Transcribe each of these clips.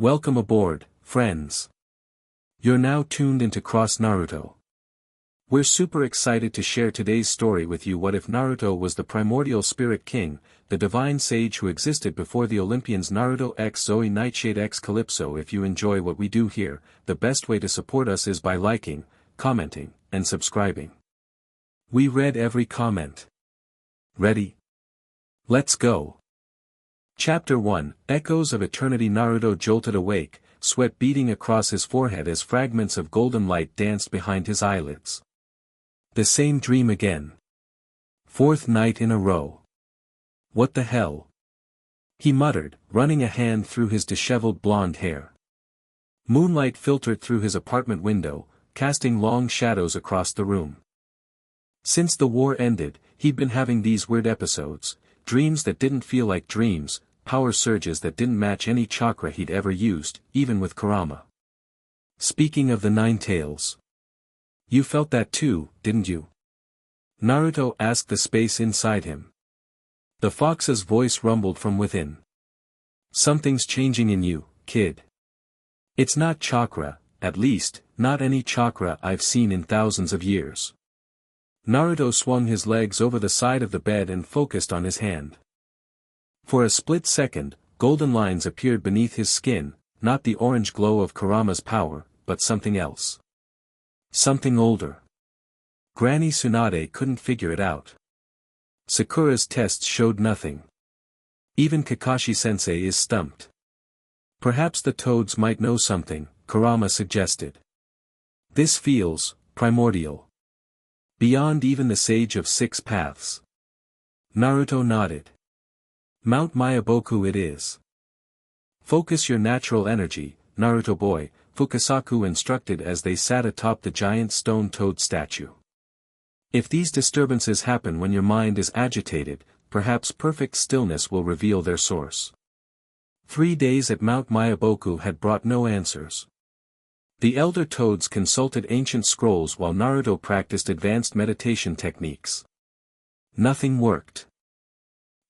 Welcome aboard, friends. You're now tuned into Cross Naruto. We're super excited to share today's story with you. What if Naruto was the primordial spirit king, the divine sage who existed before the Olympians? Naruto x Zoë Nightshade x Calypso. If you enjoy what we do here, the best way to support us is by liking, commenting, and subscribing. We read every comment. Ready? Let's go. Chapter 1, Echoes of Eternity. Naruto jolted awake, sweat beading across his forehead as fragments of golden light danced behind his eyelids. The same dream again. Fourth night in a row. What the hell? He muttered, running a hand through his disheveled blonde hair. Moonlight filtered through his apartment window, casting long shadows across the room. Since the war ended, he'd been having these weird episodes, dreams that didn't feel like dreams, power surges that didn't match any chakra he'd ever used, even with Kurama. Speaking of the Nine Tails. You felt that too, didn't you? Naruto asked the space inside him. The fox's voice rumbled from within. Something's changing in you, kid. It's not chakra, at least, not any chakra I've seen in thousands of years. Naruto swung his legs over the side of the bed and focused on his hand. For a split second, golden lines appeared beneath his skin, not the orange glow of Kurama's power, but something else. Something older. Granny Tsunade couldn't figure it out. Sakura's tests showed nothing. Even Kakashi-sensei is stumped. Perhaps the toads might know something, Kurama suggested. This feels primordial. Beyond even the Sage of Six Paths. Naruto nodded. Mount Myaboku it is. Focus your natural energy, Naruto boy, Fukasaku instructed as they sat atop the giant stone toad statue. If these disturbances happen when your mind is agitated, perhaps perfect stillness will reveal their source. 3 days at Mount Myaboku had brought no answers. The elder toads consulted ancient scrolls while Naruto practiced advanced meditation techniques. Nothing worked.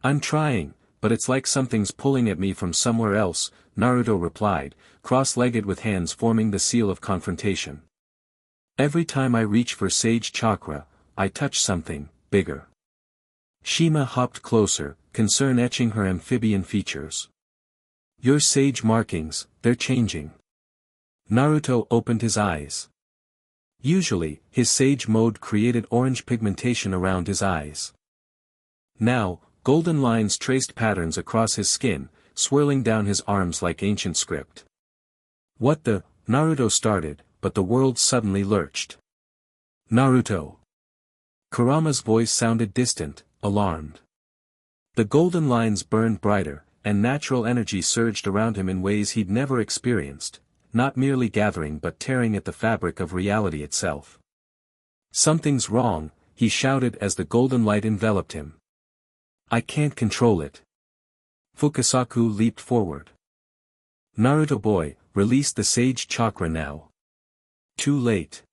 I'm trying, but it's like something's pulling at me from somewhere else, Naruto replied, cross-legged with hands forming the seal of confrontation. Every time I reach for Sage Chakra, I touch something bigger. Shima hopped closer, concern etching her amphibian features. Your sage markings, they're changing. Naruto opened his eyes. Usually, his sage mode created orange pigmentation around his eyes. Now, golden lines traced patterns across his skin, swirling down his arms like ancient script. What the? Naruto started, but the world suddenly lurched. Naruto. Kurama's voice sounded distant, alarmed. The golden lines burned brighter, and natural energy surged around him in ways he'd never experienced. Not merely gathering but tearing at the fabric of reality itself. Something's wrong, he shouted as the golden light enveloped him. I can't control it. Fukasaku leaped forward. Naruto boy, release the Sage Chakra now. Too late.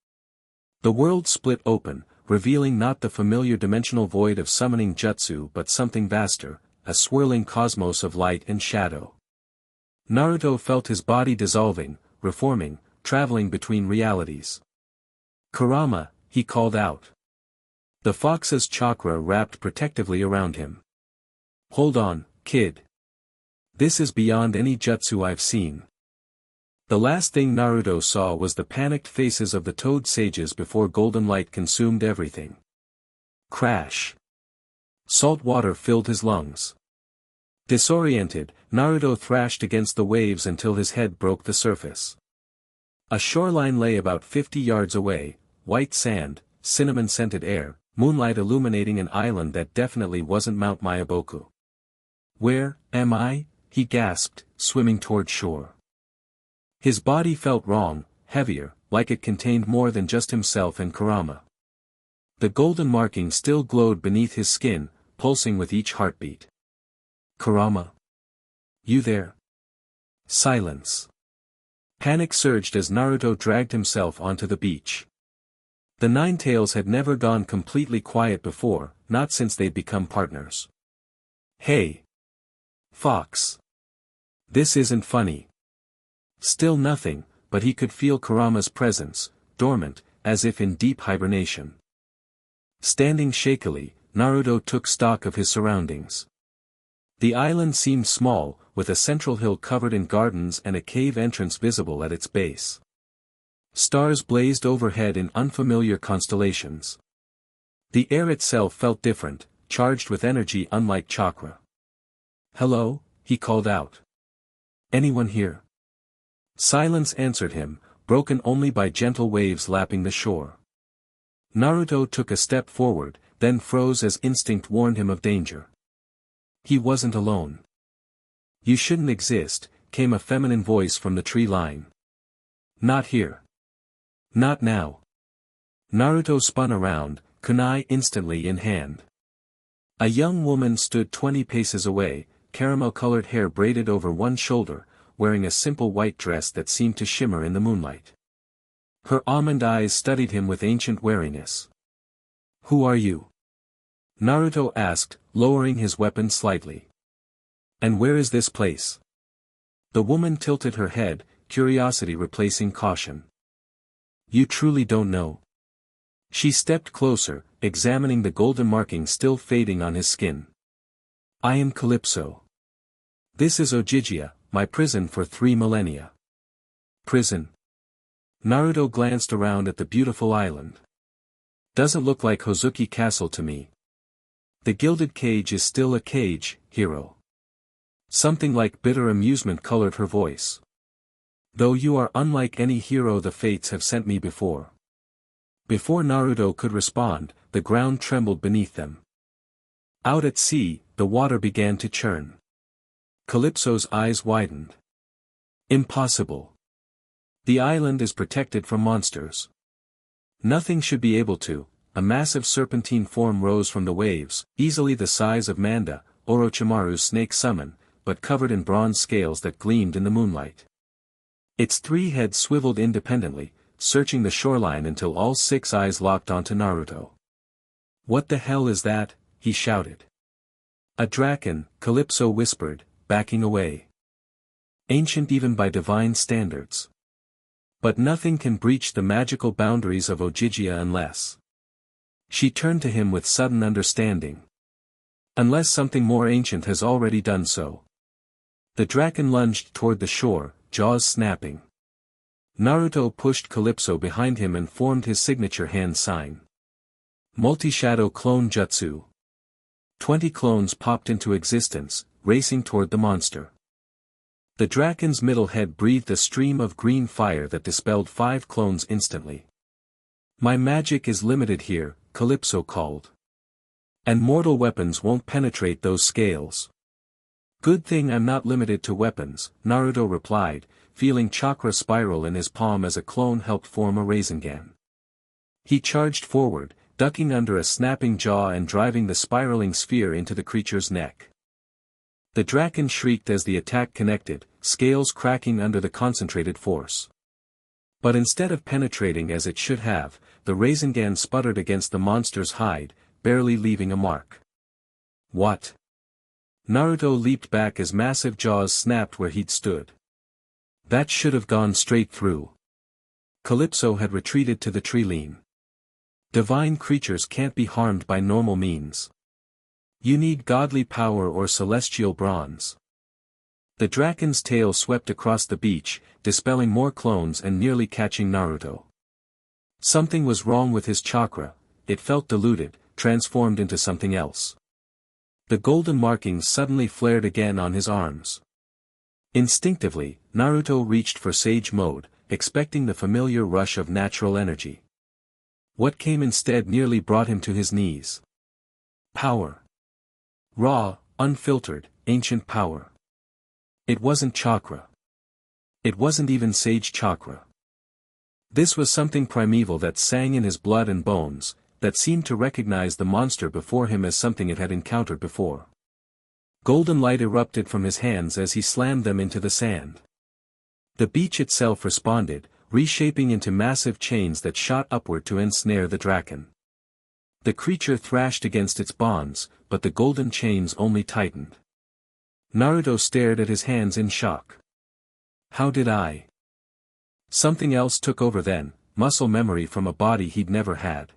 The world split open, revealing not the familiar dimensional void of summoning jutsu but something vaster, a swirling cosmos of light and shadow. Naruto felt his body dissolving, reforming, traveling between realities. Kurama, he called out. The fox's chakra wrapped protectively around him. Hold on, kid. This is beyond any jutsu I've seen. The last thing Naruto saw was the panicked faces of the toad sages before golden light consumed everything. Crash. Salt water filled his lungs. Disoriented, Naruto thrashed against the waves until his head broke the surface. A shoreline lay about 50 yards away, white sand, cinnamon-scented air, moonlight illuminating an island that definitely wasn't Mount Myaboku. Where am I? He gasped, swimming toward shore. His body felt wrong, heavier, like it contained more than just himself and Kurama. The golden marking still glowed beneath his skin, pulsing with each heartbeat. Kurama? You there? Silence. Panic surged as Naruto dragged himself onto the beach. The Nine Tails had never gone completely quiet before, not since they'd become partners. Hey! Fox! This isn't funny. Still nothing, but he could feel Kurama's presence, dormant, as if in deep hibernation. Standing shakily, Naruto took stock of his surroundings. The island seemed small, with a central hill covered in gardens and a cave entrance visible at its base. Stars blazed overhead in unfamiliar constellations. The air itself felt different, charged with energy unlike chakra. "Hello," he called out. "Anyone here?" Silence answered him, broken only by gentle waves lapping the shore. Naruto took a step forward, then froze as instinct warned him of danger. He wasn't alone. "You shouldn't exist," came a feminine voice from the tree line. "Not here. Not now." Naruto spun around, kunai instantly in hand. A young woman stood 20 paces away, caramel-colored hair braided over one shoulder, wearing a simple white dress that seemed to shimmer in the moonlight. Her almond eyes studied him with ancient wariness. "Who are you?" Naruto asked, lowering his weapon slightly. "And where is this place?" The woman tilted her head, curiosity replacing caution. "You truly don't know?" She stepped closer, examining the golden marking still fading on his skin. "I am Calypso. This is Ojigia, my prison for 3 millennia. "Prison?" Naruto glanced around at the beautiful island. "Doesn't look like Hozuki Castle to me." "The gilded cage is still a cage, hero." Something like bitter amusement colored her voice. "Though you are unlike any hero the fates have sent me before." Before Naruto could respond, the ground trembled beneath them. Out at sea, the water began to churn. Calypso's eyes widened. "Impossible. The island is protected from monsters. Nothing should be able to." A massive serpentine form rose from the waves, easily the size of Manda, Orochimaru's snake summon, but covered in bronze scales that gleamed in the moonlight. Its 3 heads swiveled independently, searching the shoreline until all 6 eyes locked onto Naruto. "What the hell is that?" he shouted. "A draken," Calypso whispered, backing away. "Ancient even by divine standards. But nothing can breach the magical boundaries of Ojigia unless..." She turned to him with sudden understanding. "Unless something more ancient has already done so." The draken lunged toward the shore, jaws snapping. Naruto pushed Calypso behind him and formed his signature hand sign. Multi-shadow clone jutsu. 20 clones popped into existence, racing toward the monster. The draken's middle head breathed a stream of green fire that dispelled 5 clones instantly. "My magic is limited here," Calypso called. "And mortal weapons won't penetrate those scales." "Good thing I'm not limited to weapons," Naruto replied, feeling chakra spiral in his palm as a clone helped form a Rasengan. He charged forward, ducking under a snapping jaw and driving the spiraling sphere into the creature's neck. The draken shrieked as the attack connected, scales cracking under the concentrated force. But instead of penetrating as it should have, the Rasengan sputtered against the monster's hide, barely leaving a mark. "What?" Naruto leaped back as massive jaws snapped where he'd stood. "That should have gone straight through." Calypso had retreated to the tree line. "Divine creatures can't be harmed by normal means. You need godly power or celestial bronze." The draken's tail swept across the beach, dispelling more clones and nearly catching Naruto. Something was wrong with his chakra, it felt diluted, transformed into something else. The golden markings suddenly flared again on his arms. Instinctively, Naruto reached for Sage Mode, expecting the familiar rush of natural energy. What came instead nearly brought him to his knees. Power. Raw, unfiltered, ancient power. It wasn't chakra. It wasn't even Sage chakra. This was something primeval that sang in his blood and bones, that seemed to recognize the monster before him as something it had encountered before. Golden light erupted from his hands as he slammed them into the sand. The beach itself responded, reshaping into massive chains that shot upward to ensnare the draken. The creature thrashed against its bonds, but the golden chains only tightened. Naruto stared at his hands in shock. How did I? Something else took over then, muscle memory from a body he'd never had.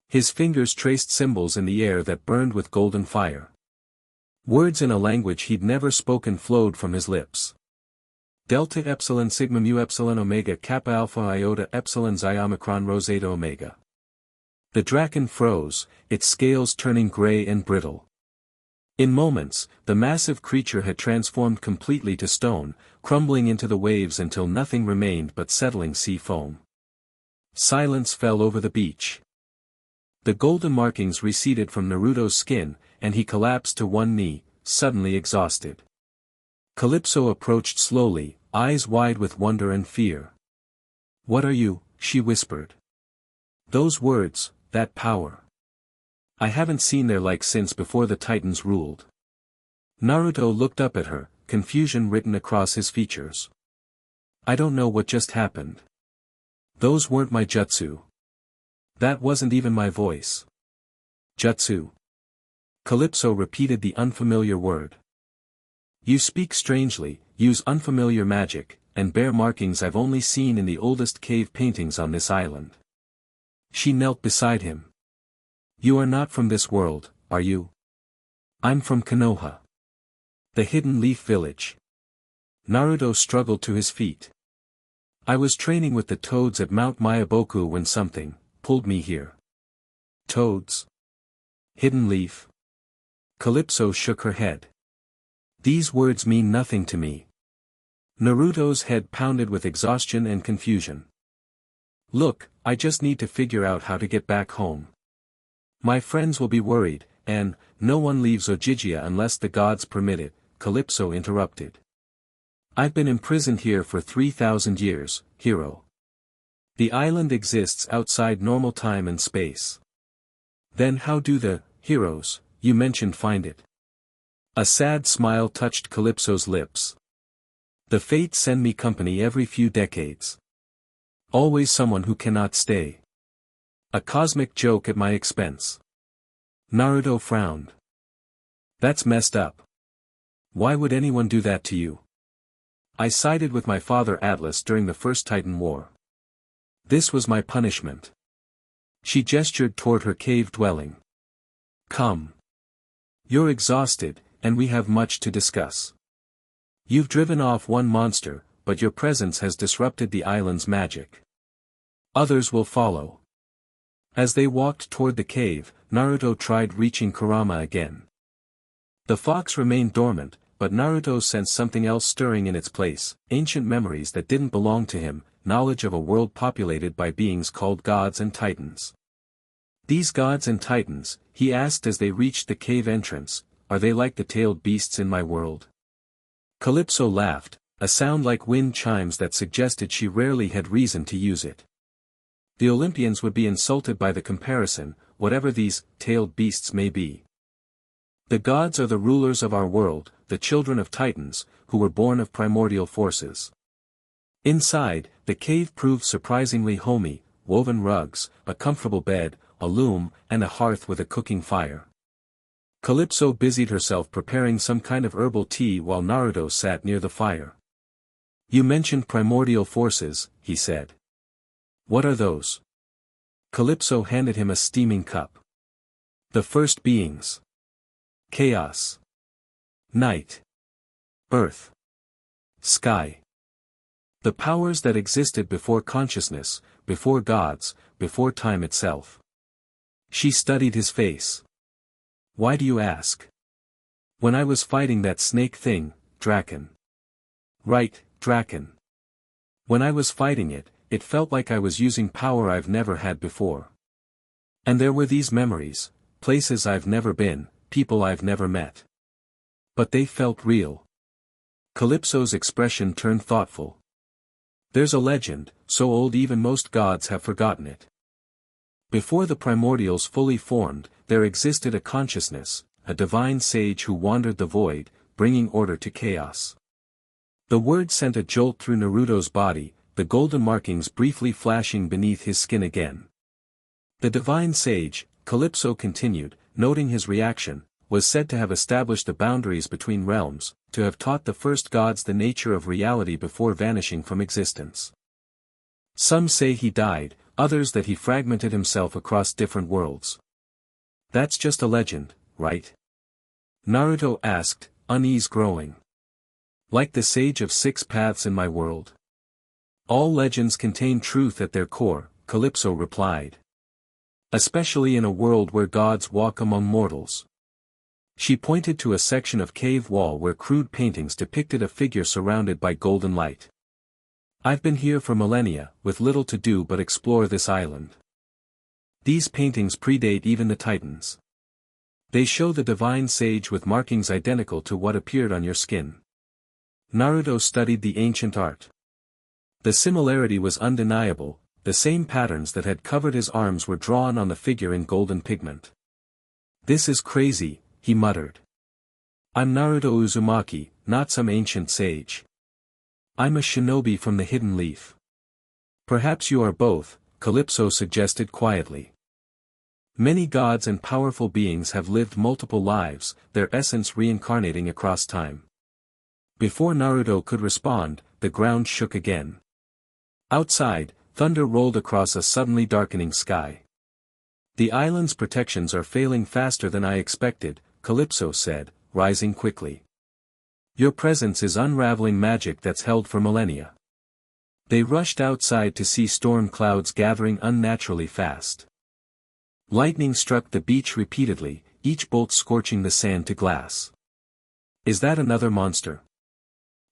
His fingers traced symbols in the air that burned with golden fire. Words in a language he'd never spoken flowed from his lips. Delta epsilon sigma mu epsilon omega kappa alpha iota epsilon xi omicron rho zeta omega. The draken froze, its scales turning gray and brittle. In moments, the massive creature had transformed completely to stone, crumbling into the waves until nothing remained but settling sea foam. Silence fell over the beach. The golden markings receded from Naruto's skin, and he collapsed to one knee, suddenly exhausted. Calypso approached slowly, eyes wide with wonder and fear. "What are you?" she whispered. "Those words, that power. I haven't seen their like since before the Titans ruled." Naruto looked up at her, confusion written across his features. "I don't know what just happened. Those weren't my jutsu. That wasn't even my voice." "Jutsu?" Calypso repeated the unfamiliar word. "You speak strangely, use unfamiliar magic, and bear markings I've only seen in the oldest cave paintings on this island." She knelt beside him. "You are not from this world, are you?" "I'm from Konoha. The Hidden Leaf Village." Naruto struggled to his feet. "I was training with the toads at Mount Mayaboku when something pulled me here." "Toads? Hidden Leaf?" Calypso shook her head. "These words mean nothing to me." Naruto's head pounded with exhaustion and confusion. "Look, I just need to figure out how to get back home. My friends will be worried, and no one leaves Ojijia unless the gods permit it," Calypso interrupted. "I've been imprisoned here for 3,000 years, hero. The island exists outside normal time and space. Then how do the heroes you mentioned find it?" A sad smile touched Calypso's lips. "The fates send me company every few decades. Always someone who cannot stay. A cosmic joke at my expense." Naruto frowned. "That's messed up. Why would anyone do that to you?" "I sided with my father Atlas during the First Titan War. This was my punishment." She gestured toward her cave dwelling. "Come. You're exhausted, and we have much to discuss. You've driven off one monster, but your presence has disrupted the island's magic. Others will follow." As they walked toward the cave, Naruto tried reaching Kurama again. The fox remained dormant, but Naruto sensed something else stirring in its place, ancient memories that didn't belong to him, knowledge of a world populated by beings called gods and titans. "These gods and titans," he asked as they reached the cave entrance, "are they like the tailed beasts in my world?" Calypso laughed, a sound like wind chimes that suggested she rarely had reason to use it. "The Olympians would be insulted by the comparison, whatever these tailed beasts may be. The gods are the rulers of our world, the children of titans, who were born of primordial forces." Inside, the cave proved surprisingly homey, woven rugs, a comfortable bed, a loom, and a hearth with a cooking fire. Calypso busied herself preparing some kind of herbal tea while Naruto sat near the fire. "You mentioned primordial forces," he said. "What are those?" Calypso handed him a steaming cup. "The first beings. Chaos. Night. Earth. Sky. The powers that existed before consciousness, before gods, before time itself." She studied his face. "Why do you ask?" "When I was fighting that snake thing, Draken." "Right, Draken. When I was fighting it, it felt like I was using power I've never had before. And there were these memories, places I've never been, people I've never met. But they felt real." Calypso's expression turned thoughtful. "There's a legend, so old even most gods have forgotten it. Before the primordials fully formed, there existed a consciousness, a divine sage who wandered the void, bringing order to chaos." The word sent a jolt through Naruto's body, the golden markings briefly flashing beneath his skin again. "The divine sage," Calypso continued, noting his reaction, was said to have established the boundaries between realms, to have taught the first gods the nature of reality before vanishing from existence. Some say he died, others that he fragmented himself across different worlds. That's just a legend, right? Naruto asked, unease growing. Like the sage of 6 paths in my world. All legends contain truth at their core, Calypso replied. Especially in a world where gods walk among mortals. She pointed to a section of cave wall where crude paintings depicted a figure surrounded by golden light. I've been here for millennia, with little to do but explore this island. These paintings predate even the Titans. They show the divine sage with markings identical to what appeared on your skin. Naruto studied the ancient art. The similarity was undeniable, the same patterns that had covered his arms were drawn on the figure in golden pigment. This is crazy, he muttered. I'm Naruto Uzumaki, not some ancient sage. I'm a shinobi from the hidden leaf. Perhaps you are both, Calypso suggested quietly. Many gods and powerful beings have lived multiple lives, their essence reincarnating across time. Before Naruto could respond, the ground shook again. Outside, thunder rolled across a suddenly darkening sky. The island's protections are failing faster than I expected, Calypso said, rising quickly. Your presence is unraveling magic that's held for millennia. They rushed outside to see storm clouds gathering unnaturally fast. Lightning struck the beach repeatedly, each bolt scorching the sand to glass. Is that another monster?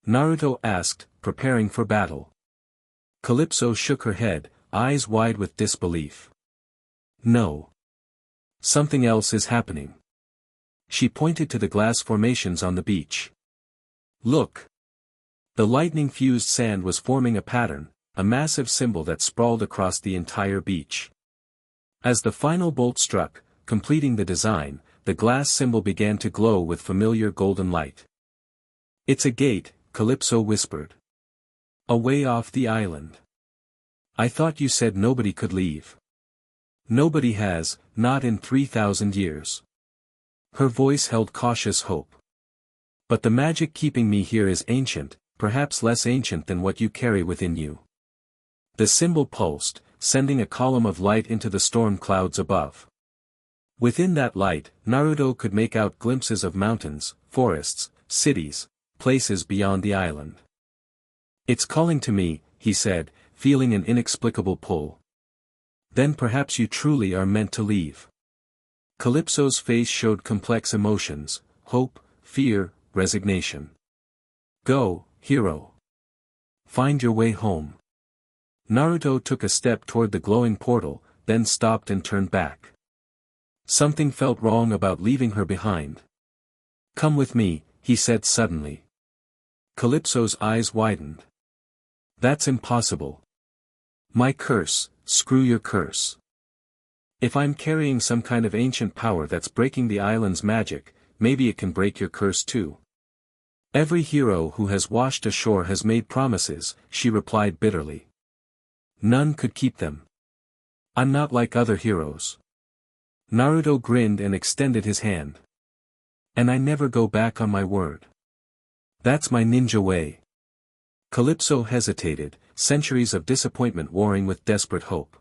Naruto asked, preparing for battle. Calypso shook her head, eyes wide with disbelief. No. Something else is happening. She pointed to the glass formations on the beach. Look. The lightning-fused sand was forming a pattern, a massive symbol that sprawled across the entire beach. As the final bolt struck, completing the design, the glass symbol began to glow with familiar golden light. It's a gate, Calypso whispered. Away off the island. I thought you said nobody could leave. Nobody has, not in 3,000 years. Her voice held cautious hope. But the magic keeping me here is ancient, perhaps less ancient than what you carry within you. The symbol pulsed, sending a column of light into the storm clouds above. Within that light, Naruto could make out glimpses of mountains, forests, cities, places beyond the island. It's calling to me, he said, feeling an inexplicable pull. Then perhaps you truly are meant to leave. Calypso's face showed complex emotions, hope, fear, resignation. Go, hero. Find your way home. Naruto took a step toward the glowing portal, then stopped and turned back. Something felt wrong about leaving her behind. Come with me, he said suddenly. Calypso's eyes widened. That's impossible. My curse, screw your curse. If I'm carrying some kind of ancient power that's breaking the island's magic, maybe it can break your curse too. Every hero who has washed ashore has made promises, she replied bitterly. None could keep them. I'm not like other heroes. Naruto grinned and extended his hand. And I never go back on my word. That's my ninja way. Calypso hesitated, centuries of disappointment warring with desperate hope.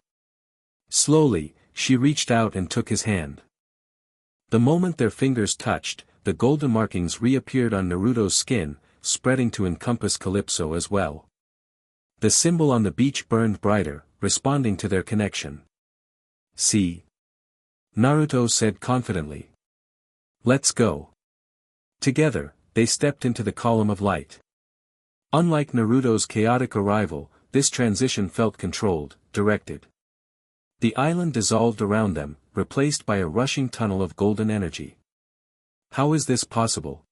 Slowly, she reached out and took his hand. The moment their fingers touched, the golden markings reappeared on Naruto's skin, spreading to encompass Calypso as well. The symbol on the beach burned brighter, responding to their connection. See? Naruto said confidently. Let's go. Together, they stepped into the column of light. Unlike Naruto's chaotic arrival, this transition felt controlled, directed. The island dissolved around them, replaced by a rushing tunnel of golden energy. How is this possible?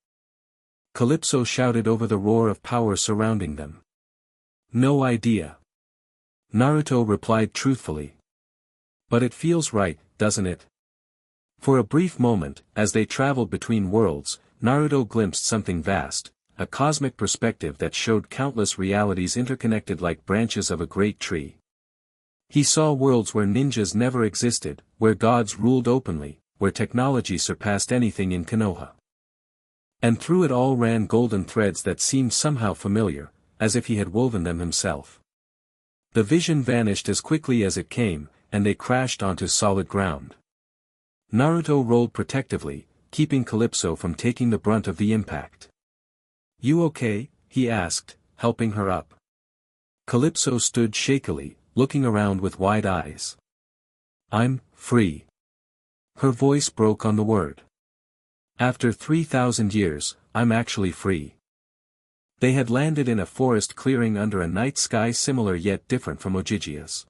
Calypso shouted over the roar of power surrounding them. No idea. Naruto replied truthfully. But it feels right, doesn't it? For a brief moment, as they traveled between worlds, Naruto glimpsed something vast, a cosmic perspective that showed countless realities interconnected like branches of a great tree. He saw worlds where ninjas never existed, where gods ruled openly, where technology surpassed anything in Konoha. And through it all ran golden threads that seemed somehow familiar, as if he had woven them himself. The vision vanished as quickly as it came, and they crashed onto solid ground. Naruto rolled protectively, keeping Calypso from taking the brunt of the impact. "You okay?" he asked, helping her up. Calypso stood shakily, looking around with wide eyes. "I'm free." Her voice broke on the word. "After 3,000 years, I'm actually free." They had landed in a forest clearing under a night sky similar yet different from Ojijia's.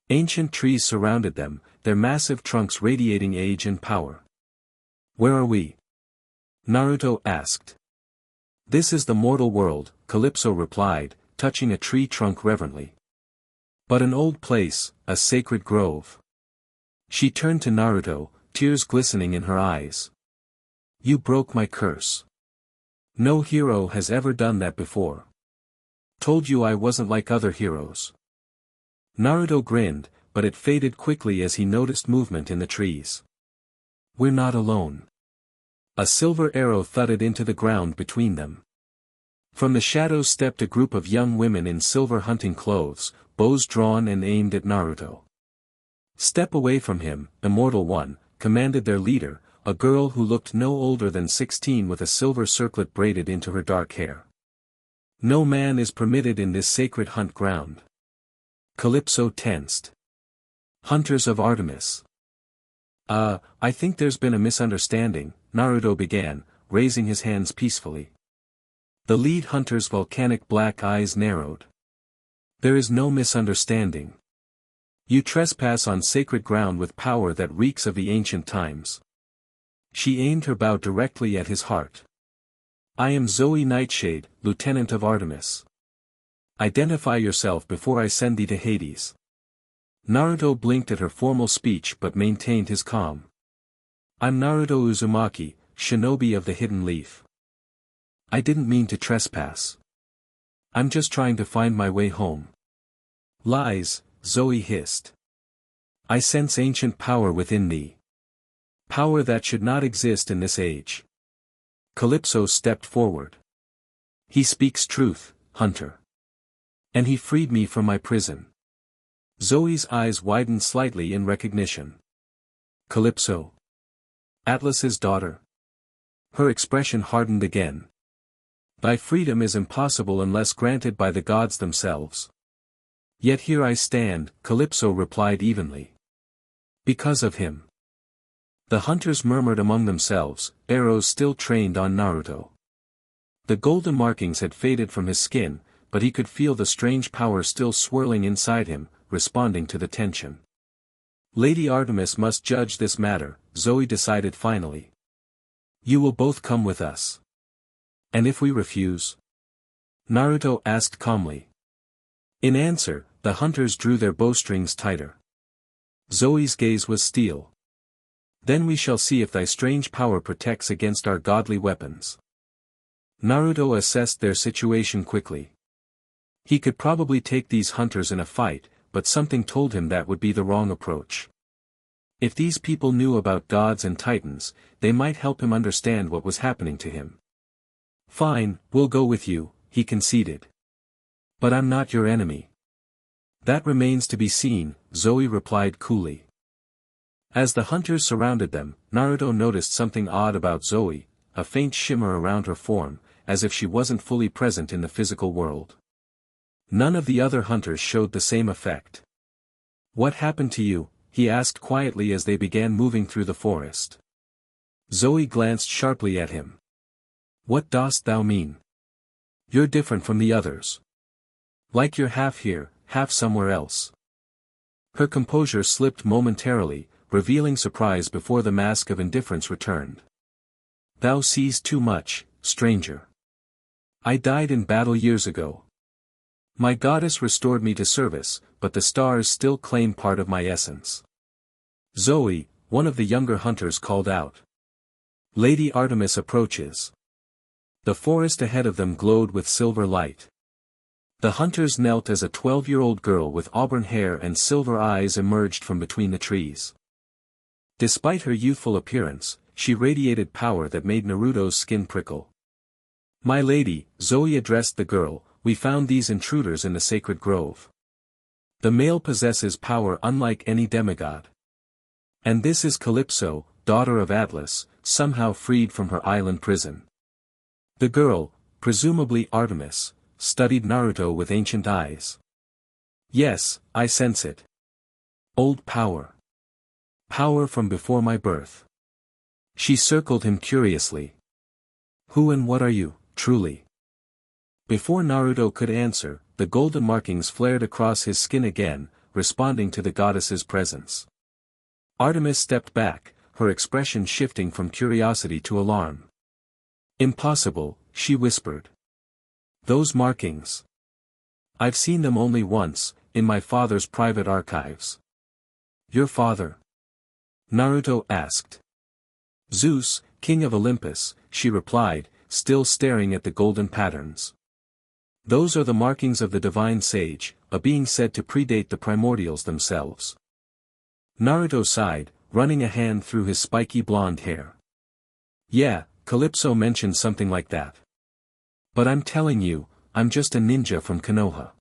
Ancient trees surrounded them, their massive trunks radiating age and power. "Where are we?" Naruto asked. "This is the mortal world," Calypso replied, touching a tree trunk reverently. "But an old place, a sacred grove." She turned to Naruto, tears glistening in her eyes. "You broke my curse. No hero has ever done that before. Told you I wasn't like other heroes." Naruto grinned, but it faded quickly as he noticed movement in the trees. "We're not alone." A silver arrow thudded into the ground between them. From the shadows stepped a group of young women in silver hunting clothes, bows drawn and aimed at Naruto. "Step away from him, Immortal One," commanded their leader, a girl who looked no older than 16 with a silver circlet braided into her dark hair. "No man is permitted in this sacred hunt ground." Calypso tensed. "Hunters of Artemis." I think there's been a misunderstanding," Naruto began, raising his hands peacefully. The lead hunter's volcanic black eyes narrowed. "There is no misunderstanding. You trespass on sacred ground with power that reeks of the ancient times." She aimed her bow directly at his heart. "I am Zoë Nightshade, Lieutenant of Artemis. Identify yourself before I send thee to Hades." Naruto blinked at her formal speech but maintained his calm. "I'm Naruto Uzumaki, shinobi of the Hidden Leaf. I didn't mean to trespass. I'm just trying to find my way home." "Lies," Zoe hissed. "I sense ancient power within thee. Power that should not exist in this age." Calypso stepped forward. "He speaks truth, Hunter. And he freed me from my prison." Zoe's eyes widened slightly in recognition. "Calypso? Atlas's daughter?" Her expression hardened again. "Thy freedom is impossible unless granted by the gods themselves." "Yet here I stand," Calypso replied evenly. "Because of him." The hunters murmured among themselves, arrows still trained on Naruto. The golden markings had faded from his skin, but he could feel the strange power still swirling inside him, responding to the tension. "Lady Artemis must judge this matter," Zoe decided finally. "You will both come with us." "And if we refuse?" Naruto asked calmly. In answer, the hunters drew their bowstrings tighter. Zoe's gaze was steel. "Then we shall see if thy strange power protects against our godly weapons." Naruto assessed their situation quickly. He could probably take these hunters in a fight, but something told him that would be the wrong approach. If these people knew about gods and titans, they might help him understand what was happening to him. "Fine, we'll go with you," he conceded. "But I'm not your enemy." "That remains to be seen," Zoe replied coolly. As the hunters surrounded them, Naruto noticed something odd about Zoe, a faint shimmer around her form, as if she wasn't fully present in the physical world. None of the other hunters showed the same effect. "What happened to you?" he asked quietly as they began moving through the forest. Zoe glanced sharply at him. "What dost thou mean? You're different from the others. Like you're half here, half somewhere else." Her composure slipped momentarily, revealing surprise before the mask of indifference returned. "Thou sees too much, stranger. I died in battle years ago. My goddess restored me to service, but the stars still claim part of my essence." "Zoe," one of the younger hunters called out. "Lady Artemis approaches." The forest ahead of them glowed with silver light. The hunters knelt as a 12-year-old girl with auburn hair and silver eyes emerged from between the trees. Despite her youthful appearance, she radiated power that made Naruto's skin prickle. "My lady," Zoe addressed the girl, "we found these intruders in the sacred grove. The male possesses power unlike any demigod. And this is Calypso, daughter of Atlas, somehow freed from her island prison." The girl, presumably Artemis, studied Naruto with ancient eyes. "Yes, I sense it. Old power. Power from before my birth." She circled him curiously. "Who and what are you, truly?" Before Naruto could answer, the golden markings flared across his skin again, responding to the goddess's presence. Artemis stepped back, her expression shifting from curiosity to alarm. "Impossible," she whispered. "Those markings. I've seen them only once, in my father's private archives." "Your father?" Naruto asked. "Zeus, king of Olympus," she replied, still staring at the golden patterns. "Those are the markings of the divine sage, a being said to predate the primordials themselves." Naruto sighed, running a hand through his spiky blonde hair. "Yeah, Calypso mentioned something like that. But I'm telling you, I'm just a ninja from Konoha.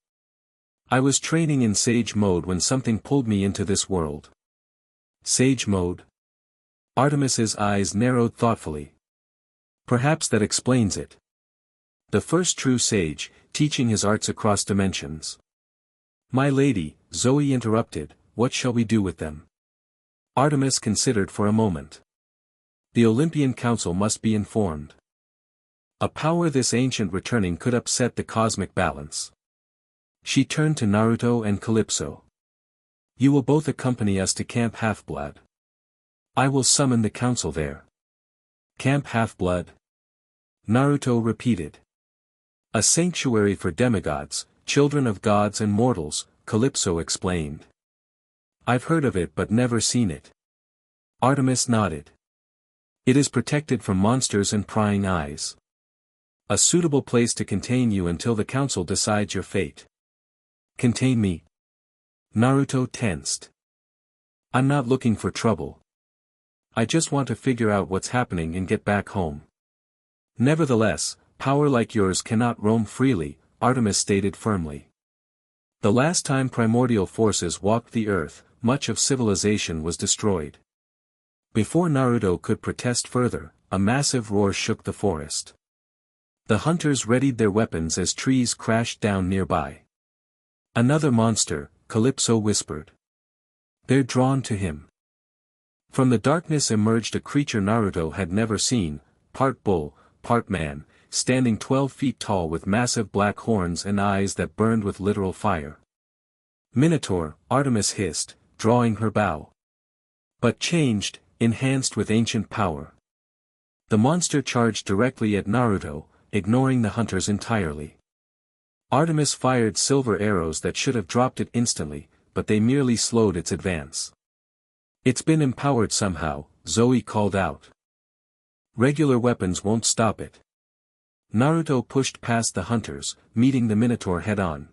I was training in sage mode when something pulled me into this world." "Sage mode?" Artemis's eyes narrowed thoughtfully. "Perhaps that explains it. The first true sage, teaching his arts across dimensions." "My lady," Zoe interrupted, "what shall we do with them?" Artemis considered for a moment. "The Olympian Council must be informed. A power this ancient returning could upset the cosmic balance." She turned to Naruto and Calypso. "You will both accompany us to Camp Half-Blood. I will summon the council there." "Camp Half-Blood?" Naruto repeated. "A sanctuary for demigods, children of gods and mortals," Calypso explained. "I've heard of it but never seen it." Artemis nodded. "It is protected from monsters and prying eyes. A suitable place to contain you until the council decides your fate." "Contain me?" Naruto tensed. "I'm not looking for trouble. I just want to figure out what's happening and get back home." "Nevertheless, power like yours cannot roam freely," Artemis stated firmly. "The last time primordial forces walked the earth, much of civilization was destroyed." Before Naruto could protest further, a massive roar shook the forest. The hunters readied their weapons as trees crashed down nearby. "Another monster," Calypso whispered. "They're drawn to him." From the darkness emerged a creature Naruto had never seen, part bull, part man, standing 12 feet tall with massive black horns and eyes that burned with literal fire. "Minotaur," Artemis hissed, drawing her bow. But changed, enhanced with ancient power. The monster charged directly at Naruto, ignoring the hunters entirely. Artemis fired silver arrows that should have dropped it instantly, but they merely slowed its advance. "It's been empowered somehow," Zoe called out. "Regular weapons won't stop it." Naruto pushed past the hunters, meeting the Minotaur head-on.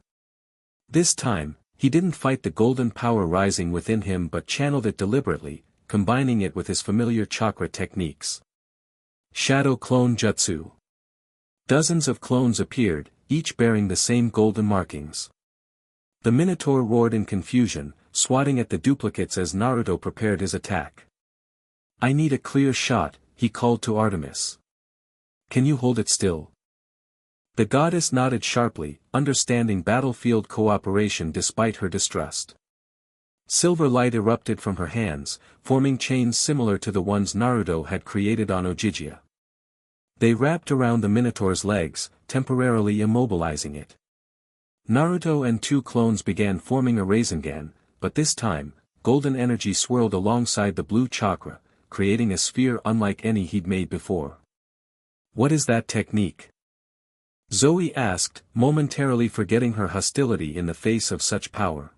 This time, he didn't fight the golden power rising within him but channeled it deliberately, combining it with his familiar chakra techniques. Shadow Clone Jutsu. Dozens of clones appeared, each bearing the same golden markings. The Minotaur roared in confusion, swatting at the duplicates as Naruto prepared his attack. "I need a clear shot," he called to Artemis. "Can you hold it still?" The goddess nodded sharply, understanding battlefield cooperation despite her distrust. Silver light erupted from her hands, forming chains similar to the ones Naruto had created on Ojijia. They wrapped around the Minotaur's legs, temporarily immobilizing it. Naruto and two clones began forming a Rasengan, but this time, golden energy swirled alongside the blue chakra, creating a sphere unlike any he'd made before. "What is that technique?" Zoe asked, momentarily forgetting her hostility in the face of such power.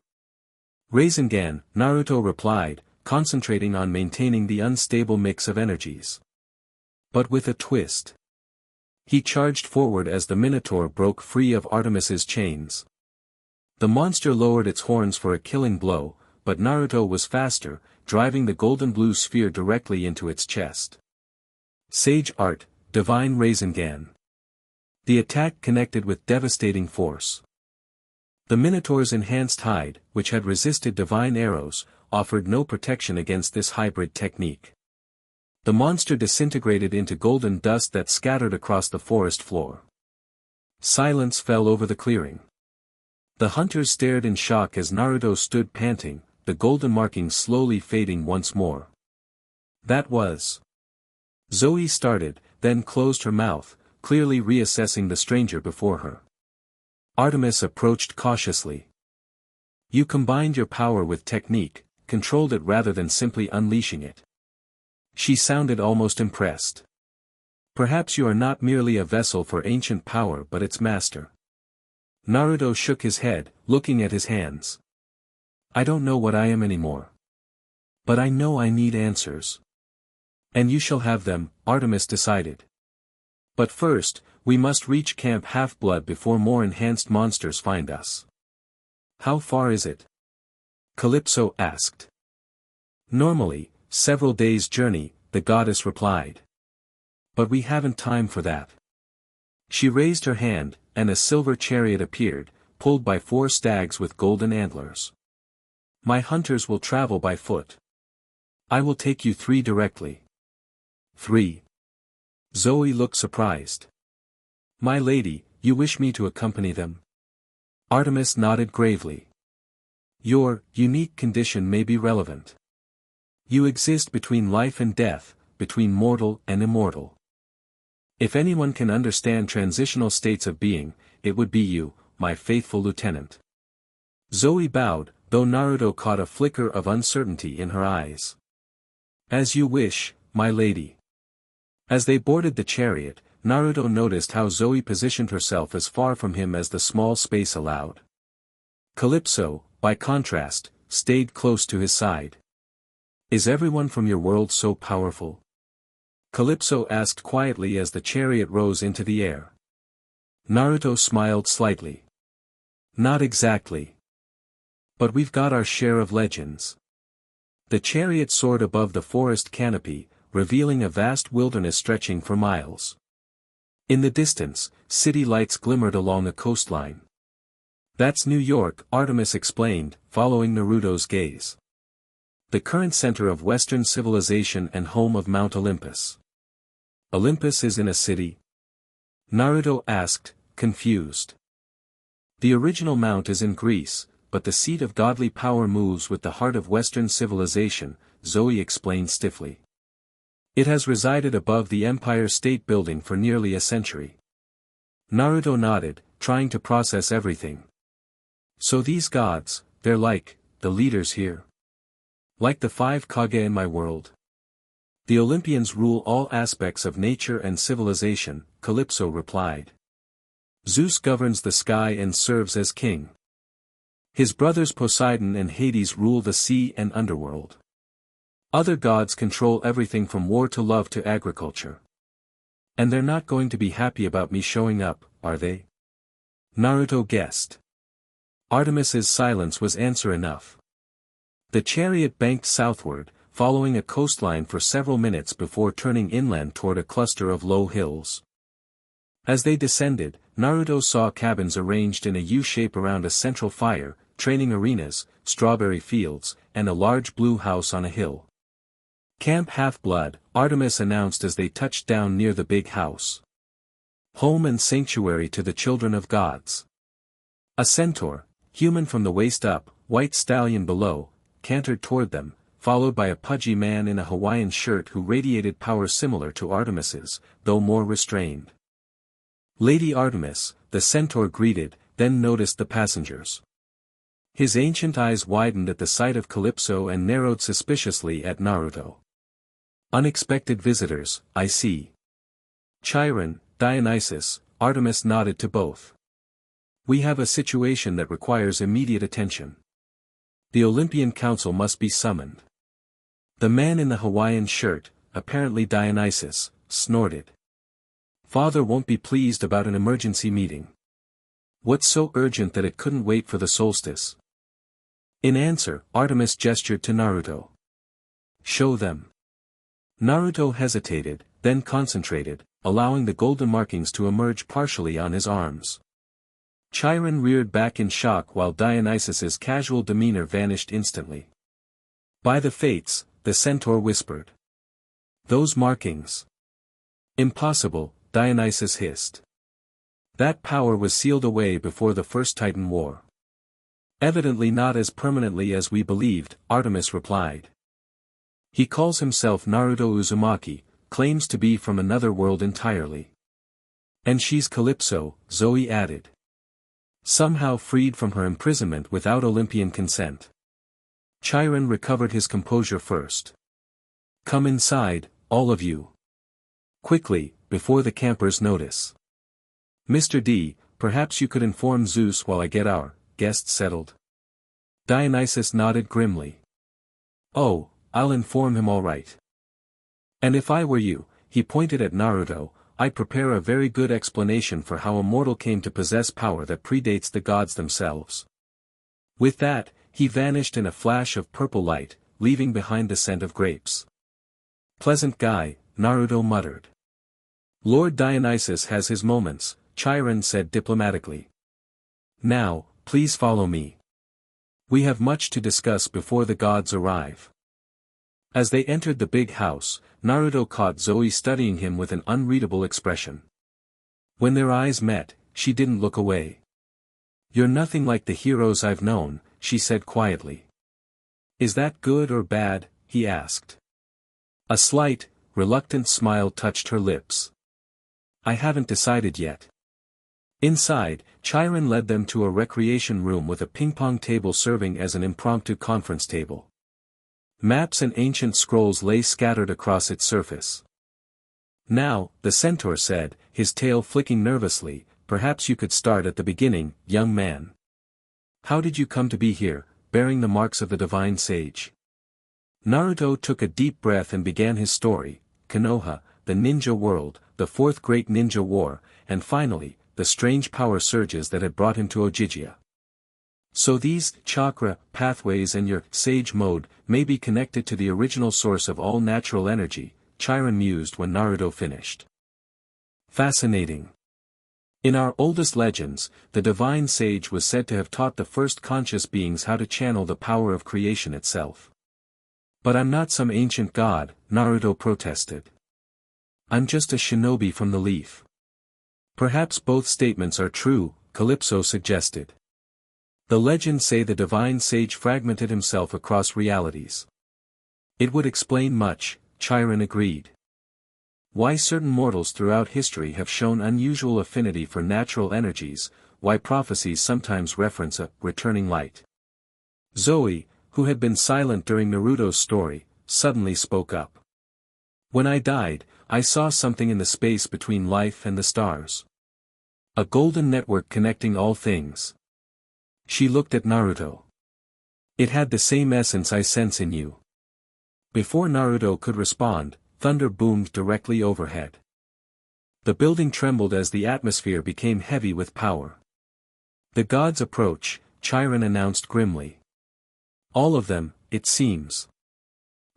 "Rasengan," Naruto replied, concentrating on maintaining the unstable mix of energies. But with a twist. He charged forward as the Minotaur broke free of Artemis's chains. The monster lowered its horns for a killing blow, but Naruto was faster, driving the golden blue sphere directly into its chest. Sage Art, Divine Rasengan. The attack connected with devastating force. The Minotaur's enhanced hide, which had resisted divine arrows, offered no protection against this hybrid technique. The monster disintegrated into golden dust that scattered across the forest floor. Silence fell over the clearing. The hunters stared in shock as Naruto stood panting, the golden markings slowly fading once more. That was. Zoe started, then closed her mouth, clearly reassessing the stranger before her. Artemis approached cautiously. You combined your power with technique, controlled it rather than simply unleashing it. She sounded almost impressed. Perhaps you are not merely a vessel for ancient power but its master. Naruto shook his head, looking at his hands. I don't know what I am anymore. But I know I need answers. And you shall have them, Artemis decided. But first, we must reach Camp Half-Blood before more enhanced monsters find us. How far is it? Calypso asked. Normally, several days' journey, the goddess replied. But we haven't time for that. She raised her hand, and a silver chariot appeared, pulled by 4 stags with golden antlers. My hunters will travel by foot. I will take you 3 directly. 3. Zoe looked surprised. My lady, you wish me to accompany them? Artemis nodded gravely. Your unique condition may be relevant. You exist between life and death, between mortal and immortal. If anyone can understand transitional states of being, it would be you, my faithful lieutenant. Zoe bowed, though Naruto caught a flicker of uncertainty in her eyes. As you wish, my lady. As they boarded the chariot, Naruto noticed how Zoe positioned herself as far from him as the small space allowed. Calypso, by contrast, stayed close to his side. Is everyone from your world so powerful? Calypso asked quietly as the chariot rose into the air. Naruto smiled slightly. Not exactly. But we've got our share of legends. The chariot soared above the forest canopy, revealing a vast wilderness stretching for miles. In the distance, city lights glimmered along a coastline. That's New York, Artemis explained, following Naruto's gaze. The current center of Western civilization and home of Mount Olympus. Olympus is in a city? Naruto asked, confused. The original mount is in Greece, but the seat of godly power moves with the heart of Western civilization, Zoe explained stiffly. It has resided above the Empire State Building for nearly a century. Naruto nodded, trying to process everything. So these gods, they're like, the leaders here. Like the 5 Kage in my world. The Olympians rule all aspects of nature and civilization, Calypso replied. Zeus governs the sky and serves as king. His brothers Poseidon and Hades rule the sea and underworld. Other gods control everything from war to love to agriculture. And they're not going to be happy about me showing up, are they? Naruto guessed. Artemis's silence was answer enough. The chariot banked southward, following a coastline for several minutes before turning inland toward a cluster of low hills. As they descended, Naruto saw cabins arranged in a U-shape around a central fire, training arenas, strawberry fields, and a large blue house on a hill. Camp Half-Blood, Artemis announced as they touched down near the big house. Home and sanctuary to the children of gods. A centaur, human from the waist up, white stallion below, cantered toward them, followed by a pudgy man in a Hawaiian shirt who radiated power similar to Artemis's, though more restrained. Lady Artemis, the centaur greeted, then noticed the passengers. His ancient eyes widened at the sight of Calypso and narrowed suspiciously at Naruto. Unexpected visitors, I see. Chiron, Dionysus, Artemis nodded to both. We have a situation that requires immediate attention. The Olympian Council must be summoned. The man in the Hawaiian shirt, apparently Dionysus, snorted. Father won't be pleased about an emergency meeting. What's so urgent that it couldn't wait for the solstice? In answer, Artemis gestured to Naruto. Show them. Naruto hesitated, then concentrated, allowing the golden markings to emerge partially on his arms. Chiron reared back in shock while Dionysus's casual demeanor vanished instantly. By the fates, the centaur whispered. Those markings. Impossible, Dionysus hissed. That power was sealed away before the First Titan War. Evidently not as permanently as we believed, Artemis replied. He calls himself Naruto Uzumaki, claims to be from another world entirely. And she's Calypso, Zoe added. Somehow freed from her imprisonment without Olympian consent. Chiron recovered his composure first. Come inside, all of you. Quickly, before the campers notice. Mr. D, perhaps you could inform Zeus while I get our guest settled. Dionysus nodded grimly. Oh, I'll inform him all right. And if I were you, he pointed at Naruto, I'd prepare a very good explanation for how a mortal came to possess power that predates the gods themselves. With that, he vanished in a flash of purple light, leaving behind the scent of grapes. Pleasant guy, Naruto muttered. Lord Dionysus has his moments, Chiron said diplomatically. Now, please follow me. We have much to discuss before the gods arrive. As they entered the big house, Naruto caught Zoe studying him with an unreadable expression. When their eyes met, she didn't look away. You're nothing like the heroes I've known, she said quietly. Is that good or bad? He asked. A slight, reluctant smile touched her lips. I haven't decided yet. Inside, Chiron led them to a recreation room with a ping-pong table serving as an impromptu conference table. Maps and ancient scrolls lay scattered across its surface. Now, the centaur said, his tail flicking nervously, perhaps you could start at the beginning, young man. How did you come to be here, bearing the marks of the divine sage? Naruto took a deep breath and began his story, Konoha, the ninja world, the fourth great ninja war, and finally, the strange power surges that had brought him to Ojijia. So these chakra pathways and your sage mode may be connected to the original source of all natural energy, Chiron mused when Naruto finished. Fascinating. In our oldest legends, the divine sage was said to have taught the first conscious beings how to channel the power of creation itself. But I'm not some ancient god, Naruto protested. I'm just a shinobi from the leaf. Perhaps both statements are true, Calypso suggested. The legends say the divine sage fragmented himself across realities. It would explain much, Chiron agreed. Why certain mortals throughout history have shown unusual affinity for natural energies, why prophecies sometimes reference a returning light. Zoe, who had been silent during Naruto's story, suddenly spoke up. When I died, I saw something in the space between life and the stars. A golden network connecting all things. She looked at Naruto. It had the same essence I sense in you. Before Naruto could respond, thunder boomed directly overhead. The building trembled as the atmosphere became heavy with power. The gods approach, Chiron announced grimly. All of them, it seems.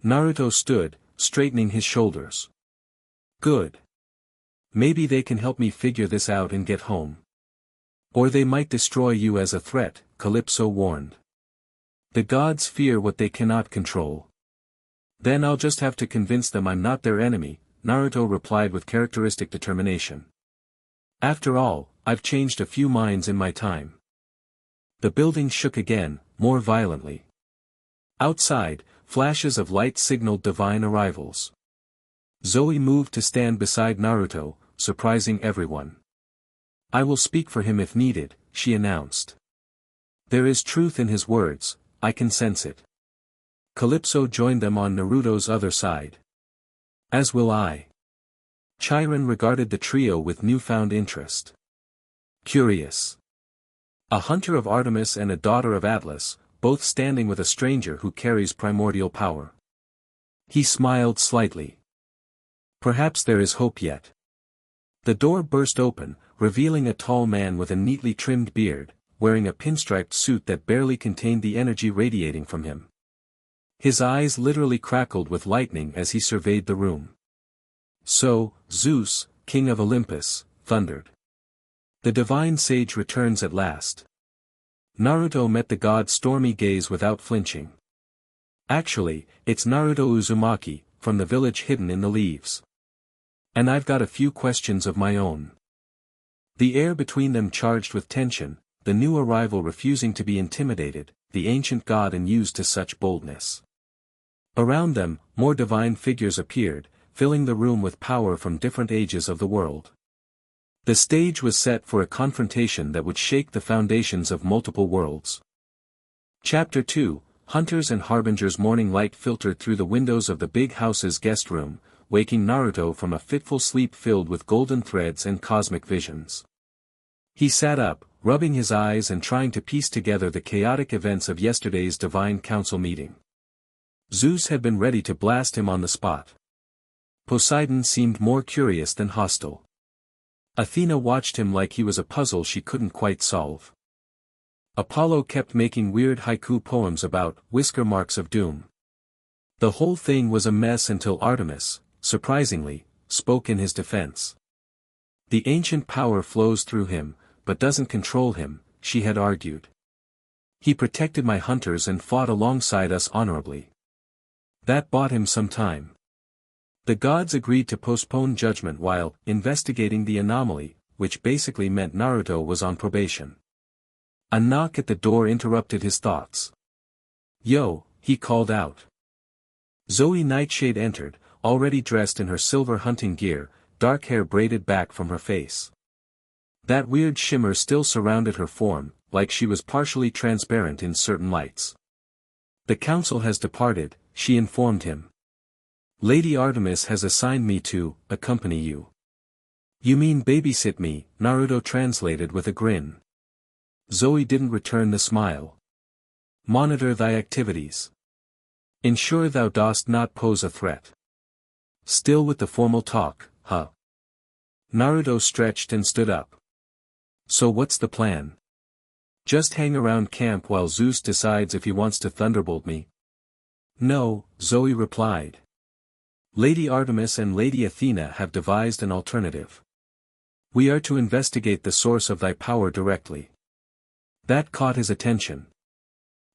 Naruto stood, straightening his shoulders. Good. Maybe they can help me figure this out and get home. Or they might destroy you as a threat, Calypso warned. The gods fear what they cannot control. Then I'll just have to convince them I'm not their enemy, Naruto replied with characteristic determination. After all, I've changed a few minds in my time. The building shook again, more violently. Outside, flashes of light signaled divine arrivals. Zoe moved to stand beside Naruto, surprising everyone. I will speak for him if needed, she announced. There is truth in his words, I can sense it. Calypso joined them on Naruto's other side. As will I. Chiron regarded the trio with newfound interest. Curious. A hunter of Artemis and a daughter of Atlas, both standing with a stranger who carries primordial power. He smiled slightly. Perhaps there is hope yet. The door burst open, revealing a tall man with a neatly trimmed beard, wearing a pinstriped suit that barely contained the energy radiating from him. His eyes literally crackled with lightning as he surveyed the room. So, Zeus, king of Olympus, thundered. The divine sage returns at last. Naruto met the god's stormy gaze without flinching. Actually, it's Naruto Uzumaki, from the village hidden in the leaves. And I've got a few questions of my own. The air between them charged with tension, the new arrival refusing to be intimidated, the ancient god enthused to such boldness. Around them, more divine figures appeared, filling the room with power from different ages of the world. The stage was set for a confrontation that would shake the foundations of multiple worlds. Chapter 2, Hunters and Harbingers. Morning light filtered through the windows of the big house's guest room, waking Naruto from a fitful sleep filled with golden threads and cosmic visions. He sat up, rubbing his eyes and trying to piece together the chaotic events of yesterday's Divine Council meeting. Zeus had been ready to blast him on the spot. Poseidon seemed more curious than hostile. Athena watched him like he was a puzzle she couldn't quite solve. Apollo kept making weird haiku poems about whisker marks of doom. The whole thing was a mess until Artemis, surprisingly, spoke in his defense. The ancient power flows through him, but doesn't control him, she had argued. He protected my hunters and fought alongside us honorably. That bought him some time. The gods agreed to postpone judgment while investigating the anomaly, which basically meant Naruto was on probation. A knock at the door interrupted his thoughts. "Yo," he called out. Zoë Nightshade entered, already dressed in her silver hunting gear, dark hair braided back from her face. That weird shimmer still surrounded her form, like she was partially transparent in certain lights. "The council has departed," she informed him. "Lady Artemis has assigned me to accompany you." "You mean babysit me?" Naruto translated with a grin. Zoe didn't return the smile. "Monitor thy activities. Ensure thou dost not pose a threat." Still with the formal talk, huh? Naruto stretched and stood up. "So what's the plan? Just hang around camp while Zeus decides if he wants to thunderbolt me?" "No," Zoe replied. "Lady Artemis and Lady Athena have devised an alternative. We are to investigate the source of thy power directly." That caught his attention.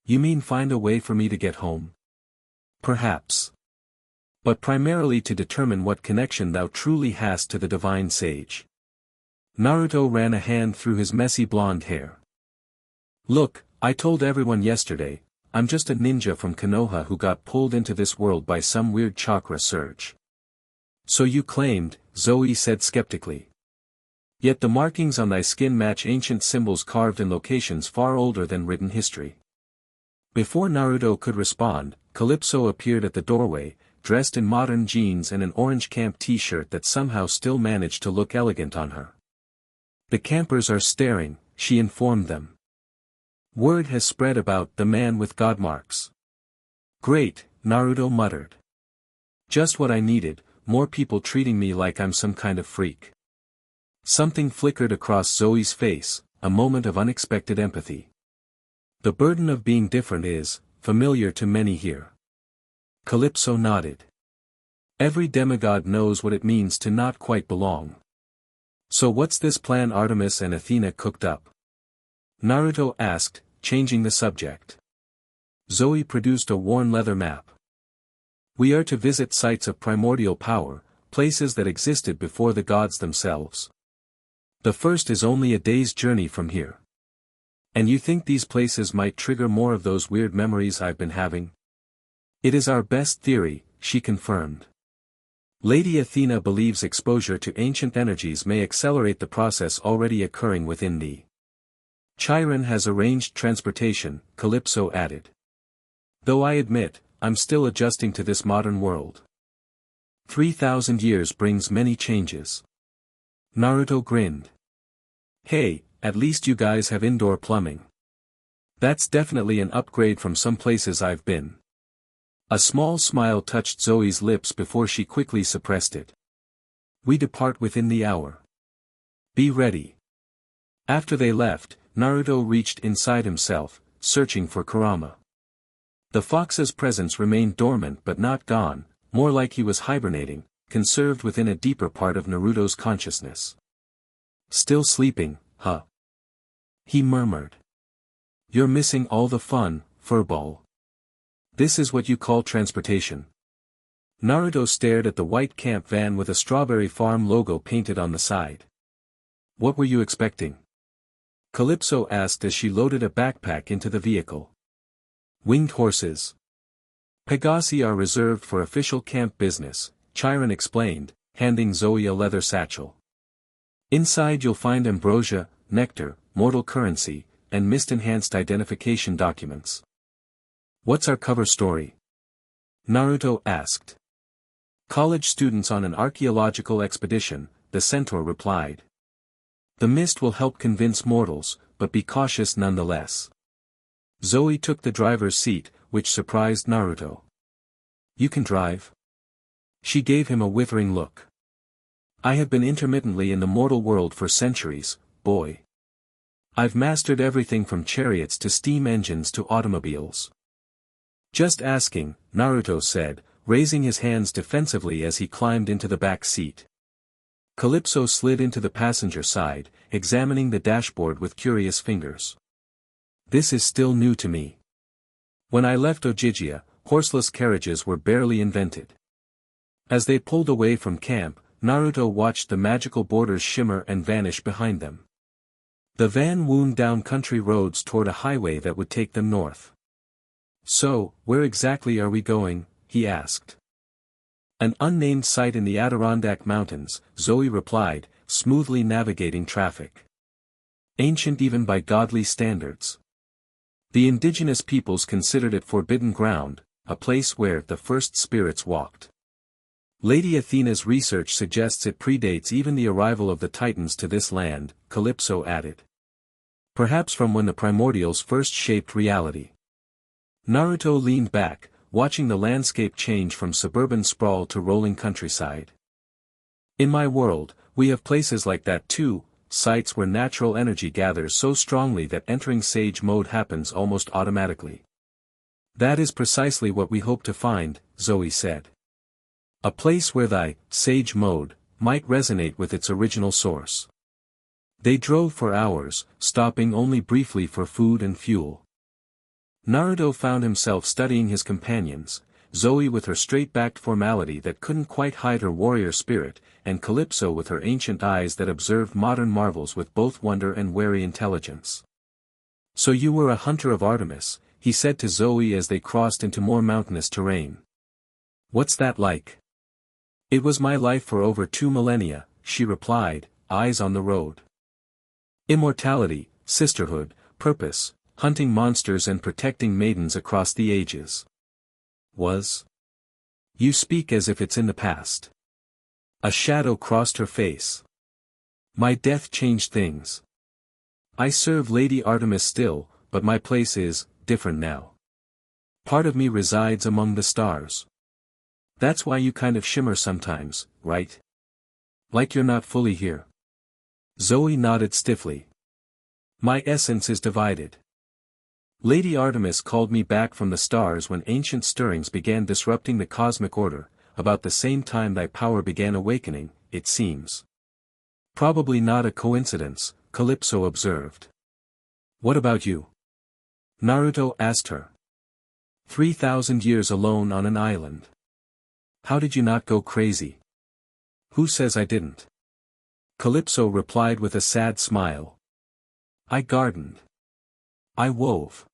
"You mean find a way for me to get home?" "Perhaps. But primarily to determine what connection thou truly hast to the divine sage." Naruto ran a hand through his messy blonde hair. "Look, I told everyone yesterday, I'm just a ninja from Konoha who got pulled into this world by some weird chakra surge." "So you claimed," Zoe said skeptically. "Yet the markings on thy skin match ancient symbols carved in locations far older than written history." Before Naruto could respond, Calypso appeared at the doorway, dressed in modern jeans and an orange camp t-shirt that somehow still managed to look elegant on her. "The campers are staring," she informed them. "Word has spread about the man with god marks." "Great," Naruto muttered. "Just what I needed, more people treating me like I'm some kind of freak." Something flickered across Zoe's face, a moment of unexpected empathy. "The burden of being different is familiar to many here." Calypso nodded. "Every demigod knows what it means to not quite belong." "So what's this plan Artemis and Athena cooked up?" Naruto asked, changing the subject. Zoe produced a worn leather map. "We are to visit sites of primordial power, places that existed before the gods themselves. The first is only a day's journey from here." "And you think these places might trigger more of those weird memories I've been having?" "It is our best theory," she confirmed. "Lady Athena believes exposure to ancient energies may accelerate the process already occurring within thee. Chiron has arranged transportation," Calypso added. "Though I admit, I'm still adjusting to this modern world. 3,000 years brings many changes." Naruto grinned. "Hey, at least you guys have indoor plumbing. That's definitely an upgrade from some places I've been." A small smile touched Zoe's lips before she quickly suppressed it. "We depart within the hour. Be ready." After they left, Naruto reached inside himself, searching for Kurama. The fox's presence remained dormant but not gone, more like he was hibernating, conserved within a deeper part of Naruto's consciousness. Still sleeping, huh? He murmured. You're missing all the fun, furball. This is what you call transportation. Naruto stared at the white camp van with a strawberry farm logo painted on the side. What were you expecting? Calypso asked as she loaded a backpack into the vehicle. Winged horses. Pegasi are reserved for official camp business, Chiron explained, handing Zoe a leather satchel. Inside you'll find ambrosia, nectar, mortal currency, and mist-enhanced identification documents. What's our cover story? Naruto asked. College students on an archaeological expedition, the centaur replied. The mist will help convince mortals, but be cautious nonetheless. Zoe took the driver's seat, which surprised Naruto. You can drive? She gave him a withering look. I have been intermittently in the mortal world for centuries, boy. I've mastered everything from chariots to steam engines to automobiles. Just asking, Naruto said, raising his hands defensively as he climbed into the back seat. Calypso slid into the passenger side, examining the dashboard with curious fingers. This is still new to me. When I left Ojijia, horseless carriages were barely invented. As they pulled away from camp, Naruto watched the magical borders shimmer and vanish behind them. The van wound down country roads toward a highway that would take them north. So, where exactly are we going? He asked. An unnamed site in the Adirondack Mountains, Zoe replied, smoothly navigating traffic. Ancient even by godly standards. The indigenous peoples considered it forbidden ground, a place where the first spirits walked. Lady Athena's research suggests it predates even the arrival of the Titans to this land, Calypso added. Perhaps from when the Primordials first shaped reality. Naruto leaned back, watching the landscape change from suburban sprawl to rolling countryside. In my world, we have places like that too, sites where natural energy gathers so strongly that entering Sage Mode happens almost automatically. That is precisely what we hope to find, Zoe said. A place where thy Sage Mode might resonate with its original source. They drove for hours, stopping only briefly for food and fuel. Naruto found himself studying his companions, Zoe with her straight-backed formality that couldn't quite hide her warrior spirit, and Calypso with her ancient eyes that observed modern marvels with both wonder and wary intelligence. So you were a hunter of Artemis, he said to Zoe as they crossed into more mountainous terrain. What's that like? It was my life for over 2 millennia, she replied, eyes on the road. Immortality, sisterhood, purpose, hunting monsters and protecting maidens across the ages. Was? You speak as if it's in the past. A shadow crossed her face. My death changed things. I serve Lady Artemis still, but my place is different now. Part of me resides among the stars. That's why you kind of shimmer sometimes, right? Like you're not fully here. Zoe nodded stiffly. My essence is divided. Lady Artemis called me back from the stars when ancient stirrings began disrupting the cosmic order, about the same time thy power began awakening, it seems. Probably not a coincidence, Calypso observed. What about you? Naruto asked her. 3,000 years alone on an island. How did you not go crazy? Who says I didn't? Calypso replied with a sad smile. I gardened. I wove.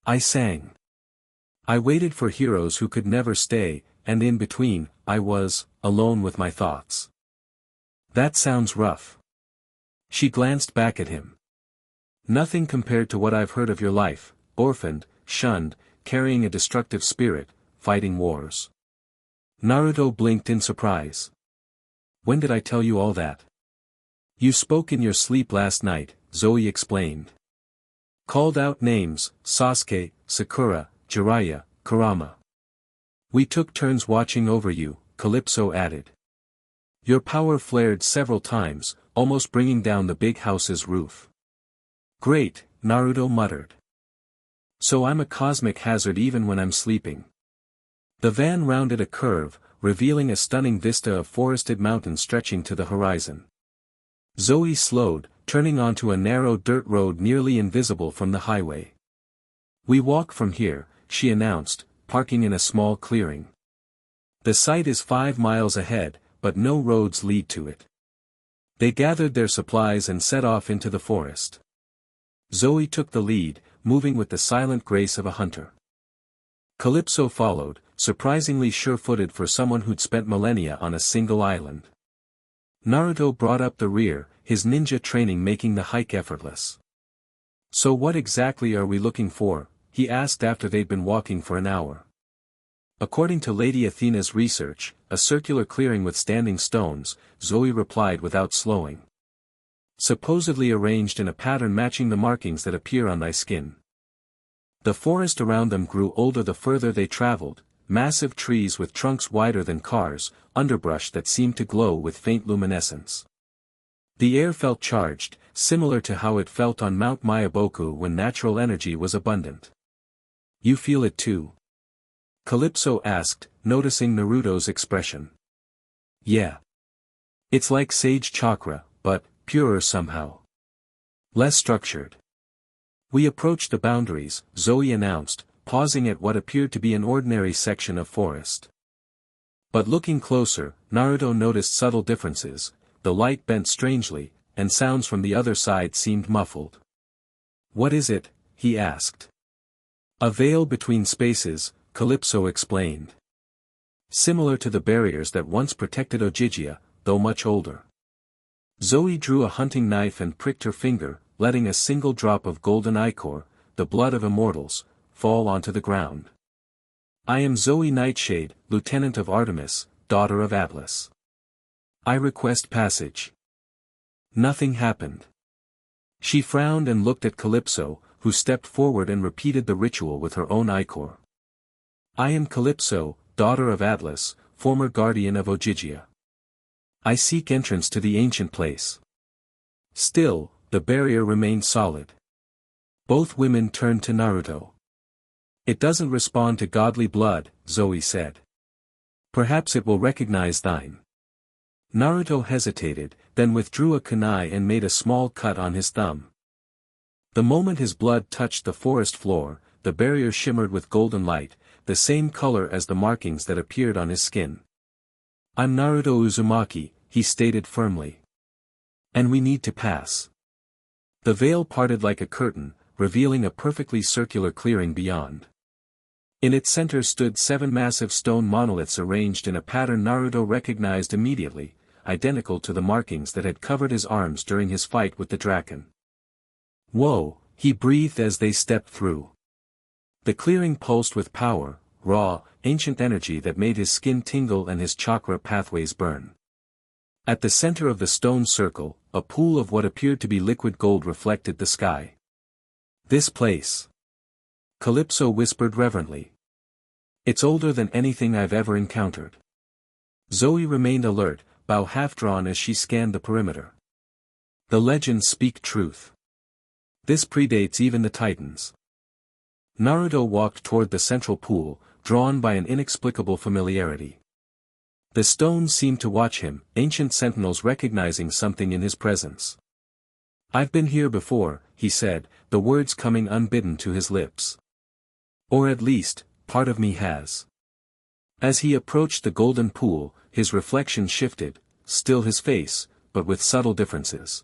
I sang. I waited for heroes who could never stay, and in between, I was alone with my thoughts. That sounds rough. She glanced back at him. Nothing compared to what I've heard of your life, orphaned, shunned, carrying a destructive spirit, fighting wars. Naruto blinked in surprise. When did I tell you all that? You spoke in your sleep last night, Zoe explained. Called out names, Sasuke, Sakura, Jiraiya, Kurama. We took turns watching over you, Calypso added. Your power flared several times, almost bringing down the big house's roof. Great, Naruto muttered. So I'm a cosmic hazard even when I'm sleeping. The van rounded a curve, revealing a stunning vista of forested mountains stretching to the horizon. Zoe slowed, turning onto a narrow dirt road nearly invisible from the highway. We walk from here, she announced, parking in a small clearing. The site is 5 miles ahead, but no roads lead to it. They gathered their supplies and set off into the forest. Zoe took the lead, moving with the silent grace of a hunter. Calypso followed, surprisingly sure-footed for someone who'd spent millennia on a single island. Naruto brought up the rear, his ninja training making the hike effortless. So what exactly are we looking for? He asked after they'd been walking for an hour. According to Lady Athena's research, a circular clearing with standing stones, Zoe replied without slowing. Supposedly arranged in a pattern matching the markings that appear on thy skin. The forest around them grew older the further they traveled, massive trees with trunks wider than cars, underbrush that seemed to glow with faint luminescence. The air felt charged, similar to how it felt on Mount Mayaboku when natural energy was abundant. You feel it too? Calypso asked, noticing Naruto's expression. Yeah. It's like sage chakra, but purer somehow. Less structured. We approached the boundaries, Zoe announced, pausing at what appeared to be an ordinary section of forest. But looking closer, Naruto noticed subtle differences, the light bent strangely, and sounds from the other side seemed muffled. What is it? He asked. A veil between spaces, Calypso explained. Similar to the barriers that once protected Ogygia, though much older. Zoe drew a hunting knife and pricked her finger, letting a single drop of golden ichor, the blood of immortals, fall onto the ground. I am Zoë Nightshade, Lieutenant of Artemis, daughter of Atlas. I request passage. Nothing happened. She frowned and looked at Calypso, who stepped forward and repeated the ritual with her own ichor. I am Calypso, daughter of Atlas, former guardian of Ogygia. I seek entrance to the ancient place. Still, the barrier remained solid. Both women turned to Naruto. It doesn't respond to godly blood, Zoe said. Perhaps it will recognize thine. Naruto hesitated, then withdrew a kunai and made a small cut on his thumb. The moment his blood touched the forest floor, the barrier shimmered with golden light, the same color as the markings that appeared on his skin. I'm Naruto Uzumaki, he stated firmly. And we need to pass. The veil parted like a curtain, revealing a perfectly circular clearing beyond. In its center stood 7 massive stone monoliths arranged in a pattern Naruto recognized immediately, identical to the markings that had covered his arms during his fight with the Draken. Whoa, he breathed as they stepped through. The clearing pulsed with power, raw, ancient energy that made his skin tingle and his chakra pathways burn. At the center of the stone circle, a pool of what appeared to be liquid gold reflected the sky. This place. Calypso whispered reverently. It's older than anything I've ever encountered. Zoe remained alert, bow half-drawn as she scanned the perimeter. The legends speak truth. This predates even the Titans. Naruto walked toward the central pool, drawn by an inexplicable familiarity. The stones seemed to watch him, ancient sentinels recognizing something in his presence. I've been here before, he said, the words coming unbidden to his lips. Or at least, part of me has. As he approached the golden pool, his reflection shifted, still his face, but with subtle differences.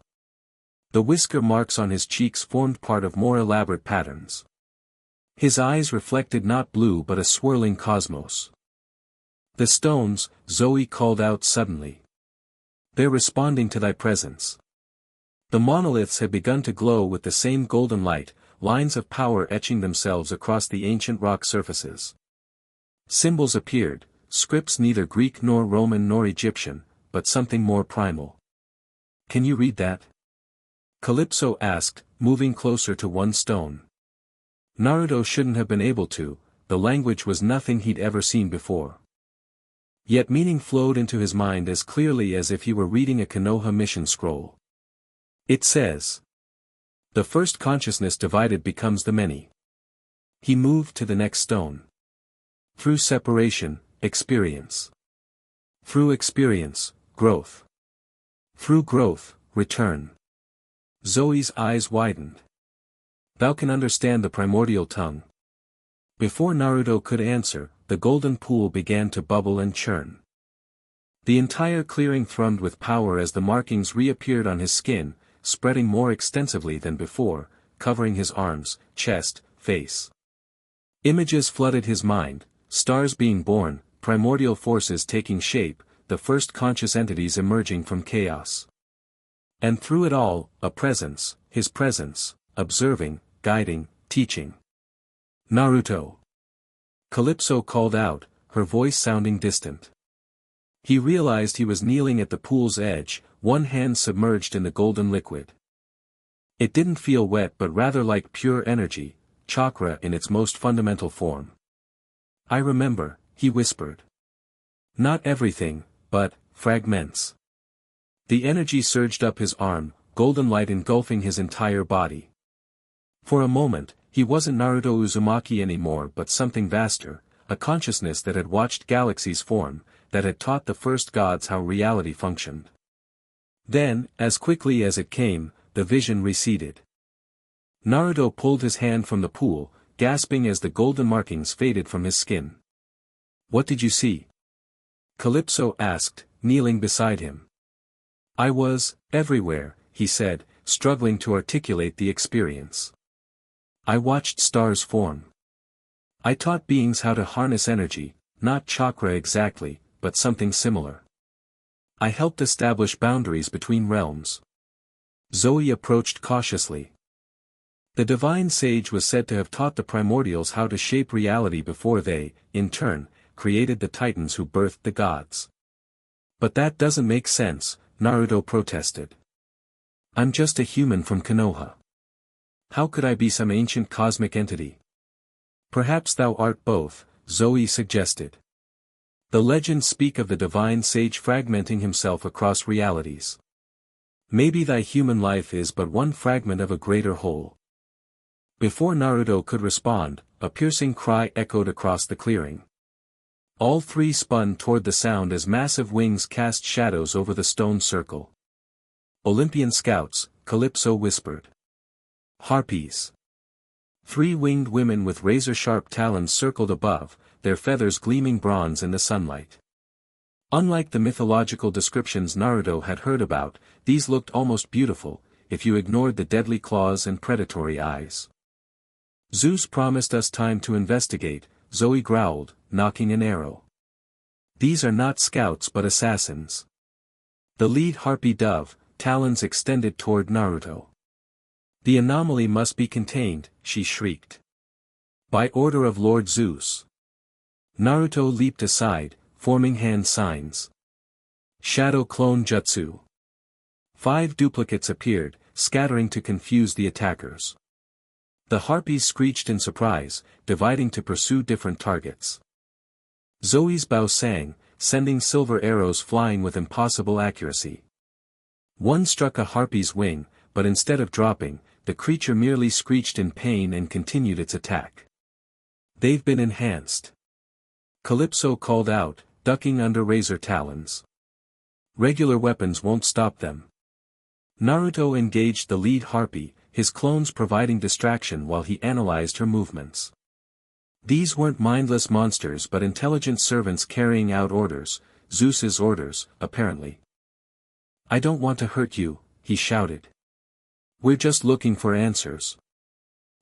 The whisker marks on his cheeks formed part of more elaborate patterns. His eyes reflected not blue but a swirling cosmos. The stones, Zoe called out suddenly. They're responding to thy presence. The monoliths had begun to glow with the same golden light, lines of power etching themselves across the ancient rock surfaces. Symbols appeared, scripts neither Greek nor Roman nor Egyptian, but something more primal. Can you read that? Calypso asked, moving closer to one stone. Naruto shouldn't have been able to, the language was nothing he'd ever seen before. Yet meaning flowed into his mind as clearly as if he were reading a Konoha mission scroll. It says, the first consciousness divided becomes the many. He moved to the next stone. Through separation, experience. Through experience, growth. Through growth, return. Zoe's eyes widened. Thou can understand the primordial tongue. Before Naruto could answer, the golden pool began to bubble and churn. The entire clearing thrummed with power as the markings reappeared on his skin, spreading more extensively than before, covering his arms, chest, face. Images flooded his mind, stars being born, primordial forces taking shape, the first conscious entities emerging from chaos. And through it all, a presence, his presence, observing, guiding, teaching. Naruto. Calypso called out, her voice sounding distant. He realized he was kneeling at the pool's edge, one hand submerged in the golden liquid. It didn't feel wet but rather like pure energy, chakra in its most fundamental form. I remember, he whispered. Not everything, but fragments. The energy surged up his arm, golden light engulfing his entire body. For a moment, he wasn't Naruto Uzumaki anymore but something vaster, a consciousness that had watched galaxies form, that had taught the first gods how reality functioned. Then, as quickly as it came, the vision receded. Naruto pulled his hand from the pool, gasping as the golden markings faded from his skin. What did you see? Calypso asked, kneeling beside him. I was, everywhere, he said, struggling to articulate the experience. I watched stars form. I taught beings how to harness energy, not chakra exactly, but something similar. I helped establish boundaries between realms. Zoe approached cautiously. The divine sage was said to have taught the primordials how to shape reality before they, in turn, created the titans who birthed the gods. But that doesn't make sense, Naruto protested. I'm just a human from Konoha. How could I be some ancient cosmic entity? Perhaps thou art both, Zoe suggested. The legends speak of the divine sage fragmenting himself across realities. Maybe thy human life is but one fragment of a greater whole. Before Naruto could respond, a piercing cry echoed across the clearing. All three spun toward the sound as massive wings cast shadows over the stone circle. Olympian scouts, Calypso whispered. Harpies. 3 winged women with razor-sharp talons circled above, their feathers gleaming bronze in the sunlight. Unlike the mythological descriptions Naruto had heard about, these looked almost beautiful, if you ignored the deadly claws and predatory eyes. Zeus promised us time to investigate, Zoe growled, knocking an arrow. These are not scouts but assassins. The lead harpy dove, talons extended toward Naruto. The anomaly must be contained, she shrieked. By order of Lord Zeus. Naruto leaped aside, forming hand signs. Shadow Clone Jutsu. 5 duplicates appeared, scattering to confuse the attackers. The harpies screeched in surprise, dividing to pursue different targets. Zoe's bow sang, sending silver arrows flying with impossible accuracy. One struck a harpy's wing, but instead of dropping, the creature merely screeched in pain and continued its attack. They've been enhanced. Calypso called out, ducking under razor talons. Regular weapons won't stop them. Naruto engaged the lead harpy, his clones providing distraction while he analyzed her movements. These weren't mindless monsters but intelligent servants carrying out orders, Zeus's orders, apparently. I don't want to hurt you, he shouted. We're just looking for answers.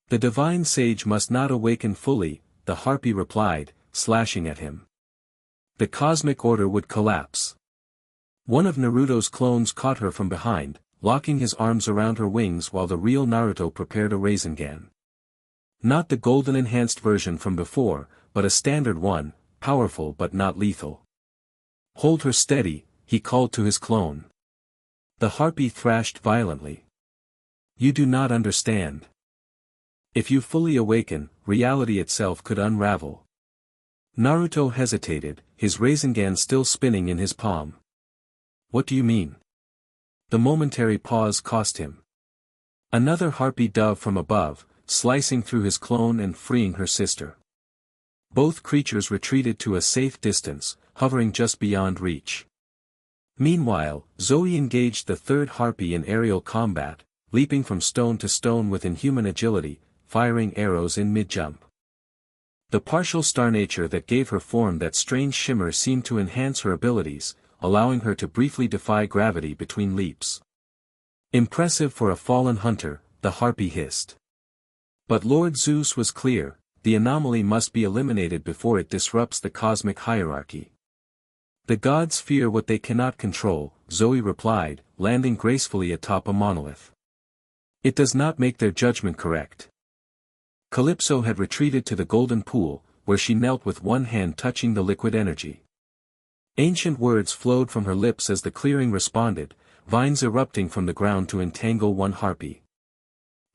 The divine sage must not awaken fully, the harpy replied, slashing at him. The cosmic order would collapse. One of Naruto's clones caught her from behind, locking his arms around her wings while the real Naruto prepared a Rasengan. Not the golden enhanced version from before, but a standard one, powerful but not lethal. Hold her steady, he called to his clone. The harpy thrashed violently. You do not understand. If you fully awaken, reality itself could unravel. Naruto hesitated, his Rasengan still spinning in his palm. What do you mean? The momentary pause cost him. Another harpy dove from above, slicing through his clone and freeing her sister. Both creatures retreated to a safe distance, hovering just beyond reach. Meanwhile, Zoe engaged the third harpy in aerial combat, leaping from stone to stone with inhuman agility, firing arrows in mid-jump. The partial star nature that gave her form that strange shimmer seemed to enhance her abilities, allowing her to briefly defy gravity between leaps. Impressive for a fallen hunter, the harpy hissed. But Lord Zeus was clear, the anomaly must be eliminated before it disrupts the cosmic hierarchy. The gods fear what they cannot control, Zoe replied, landing gracefully atop a monolith. It does not make their judgment correct. Calypso had retreated to the golden pool, where she knelt with one hand touching the liquid energy. Ancient words flowed from her lips as the clearing responded, vines erupting from the ground to entangle one harpy.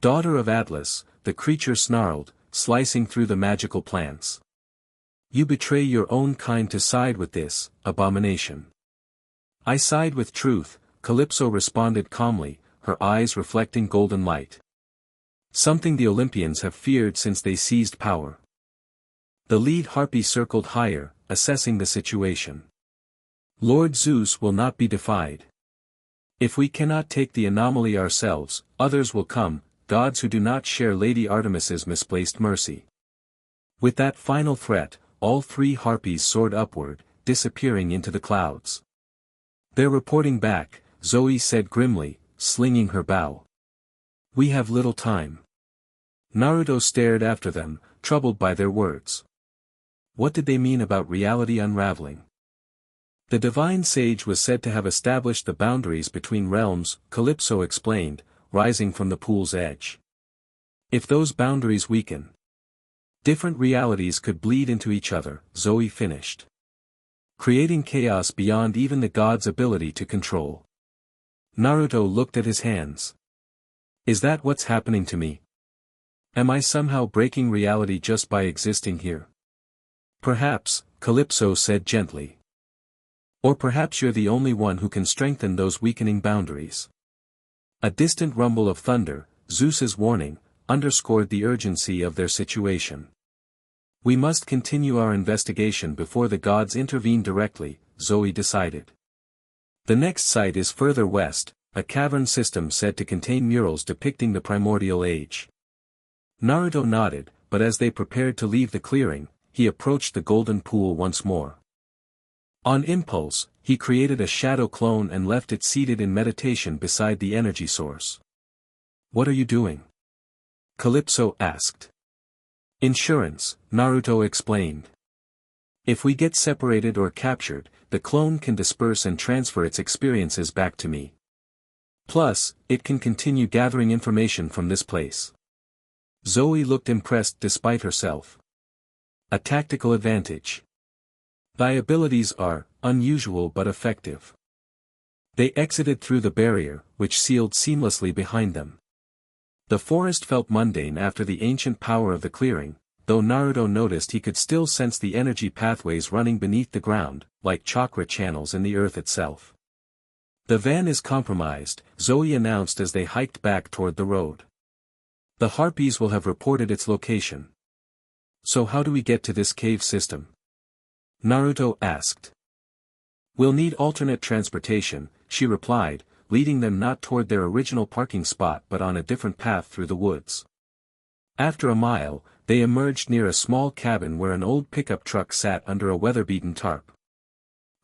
Daughter of Atlas, the creature snarled, slicing through the magical plants. You betray your own kind to side with this abomination. I side with truth, Calypso responded calmly, her eyes reflecting golden light. Something the Olympians have feared since they seized power. The lead harpy circled higher, assessing the situation. Lord Zeus will not be defied. If we cannot take the anomaly ourselves, others will come, gods who do not share Lady Artemis's misplaced mercy. With that final threat, all three harpies soared upward, disappearing into the clouds. They're reporting back, Zoe said grimly, slinging her bow. We have little time. Naruto stared after them, troubled by their words. What did they mean about reality unraveling? The divine sage was said to have established the boundaries between realms, Calypso explained, rising from the pool's edge. If those boundaries weaken, different realities could bleed into each other, Zoe finished. Creating chaos beyond even the gods' ability to control. Naruto looked at his hands. Is that what's happening to me? Am I somehow breaking reality just by existing here? Perhaps, Calypso said gently. Or perhaps you're the only one who can strengthen those weakening boundaries. A distant rumble of thunder, Zeus's warning, underscored the urgency of their situation. We must continue our investigation before the gods intervene directly, Zoe decided. The next site is further west, a cavern system said to contain murals depicting the Primordial Age. Naruto nodded, but as they prepared to leave the clearing, he approached the golden pool once more. On impulse, he created a shadow clone and left it seated in meditation beside the energy source. What are you doing? Calypso asked. Insurance, Naruto explained. If we get separated or captured, the clone can disperse and transfer its experiences back to me. Plus, it can continue gathering information from this place. Zoe looked impressed despite herself. A tactical advantage. Thy abilities are unusual but effective. They exited through the barrier, which sealed seamlessly behind them. The forest felt mundane after the ancient power of the clearing, though Naruto noticed he could still sense the energy pathways running beneath the ground, like chakra channels in the earth itself. The van is compromised, Zoe announced as they hiked back toward the road. The harpies will have reported its location. So how do we get to this cave system? Naruto asked. We'll need alternate transportation, she replied, leading them not toward their original parking spot but on a different path through the woods. After a mile, they emerged near a small cabin where an old pickup truck sat under a weather-beaten tarp.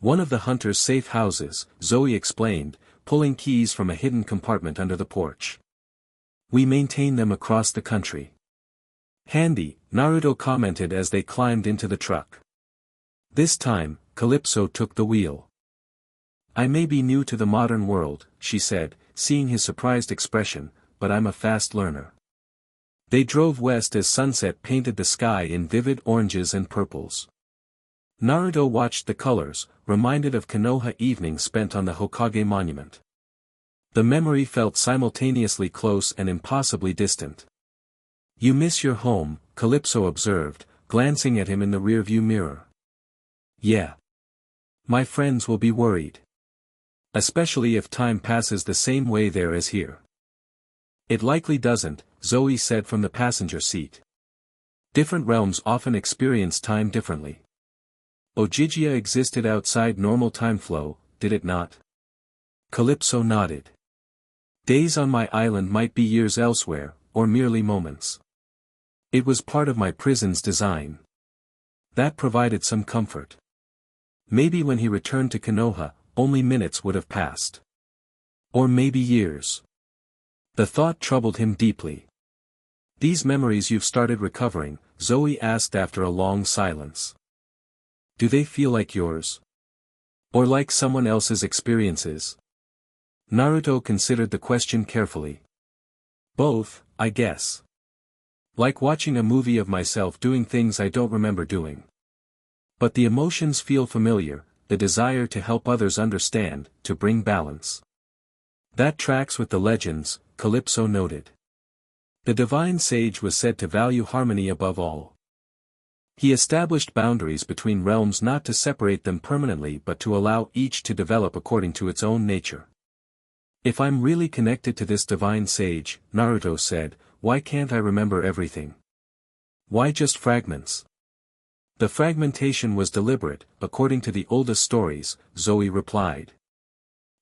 One of the hunter's safe houses, Zoe explained, pulling keys from a hidden compartment under the porch. We maintain them across the country. Handy, Naruto commented as they climbed into the truck. This time, Calypso took the wheel. I may be new to the modern world, she said, seeing his surprised expression, but I'm a fast learner. They drove west as sunset painted the sky in vivid oranges and purples. Naruto watched the colors, reminded of Konoha evenings spent on the Hokage monument. The memory felt simultaneously close and impossibly distant. You miss your home, Calypso observed, glancing at him in the rearview mirror. Yeah. My friends will be worried. Especially if time passes the same way there as here. It likely doesn't, Zoe said from the passenger seat. Different realms often experience time differently. Ogygia existed outside normal time flow, did it not? Calypso nodded. Days on my island might be years elsewhere, or merely moments. It was part of my prison's design. That provided some comfort. Maybe when he returned to Konoha, only minutes would have passed. Or maybe years. The thought troubled him deeply. These memories you've started recovering, Zoe asked after a long silence. Do they feel like yours? Or like someone else's experiences? Naruto considered the question carefully. Both, I guess. Like watching a movie of myself doing things I don't remember doing. But the emotions feel familiar, the desire to help others understand, to bring balance. That tracks with the legends, Calypso noted. The divine sage was said to value harmony above all. He established boundaries between realms not to separate them permanently but to allow each to develop according to its own nature. If I'm really connected to this divine sage, Naruto said, why can't I remember everything? Why just fragments? The fragmentation was deliberate, according to the oldest stories, Zoe replied.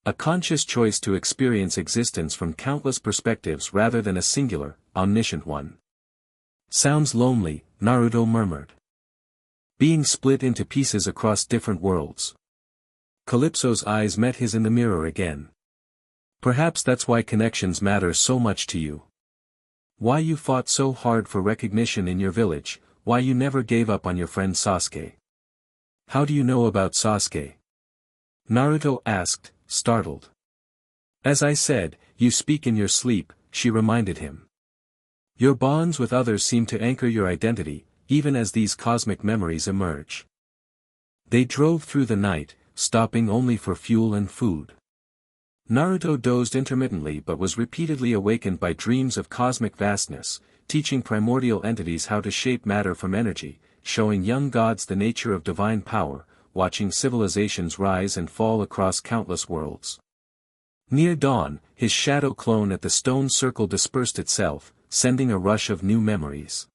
A conscious choice to experience existence from countless perspectives rather than a singular, omniscient one. Sounds lonely, Naruto murmured. Being split into pieces across different worlds. Calypso's eyes met his in the mirror again. Perhaps that's why connections matter so much to you. Why you fought so hard for recognition in your village, why you never gave up on your friend Sasuke. How do you know about Sasuke? Naruto asked, startled. As I said, you speak in your sleep, she reminded him. Your bonds with others seem to anchor your identity, even as these cosmic memories emerge. They drove through the night, stopping only for fuel and food. Naruto dozed intermittently but was repeatedly awakened by dreams of cosmic vastness, teaching primordial entities how to shape matter from energy, showing young gods the nature of divine power, watching civilizations rise and fall across countless worlds. Near dawn, his shadow clone at the stone circle dispersed itself, sending a rush of new memories.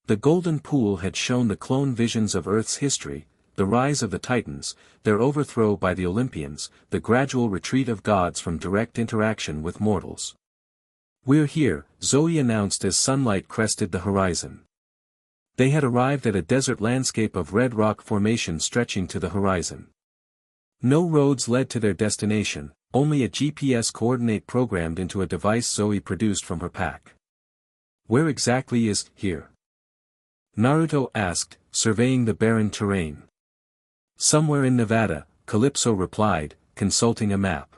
The golden pool had shown the clone visions of Earth's history, the rise of the Titans, their overthrow by the Olympians, the gradual retreat of gods from direct interaction with mortals. We're here, Zoe announced as sunlight crested the horizon. They had arrived at a desert landscape of red rock formation stretching to the horizon. No roads led to their destination, only a GPS coordinate programmed into a device Zoe produced from her pack. Where exactly is here? Naruto asked, surveying the barren terrain. Somewhere in Nevada, Calypso replied, consulting a map.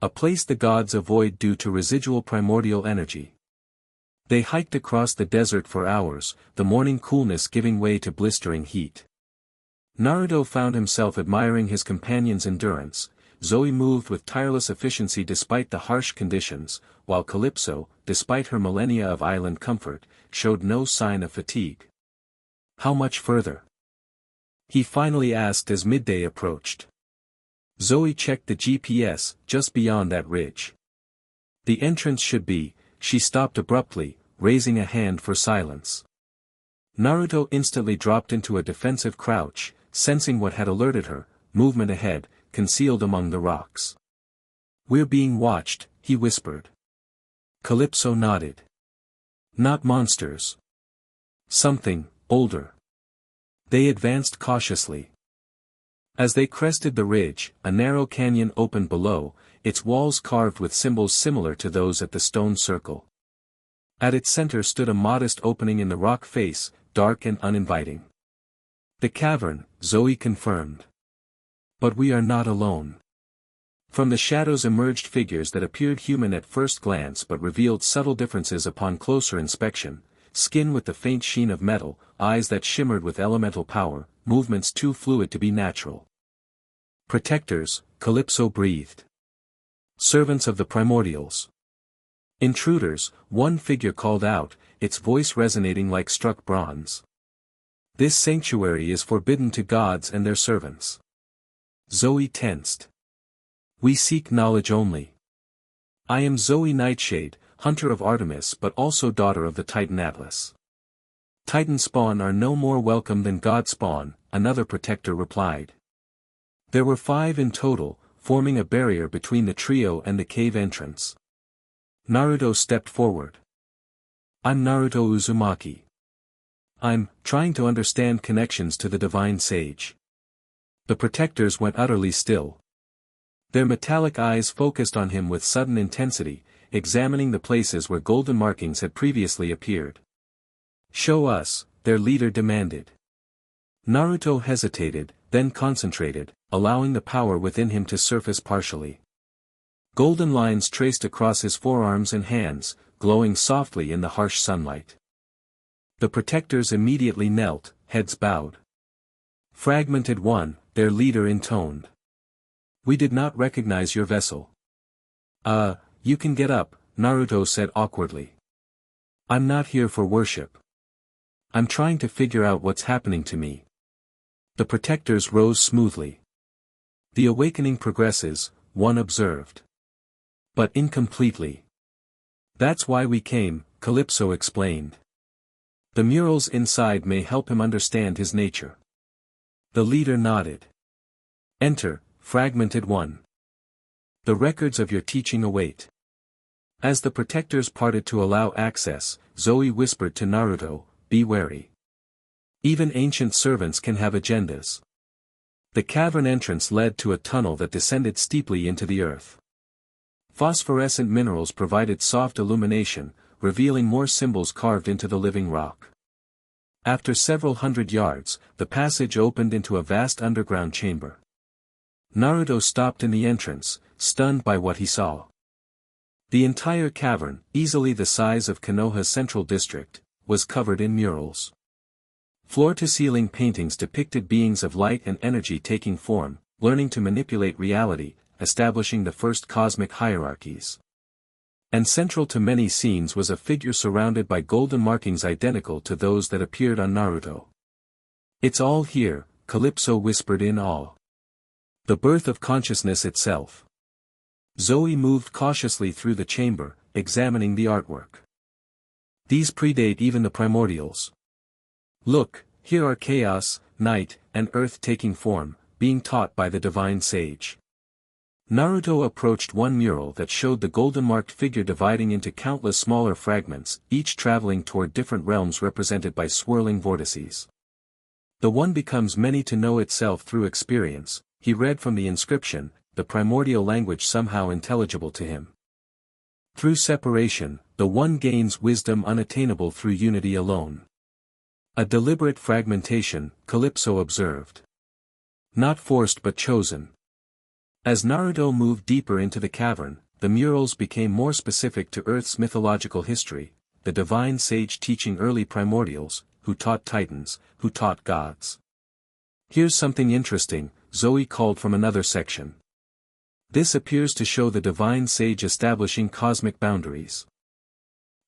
A place the gods avoid due to residual primordial energy. They hiked across the desert for hours, the morning coolness giving way to blistering heat. Naruto found himself admiring his companion's endurance. Zoe moved with tireless efficiency despite the harsh conditions, while Calypso, despite her millennia of island comfort, showed no sign of fatigue. How much further? He finally asked as midday approached. Zoe checked the GPS, just beyond that ridge. The entrance should be, she stopped abruptly, raising a hand for silence. Naruto instantly dropped into a defensive crouch, sensing what had alerted her, movement ahead, concealed among the rocks. We're being watched, he whispered. Calypso nodded. Not monsters. Something, older. They advanced cautiously. As they crested the ridge, a narrow canyon opened below, its walls carved with symbols similar to those at the stone circle. At its center stood a modest opening in the rock face, dark and uninviting. The cavern, Zoe confirmed. But we are not alone. From the shadows emerged figures that appeared human at first glance but revealed subtle differences upon closer inspection, skin with the faint sheen of metal, eyes that shimmered with elemental power, movements too fluid to be natural. Protectors, Calypso breathed. Servants of the primordials. Intruders, one figure called out, its voice resonating like struck bronze. This sanctuary is forbidden to gods and their servants. Zoe tensed. We seek knowledge only. I am Zoë Nightshade, hunter of Artemis but also daughter of the Titan Atlas. Titan spawn are no more welcome than God spawn, another protector replied. There were 5 in total, forming a barrier between the trio and the cave entrance. Naruto stepped forward. I'm Naruto Uzumaki. I'm trying to understand connections to the divine sage. The protectors went utterly still. Their metallic eyes focused on him with sudden intensity, examining the places where golden markings had previously appeared. Show us, their leader demanded. Naruto hesitated, then concentrated, allowing the power within him to surface partially. Golden lines traced across his forearms and hands, glowing softly in the harsh sunlight. The protectors immediately knelt, heads bowed. Fragmented One, their leader intoned. We did not recognize your vessel. You can get up, Naruto said awkwardly. I'm not here for worship. I'm trying to figure out what's happening to me. The protectors rose smoothly. The awakening progresses, one observed. But incompletely. That's why we came, Calypso explained. The murals inside may help him understand his nature. The leader nodded. Enter, Fragmented One. The records of your teaching await. As the protectors parted to allow access, Zoe whispered to Naruto, be wary. Even ancient servants can have agendas. The cavern entrance led to a tunnel that descended steeply into the earth. Phosphorescent minerals provided soft illumination, revealing more symbols carved into the living rock. After several hundred yards, the passage opened into a vast underground chamber. Naruto stopped in the entrance, stunned by what he saw. The entire cavern, easily the size of Konoha's central district, was covered in murals. Floor-to-ceiling paintings depicted beings of light and energy taking form, learning to manipulate reality, establishing the first cosmic hierarchies. And central to many scenes was a figure surrounded by golden markings identical to those that appeared on Naruto. It's all here, Calypso whispered in awe. The birth of consciousness itself. Zoe moved cautiously through the chamber, examining the artwork. These predate even the primordials. Look, here are chaos, night, and earth taking form, being taught by the divine sage. Naruto approached one mural that showed the golden-marked figure dividing into countless smaller fragments, each traveling toward different realms represented by swirling vortices. The one becomes many to know itself through experience, he read from the inscription, the primordial language somehow intelligible to him. Through separation, the one gains wisdom unattainable through unity alone. A deliberate fragmentation, Calypso observed. Not forced but chosen. As Naruto moved deeper into the cavern, the murals became more specific to Earth's mythological history, the divine sage teaching early primordials, who taught titans, who taught gods. Here's something interesting, Zoe called from another section. This appears to show the divine sage establishing cosmic boundaries.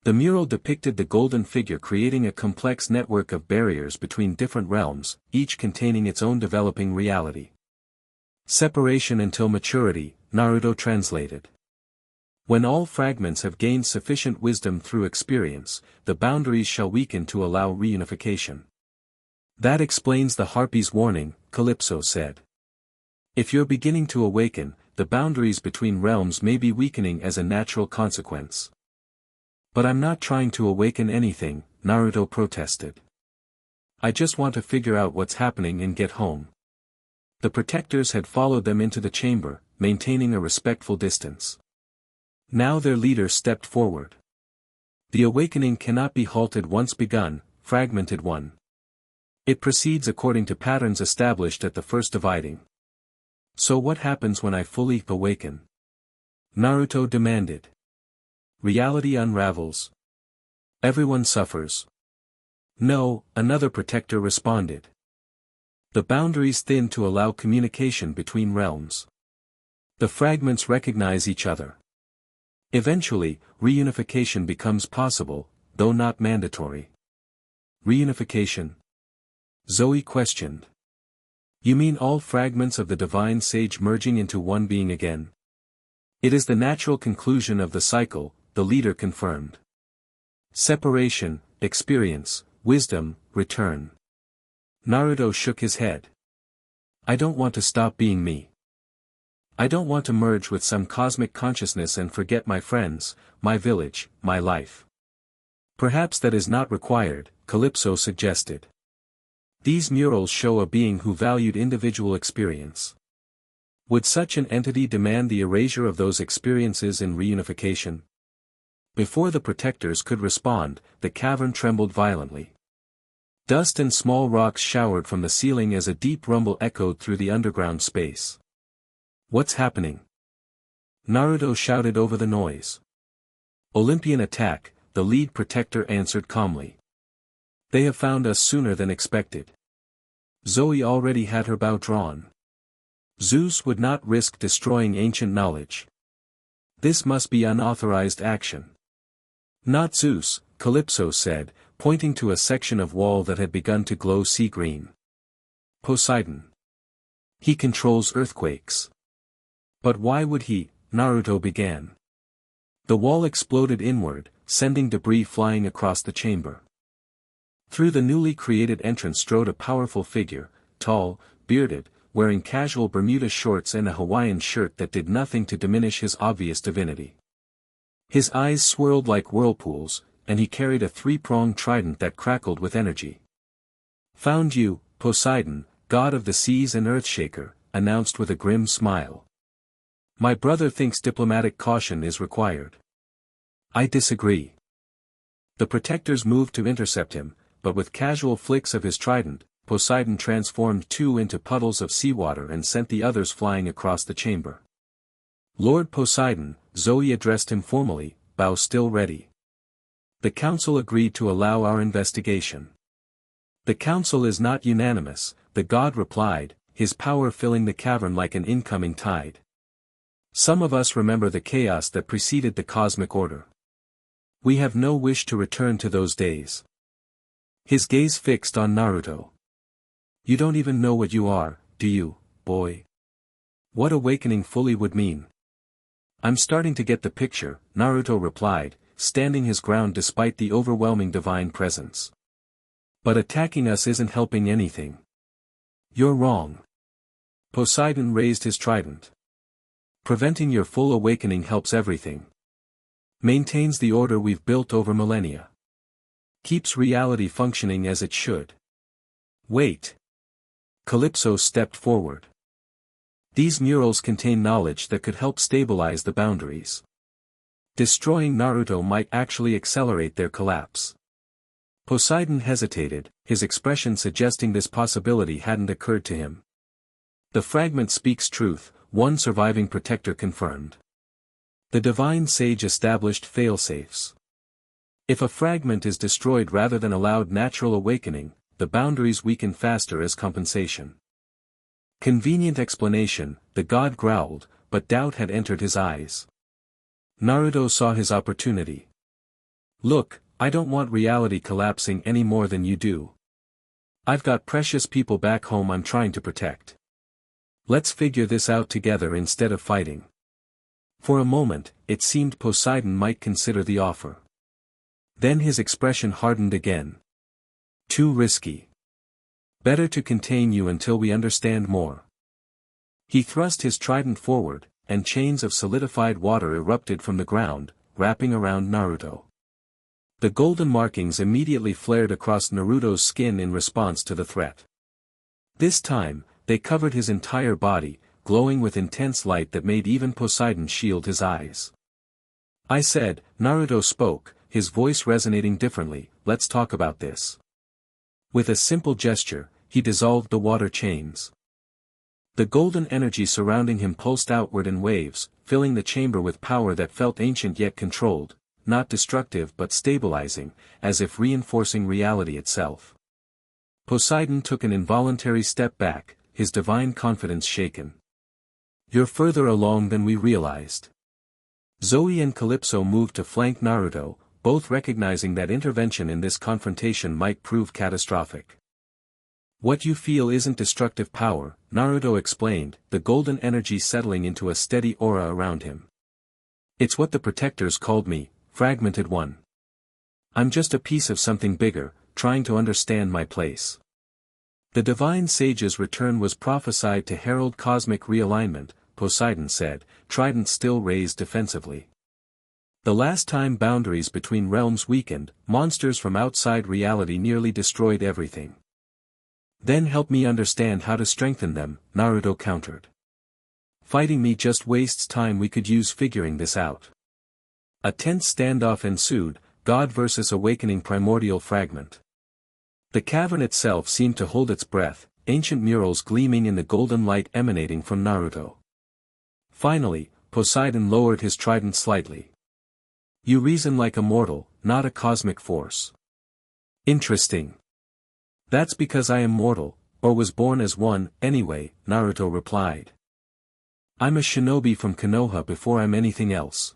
The mural depicted the golden figure creating a complex network of barriers between different realms, each containing its own developing reality. Separation until maturity, Naruto translated. When all fragments have gained sufficient wisdom through experience, the boundaries shall weaken to allow reunification. That explains the harpy's warning, Calypso said. If you're beginning to awaken, the boundaries between realms may be weakening as a natural consequence. But I'm not trying to awaken anything, Naruto protested. I just want to figure out what's happening and get home. The protectors had followed them into the chamber, maintaining a respectful distance. Now their leader stepped forward. The awakening cannot be halted once begun, Fragmented One. It proceeds according to patterns established at the first dividing. So what happens when I fully awaken? Naruto demanded. Reality unravels. Everyone suffers. No, another protector responded. The boundaries thin to allow communication between realms. The fragments recognize each other. Eventually, reunification becomes possible, though not mandatory. Reunification? Zoe questioned. You mean all fragments of the divine sage merging into one being again? It is the natural conclusion of the cycle, the leader confirmed. Separation, experience, wisdom, return. Naruto shook his head. I don't want to stop being me. I don't want to merge with some cosmic consciousness and forget my friends, my village, my life. Perhaps that is not required, Calypso suggested. These murals show a being who valued individual experience. Would such an entity demand the erasure of those experiences in reunification? Before the protectors could respond, the cavern trembled violently. Dust and small rocks showered from the ceiling as a deep rumble echoed through the underground space. What's happening? Naruto shouted over the noise. Olympian attack, the lead protector answered calmly. They have found us sooner than expected. Zoe already had her bow drawn. Zeus would not risk destroying ancient knowledge. This must be unauthorized action. Not Zeus, Calypso said, pointing to a section of wall that had begun to glow sea green. Poseidon. He controls earthquakes. But why would he? Naruto began. The wall exploded inward, sending debris flying across the chamber. Through the newly created entrance strode a powerful figure, tall, bearded, wearing casual Bermuda shorts and a Hawaiian shirt that did nothing to diminish his obvious divinity. His eyes swirled like whirlpools, and he carried a three-pronged trident that crackled with energy. Found you, Poseidon, god of the seas and earthshaker, announced with a grim smile. My brother thinks diplomatic caution is required. I disagree. The protectors moved to intercept him, but with casual flicks of his trident, Poseidon transformed two into puddles of seawater and sent the others flying across the chamber. Lord Poseidon, Zoe addressed him formally, bow still ready. The council agreed to allow our investigation. The council is not unanimous, the god replied, his power filling the cavern like an incoming tide. Some of us remember the chaos that preceded the cosmic order. We have no wish to return to those days. His gaze fixed on Naruto. You don't even know what you are, do you, boy? What awakening fully would mean? I'm starting to get the picture, Naruto replied, standing his ground despite the overwhelming divine presence. But attacking us isn't helping anything. You're wrong. Poseidon raised his trident. Preventing your full awakening helps everything. Maintains the order we've built over millennia. Keeps reality functioning as it should. Wait. Calypso stepped forward. These murals contain knowledge that could help stabilize the boundaries. Destroying Naruto might actually accelerate their collapse. Poseidon hesitated, his expression suggesting this possibility hadn't occurred to him. The fragment speaks truth, one surviving protector confirmed. The divine sage established failsafes. If a fragment is destroyed rather than allowed natural awakening, the boundaries weaken faster as compensation. Convenient explanation, the god growled, but doubt had entered his eyes. Naruto saw his opportunity. Look, I don't want reality collapsing any more than you do. I've got precious people back home I'm trying to protect. Let's figure this out together instead of fighting. For a moment, it seemed Poseidon might consider the offer. Then his expression hardened again. Too risky. Better to contain you until we understand more. He thrust his trident forward, and chains of solidified water erupted from the ground, wrapping around Naruto. The golden markings immediately flared across Naruto's skin in response to the threat. This time, they covered his entire body, glowing with intense light that made even Poseidon shield his eyes. I said, Naruto spoke, his voice resonating differently, let's talk about this. With a simple gesture, he dissolved the water chains. The golden energy surrounding him pulsed outward in waves, filling the chamber with power that felt ancient yet controlled, not destructive but stabilizing, as if reinforcing reality itself. Poseidon took an involuntary step back, his divine confidence shaken. You're further along than we realized. Zoe and Calypso moved to flank Naruto, both recognizing that intervention in this confrontation might prove catastrophic. What you feel isn't destructive power, Naruto explained, the golden energy settling into a steady aura around him. It's what the protectors called me, fragmented one. I'm just a piece of something bigger, trying to understand my place. The divine sage's return was prophesied to herald cosmic realignment, Poseidon said, trident still raised defensively. The last time boundaries between realms weakened, monsters from outside reality nearly destroyed everything. Then help me understand how to strengthen them, Naruto countered. Fighting me just wastes time, we could use figuring this out. A tense standoff ensued, God versus awakening primordial fragment. The cavern itself seemed to hold its breath, ancient murals gleaming in the golden light emanating from Naruto. Finally, Poseidon lowered his trident slightly. You reason like a mortal, not a cosmic force. Interesting. That's because I am mortal, or was born as one, anyway, Naruto replied. I'm a shinobi from Konoha before I'm anything else.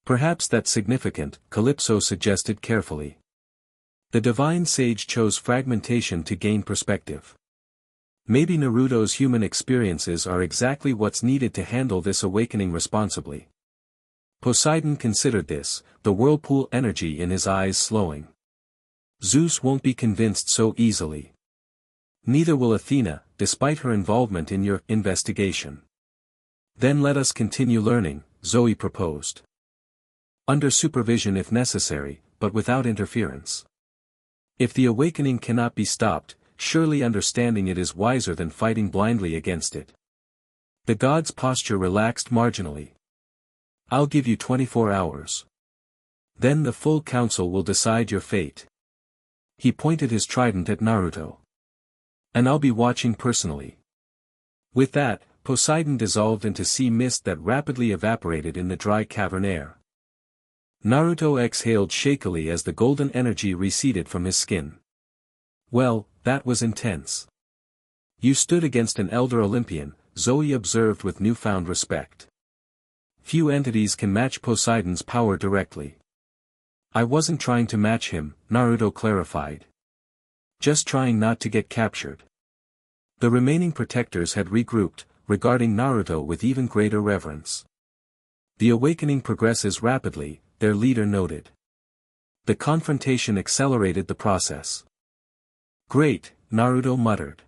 Perhaps that's significant, Calypso suggested carefully. The divine sage chose fragmentation to gain perspective. Maybe Naruto's human experiences are exactly what's needed to handle this awakening responsibly. Poseidon considered this, the whirlpool energy in his eyes slowing. Zeus won't be convinced so easily. Neither will Athena, despite her involvement in your investigation. Then let us continue learning, Zoe proposed. Under supervision if necessary, but without interference. If the awakening cannot be stopped, surely understanding it is wiser than fighting blindly against it. The god's posture relaxed marginally. I'll give you 24 hours. Then the full council will decide your fate. He pointed his trident at Naruto. And I'll be watching personally. With that, Poseidon dissolved into sea mist that rapidly evaporated in the dry cavern air. Naruto exhaled shakily as the golden energy receded from his skin. Well, that was intense. You stood against an elder Olympian, Zoe observed with newfound respect. Few entities can match Poseidon's power directly. I wasn't trying to match him, Naruto clarified. Just trying not to get captured. The remaining protectors had regrouped, regarding Naruto with even greater reverence. The awakening progresses rapidly, their leader noted. The confrontation accelerated the process. Great, Naruto muttered.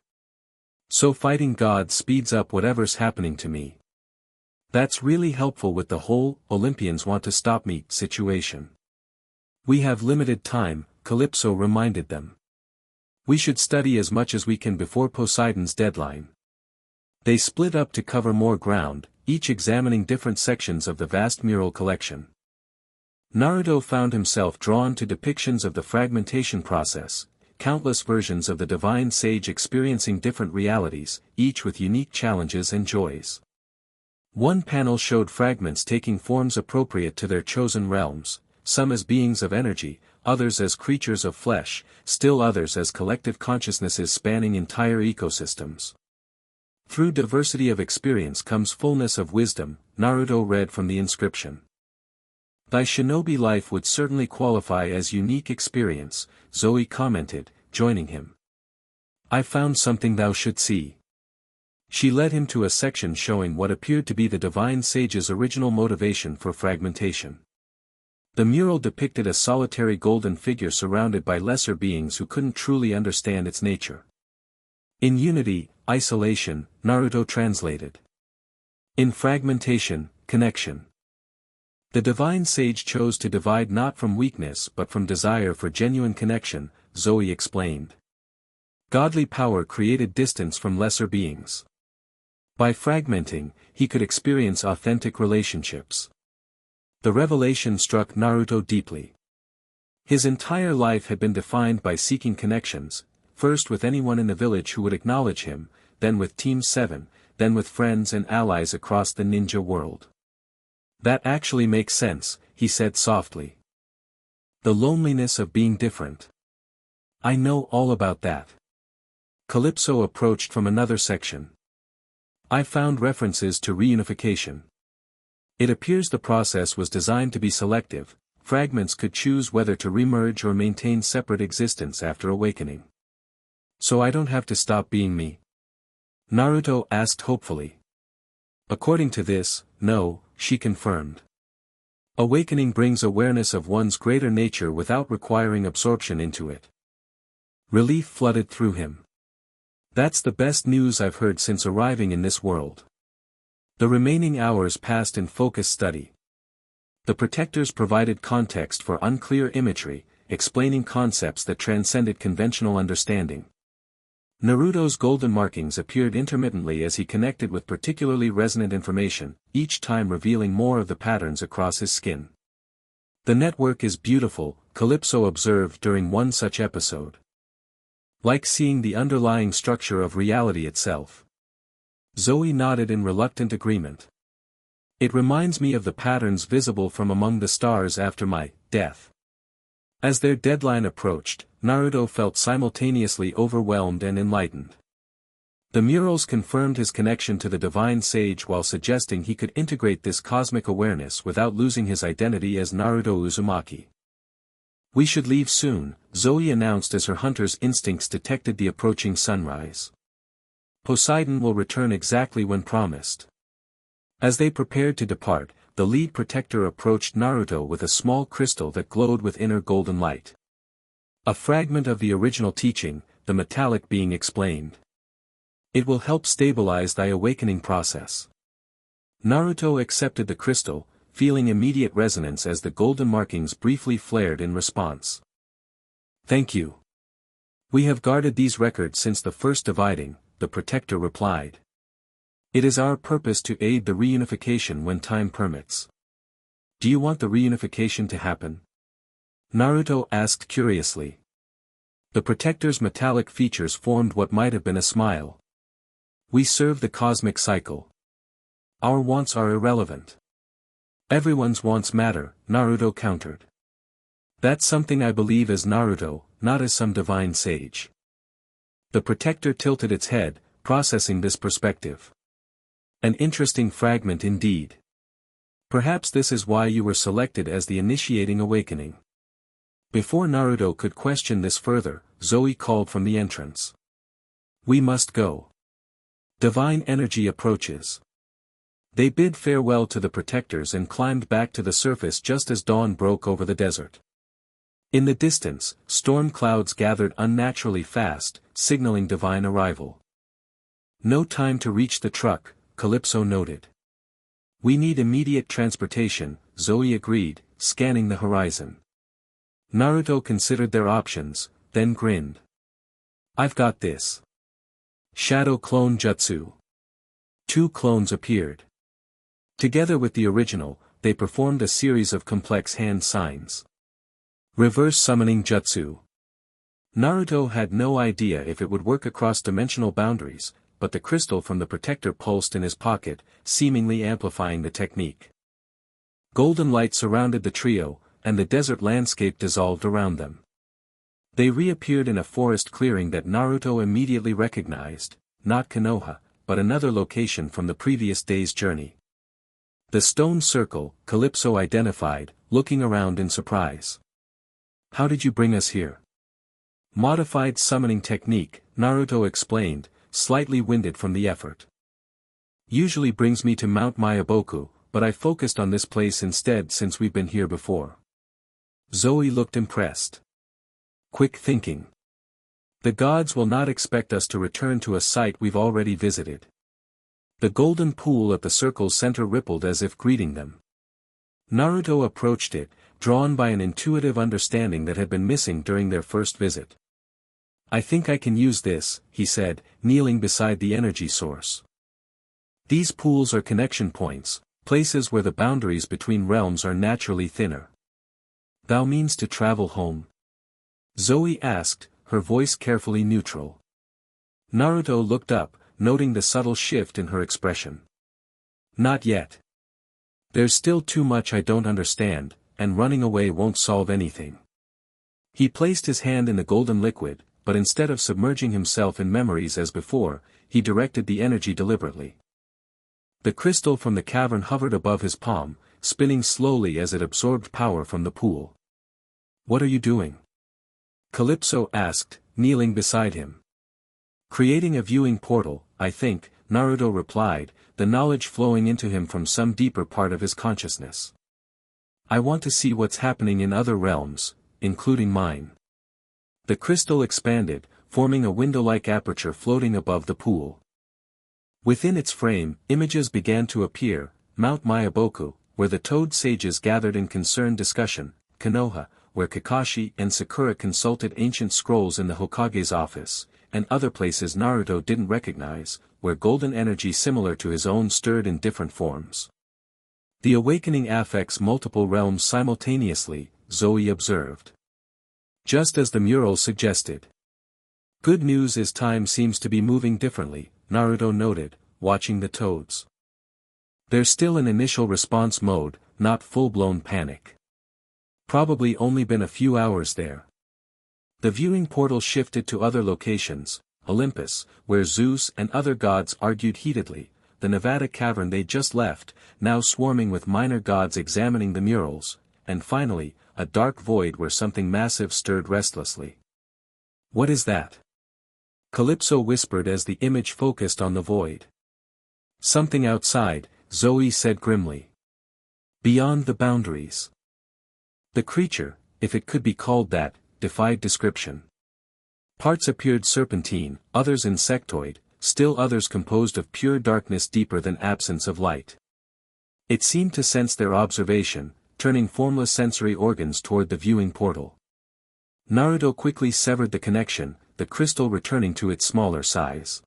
So fighting God speeds up whatever's happening to me. That's really helpful with the whole Olympians want to stop me situation. We have limited time, Calypso reminded them. We should study as much as we can before Poseidon's deadline. They split up to cover more ground, each examining different sections of the vast mural collection. Naruto found himself drawn to depictions of the fragmentation process, countless versions of the divine sage experiencing different realities, each with unique challenges and joys. One panel showed fragments taking forms appropriate to their chosen realms, some as beings of energy, others as creatures of flesh, still others as collective consciousnesses spanning entire ecosystems. Through diversity of experience comes fullness of wisdom, Naruto read from the inscription. Thy shinobi life would certainly qualify as unique experience, Zoe commented, joining him. I found something thou should see. She led him to a section showing what appeared to be the divine sage's original motivation for fragmentation. The mural depicted a solitary golden figure surrounded by lesser beings who couldn't truly understand its nature. In unity, isolation, Naruto translated. In fragmentation, connection. The divine sage chose to divide not from weakness but from desire for genuine connection, Zoe explained. Godly power created distance from lesser beings. By fragmenting, he could experience authentic relationships. The revelation struck Naruto deeply. His entire life had been defined by seeking connections, first with anyone in the village who would acknowledge him, then with Team 7, then with friends and allies across the ninja world. That actually makes sense, he said softly. The loneliness of being different. I know all about that. Calypso approached from another section. I found references to reunification. It appears the process was designed to be selective, fragments could choose whether to remerge or maintain separate existence after awakening. So I don't have to stop being me? Naruto asked hopefully. According to this, no, she confirmed. Awakening brings awareness of one's greater nature without requiring absorption into it. Relief flooded through him. That's the best news I've heard since arriving in this world. The remaining hours passed in focused study. The protectors provided context for unclear imagery, explaining concepts that transcended conventional understanding. Naruto's golden markings appeared intermittently as he connected with particularly resonant information, each time revealing more of the patterns across his skin. The network is beautiful, Calypso observed during one such episode. Like seeing the underlying structure of reality itself. Zoe nodded in reluctant agreement. It reminds me of the patterns visible from among the stars after my death. As their deadline approached, Naruto felt simultaneously overwhelmed and enlightened. The murals confirmed his connection to the divine sage while suggesting he could integrate this cosmic awareness without losing his identity as Naruto Uzumaki. We should leave soon, Zoe announced as her hunter's instincts detected the approaching sunrise. Poseidon will return exactly when promised. As they prepared to depart, the lead protector approached Naruto with a small crystal that glowed with inner golden light. A fragment of the original teaching, the metallic being explained. It will help stabilize thy awakening process. Naruto accepted the crystal, feeling immediate resonance as the golden markings briefly flared in response. Thank you. We have guarded these records since the first dividing, the protector replied. It is our purpose to aid the reunification when time permits. Do you want the reunification to happen? Naruto asked curiously. The protector's metallic features formed what might have been a smile. We serve the cosmic cycle. Our wants are irrelevant. Everyone's wants matter, Naruto countered. That's something I believe as Naruto, not as some divine sage. The protector tilted its head, processing this perspective. An interesting fragment indeed. Perhaps this is why you were selected as the initiating awakening. Before Naruto could question this further, Zoe called from the entrance. We must go. Divine energy approaches. They bid farewell to the protectors and climbed back to the surface just as dawn broke over the desert. In the distance, storm clouds gathered unnaturally fast, signaling divine arrival. No time to reach the truck, Calypso noted. We need immediate transportation, Zoe agreed, scanning the horizon. Naruto considered their options, then grinned. I've got this. Shadow Clone Jutsu. 2 clones appeared. Together with the original, they performed a series of complex hand signs. Reverse Summoning Jutsu. Naruto had no idea if it would work across dimensional boundaries, but the crystal from the protector pulsed in his pocket, seemingly amplifying the technique. Golden light surrounded the trio, and the desert landscape dissolved around them. They reappeared in a forest clearing that Naruto immediately recognized, not Konoha, but another location from the previous day's journey. The stone circle, Calypso identified, looking around in surprise. How did you bring us here? Modified summoning technique, Naruto explained, slightly winded from the effort. Usually brings me to Mount Myaboku, but I focused on this place instead since we've been here before. Zoe looked impressed. Quick thinking. The gods will not expect us to return to a site we've already visited. The golden pool at the circle's center rippled as if greeting them. Naruto approached it, drawn by an intuitive understanding that had been missing during their first visit. I think I can use this, he said, kneeling beside the energy source. These pools are connection points, places where the boundaries between realms are naturally thinner. Thou means to travel home? Zoe asked, her voice carefully neutral. Naruto looked up, noting the subtle shift in her expression. Not yet. There's still too much I don't understand, and running away won't solve anything. He placed his hand in the golden liquid, but instead of submerging himself in memories as before, he directed the energy deliberately. The crystal from the cavern hovered above his palm, spinning slowly as it absorbed power from the pool. What are you doing? Calypso asked, kneeling beside him. Creating a viewing portal, I think, Naruto replied, the knowledge flowing into him from some deeper part of his consciousness. I want to see what's happening in other realms, including mine. The crystal expanded, forming a window-like aperture floating above the pool. Within its frame, images began to appear: Mount Mayaboku, where the Toad sages gathered in concerned discussion; Konoha, where Kakashi and Sakura consulted ancient scrolls in the Hokage's office; and other places Naruto didn't recognize, where golden energy similar to his own stirred in different forms. The awakening affects multiple realms simultaneously, Zoe observed. Just as the mural suggested. Good news is time seems to be moving differently, Naruto noted, watching the toads. They're still in initial response mode, not full-blown panic. Probably only been a few hours there. The viewing portal shifted to other locations: Olympus, where Zeus and other gods argued heatedly; the Nevada cavern they just left, now swarming with minor gods examining the murals; and finally, a dark void where something massive stirred restlessly. "What is that?" Calypso whispered as the image focused on the void. "Something outside," Zoe said grimly. "Beyond the boundaries." The creature, if it could be called that, defied description. Parts appeared serpentine, others insectoid, still others composed of pure darkness deeper than absence of light. It seemed to sense their observation, turning formless sensory organs toward the viewing portal. Naruto quickly severed the connection, the crystal returning to its smaller size.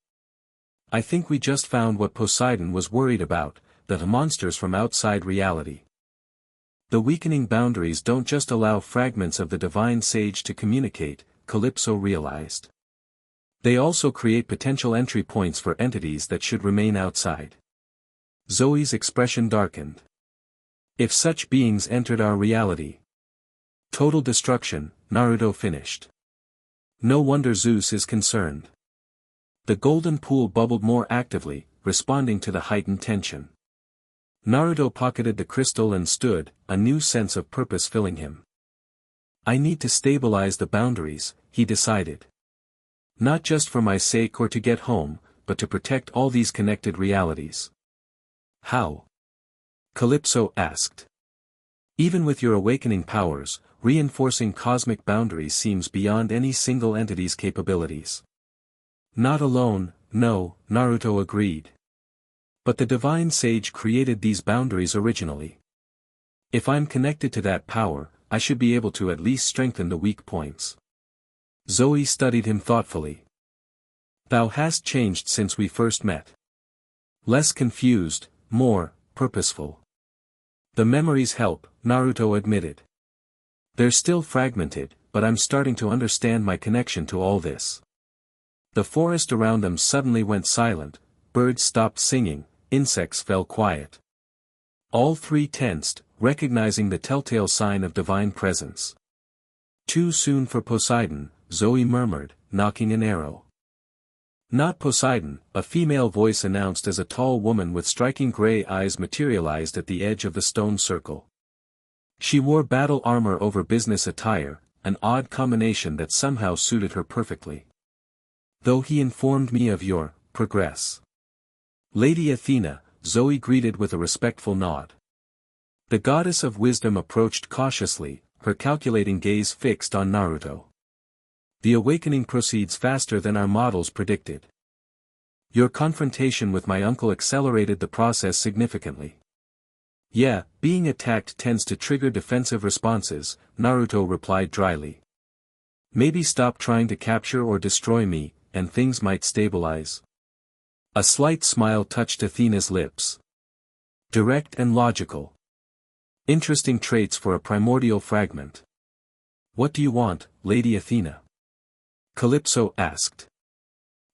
"I think we just found what Poseidon was worried about, the monsters from outside reality. The weakening boundaries don't just allow fragments of the divine sage to communicate," Calypso realized. "They also create potential entry points for entities that should remain outside." Zoe's expression darkened. "If such beings entered our reality. Total destruction," Naruto finished. "No wonder Zeus is concerned." The golden pool bubbled more actively, responding to the heightened tension. Naruto pocketed the crystal and stood, a new sense of purpose filling him. "I need to stabilize the boundaries," he decided. "Not just for my sake or to get home, but to protect all these connected realities." "How?" Calypso asked. "Even with your awakening powers, reinforcing cosmic boundaries seems beyond any single entity's capabilities." "Not alone, no," Naruto agreed. "But the divine sage created these boundaries originally. If I'm connected to that power, I should be able to at least strengthen the weak points." Zoe studied him thoughtfully. "Thou hast changed since we first met. Less confused, more purposeful." "The memories help," Naruto admitted. "They're still fragmented, but I'm starting to understand my connection to all this." The forest around them suddenly went silent, birds stopped singing, insects fell quiet. All three tensed, recognizing the telltale sign of divine presence. "Too soon for Poseidon," Zoe murmured, knocking an arrow. "Not Poseidon," a female voice announced as a tall woman with striking gray eyes materialized at the edge of the stone circle. She wore battle armor over business attire, an odd combination that somehow suited her perfectly. "Though he informed me of your progress." "Lady Athena," Zoe greeted with a respectful nod. The goddess of wisdom approached cautiously, her calculating gaze fixed on Naruto. "The awakening proceeds faster than our models predicted. Your confrontation with my uncle accelerated the process significantly." "Yeah, being attacked tends to trigger defensive responses," Naruto replied dryly. "Maybe stop trying to capture or destroy me, and things might stabilize." A slight smile touched Athena's lips. "Direct and logical. Interesting traits for a primordial fragment." "What do you want, Lady Athena?" Calypso asked.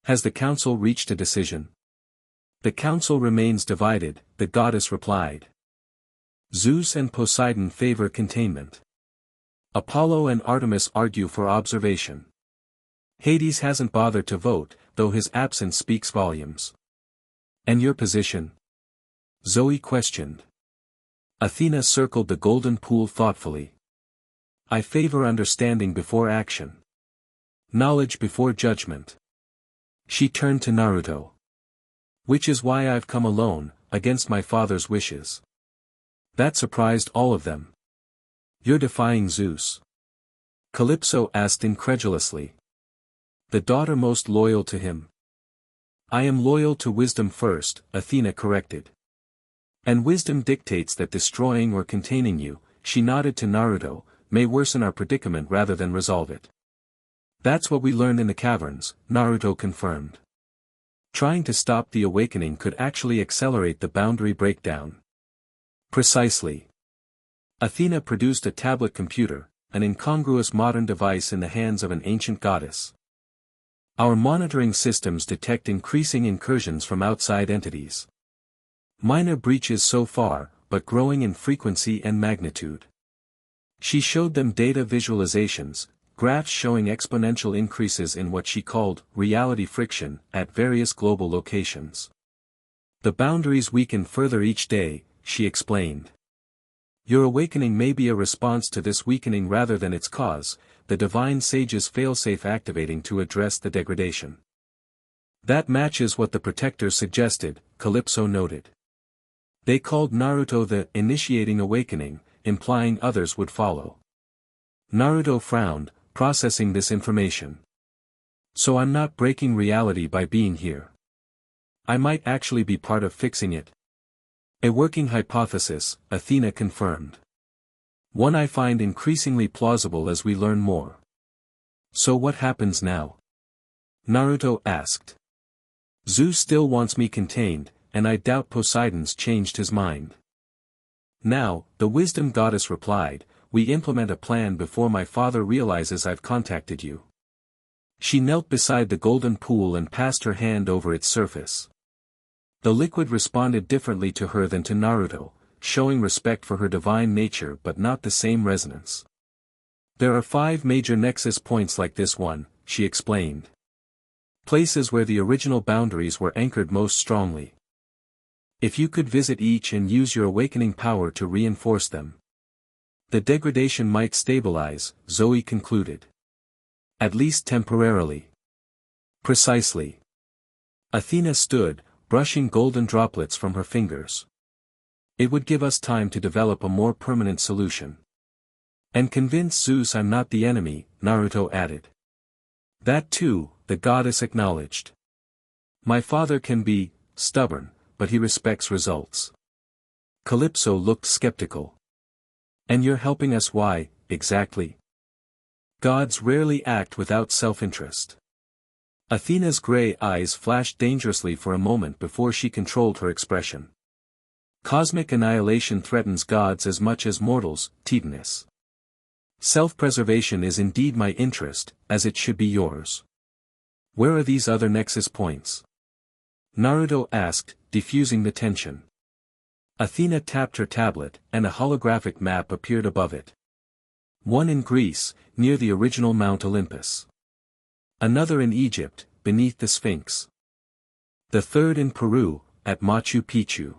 "Has the council reached a decision?" "The council remains divided," the goddess replied. "Zeus and Poseidon favor containment. Apollo and Artemis argue for observation. Hades hasn't bothered to vote, though his absence speaks volumes." "And your position?" Zoe questioned. Athena circled the golden pool thoughtfully. "I favor understanding before action. Knowledge before judgment." She turned to Naruto. "Which is why I've come alone, against my father's wishes." That surprised all of them. You're defying Zeus? Calypso asked incredulously. The daughter most loyal to him. I am loyal to wisdom first, Athena corrected. And wisdom dictates that destroying or containing you, she nodded to Naruto, may worsen our predicament rather than resolve it. That's what we learned in the caverns, Naruto confirmed. Trying to stop the awakening could actually accelerate the boundary breakdown. Precisely. Athena produced a tablet computer, an incongruous modern device in the hands of an ancient goddess. Our monitoring systems detect increasing incursions from outside entities. Minor breaches so far, but growing in frequency and magnitude. She showed them data visualizations, graphs showing exponential increases in what she called reality friction at various global locations. The boundaries weaken further each day, she explained. Your awakening may be a response to this weakening rather than its cause, the divine sage's failsafe activating to address the degradation. That matches what the protectors suggested, Calypso noted. They called Naruto the initiating awakening, implying others would follow. Naruto frowned, processing this information. So I'm not breaking reality by being here. I might actually be part of fixing it. A working hypothesis, Athena confirmed. One I find increasingly plausible as we learn more. So what happens now? Naruto asked. Zeus still wants me contained, and I doubt Poseidon's changed his mind. Now, the wisdom goddess replied, we implement a plan before my father realizes I've contacted you. She knelt beside the golden pool and passed her hand over its surface. The liquid responded differently to her than to Naruto, showing respect for her divine nature but not the same resonance. There are 5 major nexus points like this one, she explained. Places where the original boundaries were anchored most strongly. If you could visit each and use your awakening power to reinforce them, the degradation might stabilize, Zoe concluded. At least temporarily. Precisely. Athena stood, brushing golden droplets from her fingers. It would give us time to develop a more permanent solution. And convince Zeus I'm not the enemy, Naruto added. That too, the goddess acknowledged. My father can be stubborn, but he respects results. Calypso looked skeptical. And you're helping us why, exactly? Gods rarely act without self-interest. Athena's gray eyes flashed dangerously for a moment before she controlled her expression. Cosmic annihilation threatens gods as much as mortals, Titanus. Self-preservation is indeed my interest, as it should be yours. Where are these other nexus points? Naruto asked, diffusing the tension. Athena tapped her tablet, and a holographic map appeared above it. One in Greece, near the original Mount Olympus. Another in Egypt, beneath the Sphinx. The third in Peru, at Machu Picchu.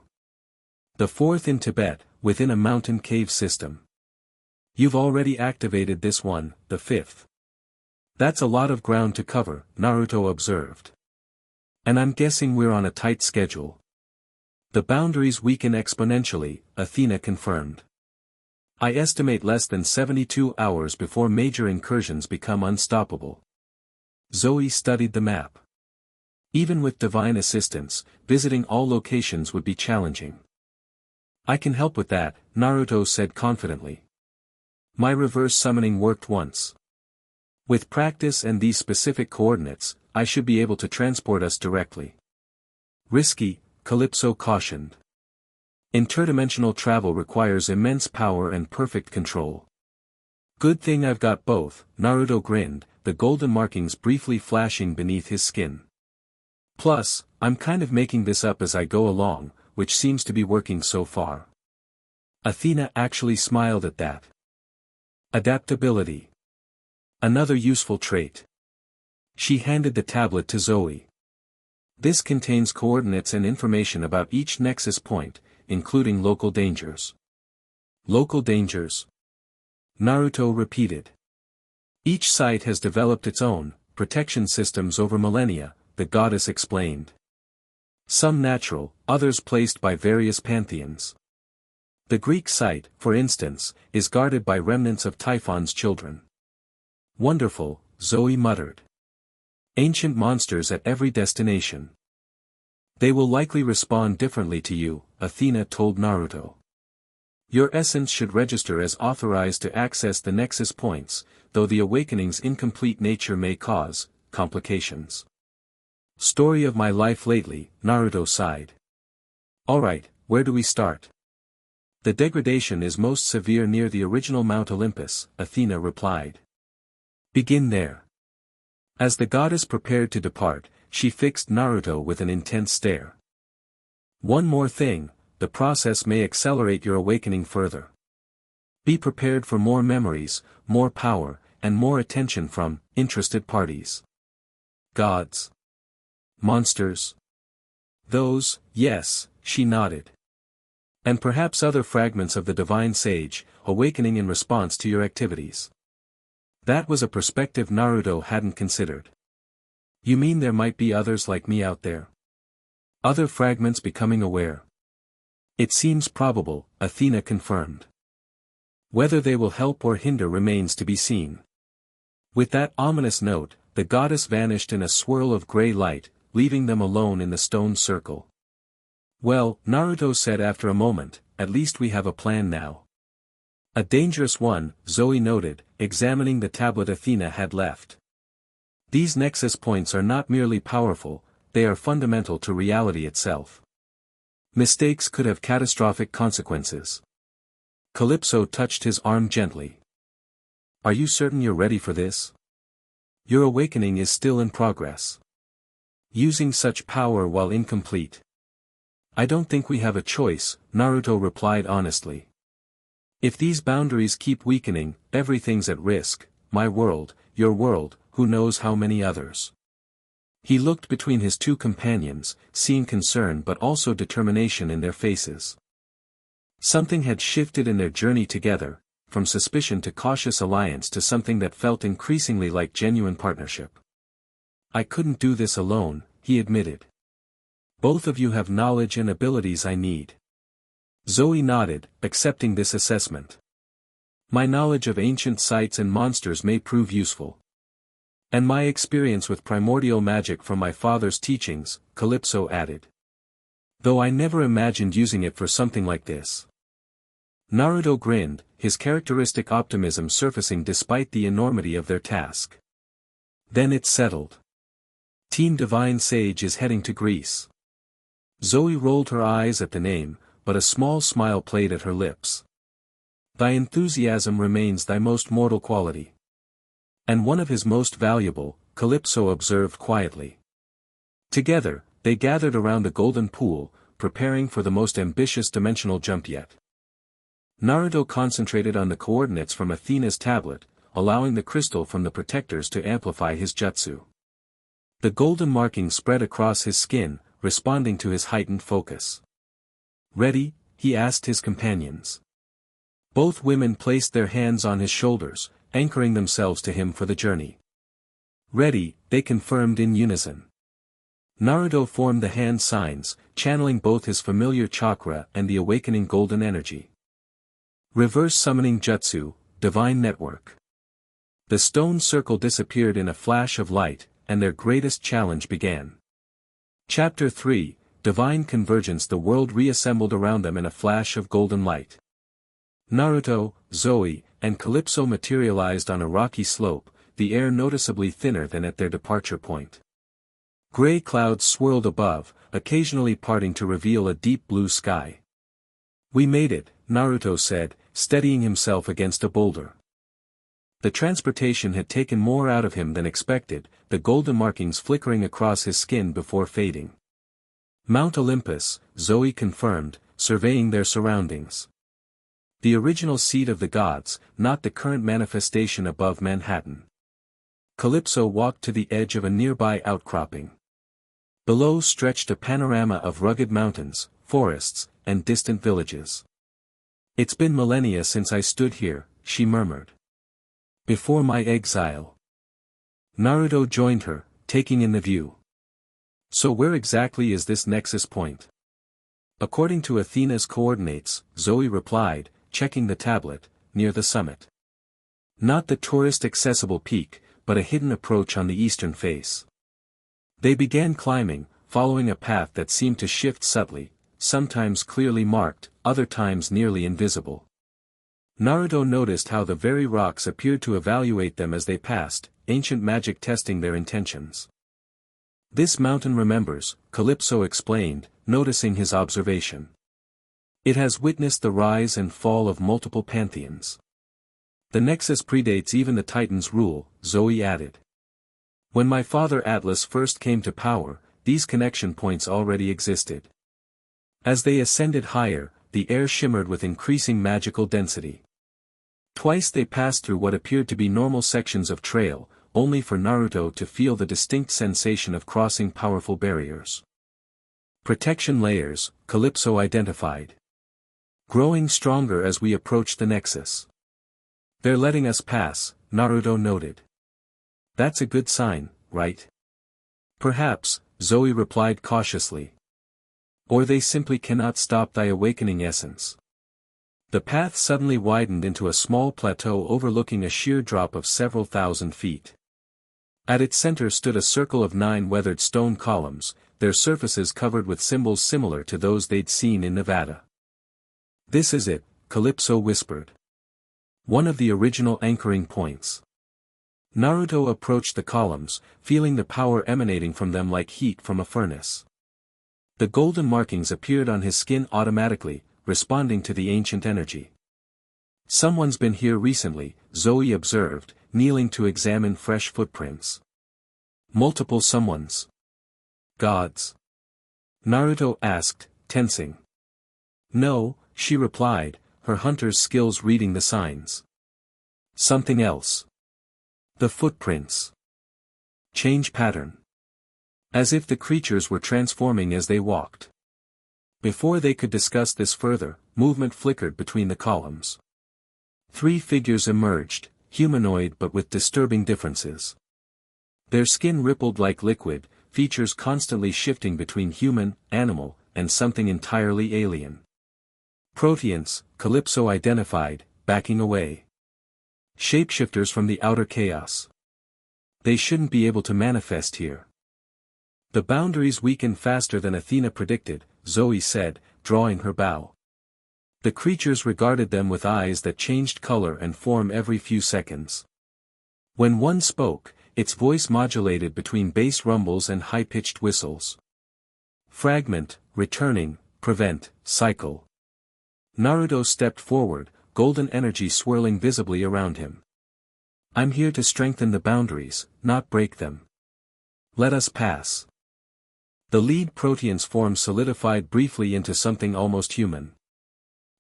The fourth in Tibet, within a mountain cave system. You've already activated this one, the fifth. That's a lot of ground to cover, Naruto observed. And I'm guessing we're on a tight schedule. The boundaries weaken exponentially, Athena confirmed. I estimate less than 72 hours before major incursions become unstoppable. Zoe studied the map. Even with divine assistance, visiting all locations would be challenging. I can help with that, Naruto said confidently. My reverse summoning worked once. With practice and these specific coordinates, I should be able to transport us directly. Risky, Calypso cautioned. Interdimensional travel requires immense power and perfect control. Good thing I've got both, Naruto grinned, the golden markings briefly flashing beneath his skin. Plus, I'm kind of making this up as I go along, which seems to be working so far. Athena actually smiled at that. Adaptability. Another useful trait. She handed the tablet to Zoe. This contains coordinates and information about each nexus point, including local dangers. Local dangers? Naruto repeated. Each site has developed its own protection systems over millennia, the goddess explained. Some natural, others placed by various pantheons. The Greek site, for instance, is guarded by remnants of Typhon's children. Wonderful, Zoe muttered. Ancient monsters at every destination. They will likely respond differently to you, Athena told Naruto. Your essence should register as authorized to access the nexus points, though the awakening's incomplete nature may cause complications. Story of my life lately, Naruto sighed. Alright, where do we start? The degradation is most severe near the original Mount Olympus, Athena replied. Begin there. As the goddess prepared to depart, she fixed Naruto with an intense stare. One more thing, the process may accelerate your awakening further. Be prepared for more memories, more power, and more attention from interested parties. Gods. Monsters. Those, yes, she nodded. And perhaps other fragments of the divine sage, awakening in response to your activities. That was a perspective Naruto hadn't considered. You mean there might be others like me out there? Other fragments becoming aware? It seems probable, Athena confirmed. Whether they will help or hinder remains to be seen. With that ominous note, the goddess vanished in a swirl of gray light, leaving them alone in the stone circle. Well, Naruto said after a moment, at least we have a plan now. A dangerous one, Zoe noted, examining the tablet Athena had left. These nexus points are not merely powerful, they are fundamental to reality itself. Mistakes could have catastrophic consequences. Calypso touched his arm gently. Are you certain you're ready for this? Your awakening is still in progress. Using such power while incomplete. I don't think we have a choice, Naruto replied honestly. If these boundaries keep weakening, everything's at risk, my world, your world, who knows how many others. He looked between his two companions, seeing concern but also determination in their faces. Something had shifted in their journey together, from suspicion to cautious alliance to something that felt increasingly like genuine partnership. I couldn't do this alone, he admitted. Both of you have knowledge and abilities I need. Zoe nodded, accepting this assessment. My knowledge of ancient sites and monsters may prove useful. And my experience with primordial magic from my father's teachings, Calypso added. Though I never imagined using it for something like this. Naruto grinned, his characteristic optimism surfacing despite the enormity of their task. Then it settled. Team Divine Sage is heading to Greece. Zoe rolled her eyes at the name, but a small smile played at her lips. Thy enthusiasm remains thy most mortal quality. And one of his most valuable, Calypso observed quietly. Together, they gathered around the golden pool, preparing for the most ambitious dimensional jump yet. Naruto concentrated on the coordinates from Athena's tablet, allowing the crystal from the protectors to amplify his jutsu. The golden marking spread across his skin, responding to his heightened focus. Ready? He asked his companions. Both women placed their hands on his shoulders, anchoring themselves to him for the journey. Ready, they confirmed in unison. Naruto formed the hand signs, channeling both his familiar chakra and the awakening golden energy. Reverse summoning jutsu, divine network. The stone circle disappeared in a flash of light, and their greatest challenge began. Chapter 3, Divine Convergence. The world reassembled around them in a flash of golden light. Naruto, Zoe, and Calypso materialized on a rocky slope, the air noticeably thinner than at their departure point. Gray clouds swirled above, occasionally parting to reveal a deep blue sky. We made it, Naruto said, steadying himself against a boulder. The transportation had taken more out of him than expected, the golden markings flickering across his skin before fading. Mount Olympus, Zoe confirmed, surveying their surroundings. The original seat of the gods, not the current manifestation above Manhattan. Calypso walked to the edge of a nearby outcropping. Below stretched a panorama of rugged mountains, forests, and distant villages. It's been millennia since I stood here, she murmured. Before my exile. Naruto joined her, taking in the view. So where exactly is this nexus point? According to Athena's coordinates, Zoe replied, checking the tablet, near the summit. Not the tourist-accessible peak, but a hidden approach on the eastern face. They began climbing, following a path that seemed to shift subtly, sometimes clearly marked, other times nearly invisible. Naruto noticed how the very rocks appeared to evaluate them as they passed, ancient magic testing their intentions. This mountain remembers, Calypso explained, noticing his observation. It has witnessed the rise and fall of multiple pantheons. The nexus predates even the Titan's rule, Zoe added. When my father Atlas first came to power, these connection points already existed. As they ascended higher, the air shimmered with increasing magical density. Twice they passed through what appeared to be normal sections of trail, only for Naruto to feel the distinct sensation of crossing powerful barriers. Protection layers, Calypso identified. Growing stronger as we approach the nexus. They're letting us pass, Naruto noted. That's a good sign, right? Perhaps, Zoe replied cautiously. Or they simply cannot stop thy awakening essence. The path suddenly widened into a small plateau overlooking a sheer drop of several thousand feet. At its center stood a circle of 9 weathered stone columns, their surfaces covered with symbols similar to those they'd seen in Nevada. This is it, Calypso whispered. One of the original anchoring points. Naruto approached the columns, feeling the power emanating from them like heat from a furnace. The golden markings appeared on his skin automatically, responding to the ancient energy. Someone's been here recently, Zoe observed, kneeling to examine fresh footprints. Multiple someones. Gods? Naruto asked, tensing. No, she replied, her hunter's skills reading the signs. Something else. The footprints. Change pattern. As if the creatures were transforming as they walked. Before they could discuss this further, movement flickered between the columns. 3 figures emerged, humanoid but with disturbing differences. Their skin rippled like liquid, features constantly shifting between human, animal, and something entirely alien. Proteans, Calypso identified, backing away. Shapeshifters from the outer chaos. They shouldn't be able to manifest here. The boundaries weaken faster than Athena predicted, Zoe said, drawing her bow. The creatures regarded them with eyes that changed color and form every few seconds. When one spoke, its voice modulated between bass rumbles and high-pitched whistles. Fragment, returning, prevent, cycle. Naruto stepped forward, golden energy swirling visibly around him. I'm here to strengthen the boundaries, not break them. Let us pass. The lead Protean's form solidified briefly into something almost human.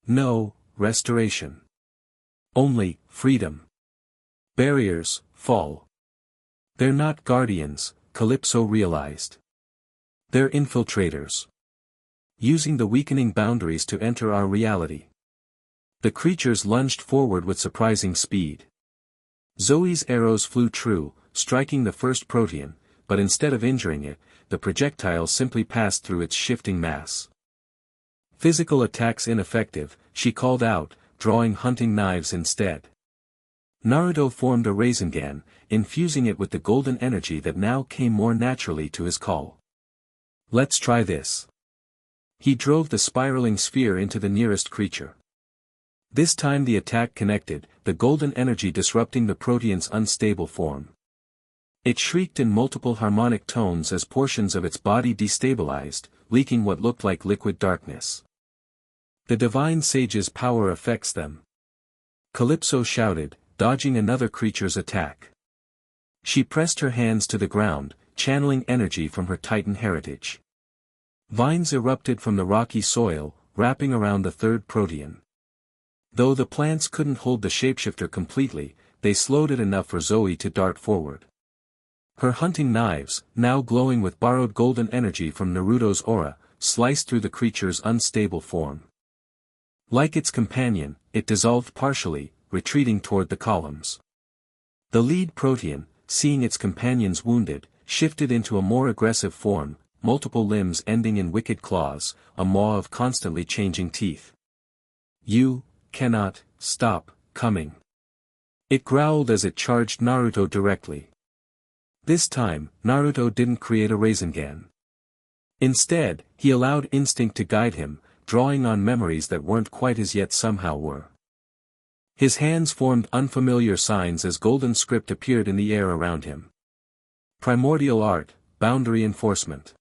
No, restoration. Only, freedom. Barriers, fall. They're not guardians, Calypso realized. They're infiltrators. Using the weakening boundaries to enter our reality. The creatures lunged forward with surprising speed. Zoe's arrows flew true, striking the first Protean, but instead of injuring it, the projectile simply passed through its shifting mass. Physical attacks ineffective, she called out, drawing hunting knives instead. Naruto formed a Rasengan, infusing it with the golden energy that now came more naturally to his call. Let's try this. He drove the spiraling sphere into the nearest creature. This time the attack connected, the golden energy disrupting the Protean's unstable form. It shrieked in multiple harmonic tones as portions of its body destabilized, leaking what looked like liquid darkness. The divine sage's power affects them. Calypso shouted, dodging another creature's attack. She pressed her hands to the ground, channeling energy from her Titan heritage. Vines erupted from the rocky soil, wrapping around the third Protean. Though the plants couldn't hold the shapeshifter completely, they slowed it enough for Zoe to dart forward. Her hunting knives, now glowing with borrowed golden energy from Naruto's aura, sliced through the creature's unstable form. Like its companion, it dissolved partially, retreating toward the columns. The lead Protean, seeing its companions wounded, shifted into a more aggressive form, multiple limbs ending in wicked claws, a maw of constantly changing teeth. "You cannot stop coming," it growled as it charged Naruto directly. This time, Naruto didn't create a Rasengan. Instead, he allowed instinct to guide him, drawing on memories that weren't quite as yet somehow were. His hands formed unfamiliar signs as golden script appeared in the air around him. Primordial art, boundary enforcement.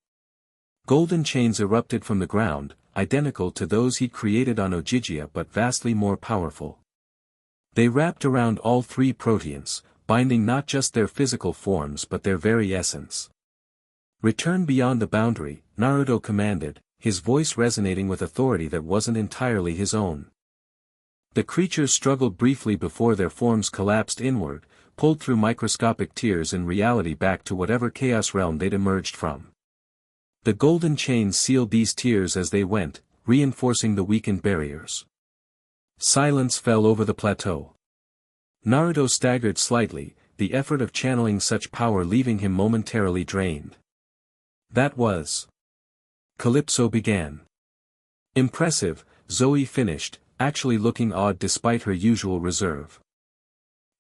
Golden chains erupted from the ground, identical to those he'd created on Ojigia but vastly more powerful. They wrapped around all three proteans, binding not just their physical forms but their very essence. "Return beyond the boundary," Naruto commanded, his voice resonating with authority that wasn't entirely his own. The creatures struggled briefly before their forms collapsed inward, pulled through microscopic tears in reality back to whatever chaos realm they'd emerged from. The golden chains sealed these tears as they went, reinforcing the weakened barriers. Silence fell over the plateau. Naruto staggered slightly, the effort of channeling such power leaving him momentarily drained. "That was..." Calypso began. "Impressive," Zoe finished, actually looking awed despite her usual reserve.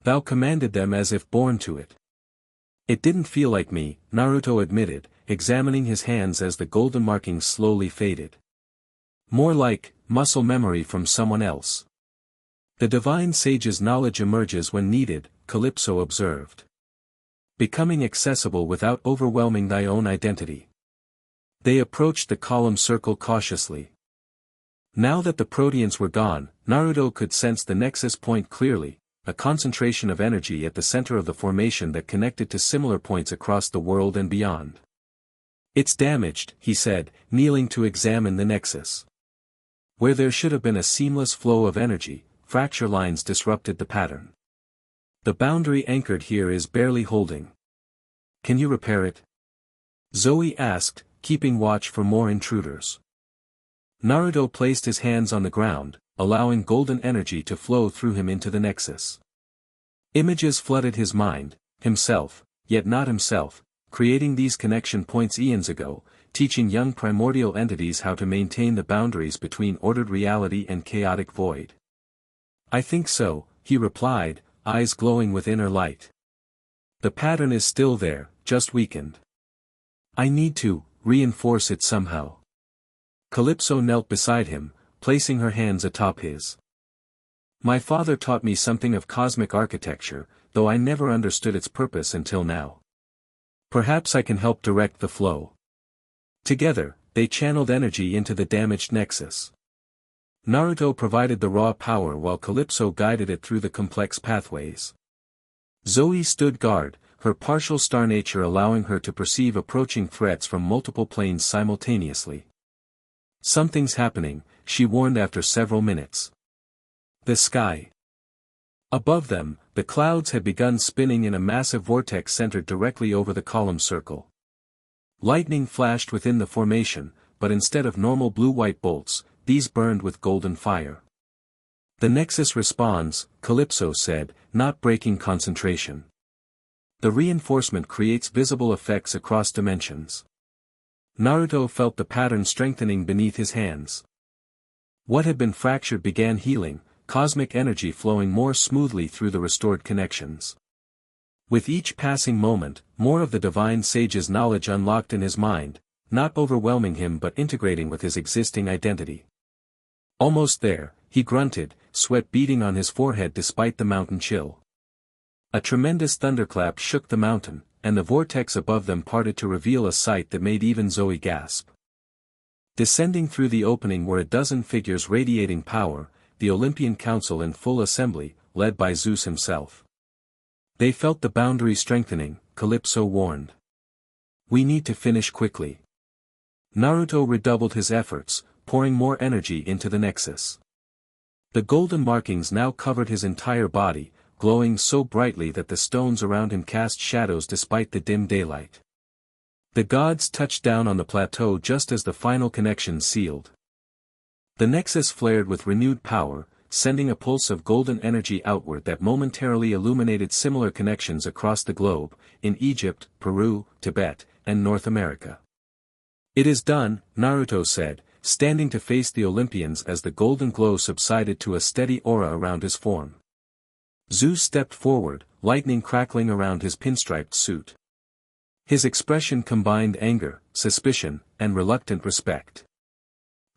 "Thou commanded them as if born to it." "It didn't feel like me," Naruto admitted, examining his hands as the golden markings slowly faded. "More like muscle memory from someone else." "The divine sage's knowledge emerges when needed," Calypso observed. "Becoming accessible without overwhelming thy own identity." They approached the column circle cautiously. Now that the proteans were gone, Naruto could sense the nexus point clearly, a concentration of energy at the center of the formation that connected to similar points across the world and beyond. "It's damaged," he said, kneeling to examine the nexus. Where there should have been a seamless flow of energy, fracture lines disrupted the pattern. "The boundary anchored here is barely holding. Can you repair it?" Zoe asked, keeping watch for more intruders. Naruto placed his hands on the ground, allowing golden energy to flow through him into the nexus. Images flooded his mind, himself, yet not himself, creating these connection points eons ago, teaching young primordial entities how to maintain the boundaries between ordered reality and chaotic void. "I think so," he replied, eyes glowing with inner light. "The pattern is still there, just weakened. I need to reinforce it somehow." Calypso knelt beside him, placing her hands atop his. "My father taught me something of cosmic architecture, though I never understood its purpose until now. Perhaps I can help direct the flow." Together, they channeled energy into the damaged nexus. Naruto provided the raw power while Calypso guided it through the complex pathways. Zoe stood guard, her partial star nature allowing her to perceive approaching threats from multiple planes simultaneously. "Something's happening," she warned after several minutes. The sky. Above them, the clouds had begun spinning in a massive vortex centered directly over the column circle. Lightning flashed within the formation, but instead of normal blue-white bolts, these burned with golden fire. "The nexus responds," Calypso said, not breaking concentration. "The reinforcement creates visible effects across dimensions." Naruto felt the pattern strengthening beneath his hands. What had been fractured began healing, cosmic energy flowing more smoothly through the restored connections. With each passing moment, more of the divine sage's knowledge unlocked in his mind, not overwhelming him but integrating with his existing identity. "Almost there," he grunted, sweat beading on his forehead despite the mountain chill. A tremendous thunderclap shook the mountain, and the vortex above them parted to reveal a sight that made even Zoe gasp. Descending through the opening were a dozen figures radiating power, the Olympian Council in full assembly, led by Zeus himself. "They felt the boundary strengthening," Calypso warned. "We need to finish quickly." Naruto redoubled his efforts, pouring more energy into the nexus. The golden markings now covered his entire body, glowing so brightly that the stones around him cast shadows despite the dim daylight. The gods touched down on the plateau just as the final connection sealed. The nexus flared with renewed power, sending a pulse of golden energy outward that momentarily illuminated similar connections across the globe, in Egypt, Peru, Tibet, and North America. It is done, Naruto said, standing to face the Olympians as the golden glow subsided to a steady aura around his form. Zeus stepped forward, lightning crackling around his pinstriped suit. His expression combined anger, suspicion, and reluctant respect.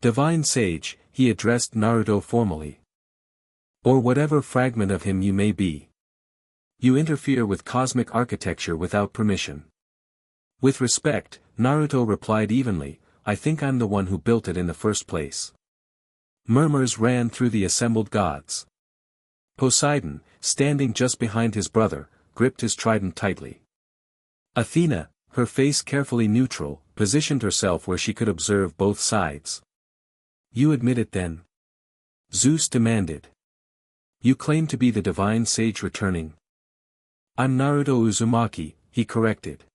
Divine Sage, he addressed Naruto formally. Or whatever fragment of him you may be. You interfere with cosmic architecture without permission. With respect, Naruto replied evenly, I think I'm the one who built it in the first place. Murmurs ran through the assembled gods. Poseidon, standing just behind his brother, gripped his trident tightly. Athena, her face carefully neutral, positioned herself where she could observe both sides. You admit it then? Zeus demanded. You claim to be the divine sage returning. I'm Naruto Uzumaki, he corrected.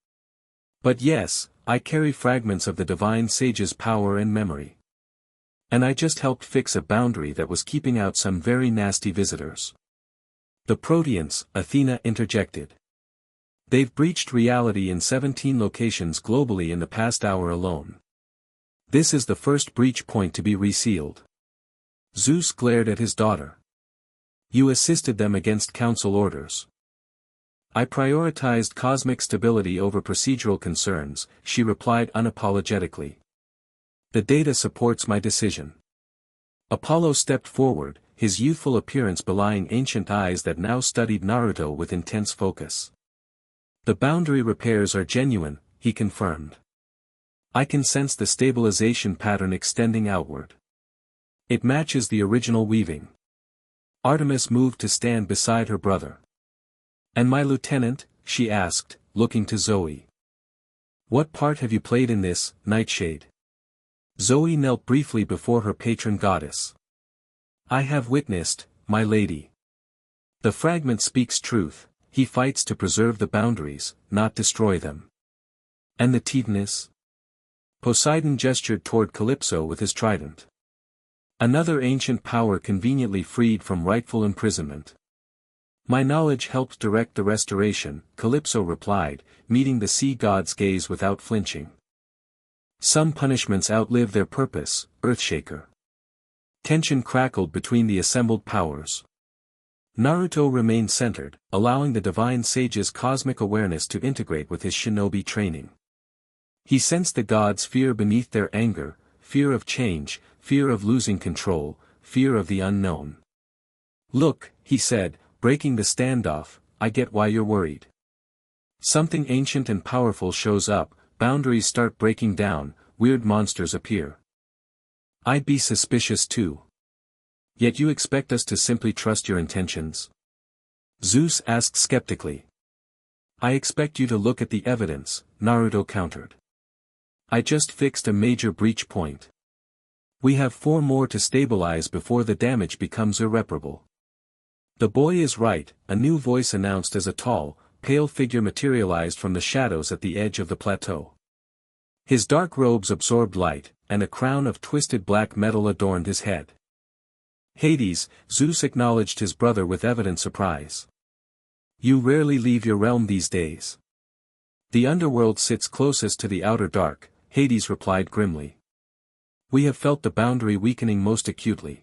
But yes, I carry fragments of the divine sage's power and memory. And I just helped fix a boundary that was keeping out some very nasty visitors. The Proteans, Athena interjected. They've breached reality in 17 locations globally in the past hour alone. This is the first breach point to be resealed. Zeus glared at his daughter. You assisted them against council orders. I prioritized cosmic stability over procedural concerns, she replied unapologetically. The data supports my decision. Apollo stepped forward, his youthful appearance belying ancient eyes that now studied Naruto with intense focus. The boundary repairs are genuine, he confirmed. I can sense the stabilization pattern extending outward. It matches the original weaving. Artemis moved to stand beside her brother. And my lieutenant, she asked, looking to Zoe. What part have you played in this, Nightshade? Zoe knelt briefly before her patron goddess. I have witnessed, my lady. The fragment speaks truth, he fights to preserve the boundaries, not destroy them. And the Titaness? Poseidon gestured toward Calypso with his trident. Another ancient power conveniently freed from rightful imprisonment. My knowledge helped direct the restoration, Calypso replied, meeting the sea god's gaze without flinching. Some punishments outlive their purpose, Earthshaker. Tension crackled between the assembled powers. Naruto remained centered, allowing the divine sage's cosmic awareness to integrate with his shinobi training. He sensed the gods' fear beneath their anger, fear of change, fear of losing control, fear of the unknown. Look, he said, breaking the standoff, I get why you're worried. Something ancient and powerful shows up, boundaries start breaking down, weird monsters appear. I'd be suspicious too. Yet you expect us to simply trust your intentions? Zeus asked skeptically. I expect you to look at the evidence, Naruto countered. I just fixed a major breach point. We have 4 more to stabilize before the damage becomes irreparable. The boy is right, a new voice announced as a tall, pale figure materialized from the shadows at the edge of the plateau. His dark robes absorbed light, and a crown of twisted black metal adorned his head. Hades, Zeus acknowledged his brother with evident surprise. You rarely leave your realm these days. The underworld sits closest to the outer dark, Hades replied grimly. We have felt the boundary weakening most acutely.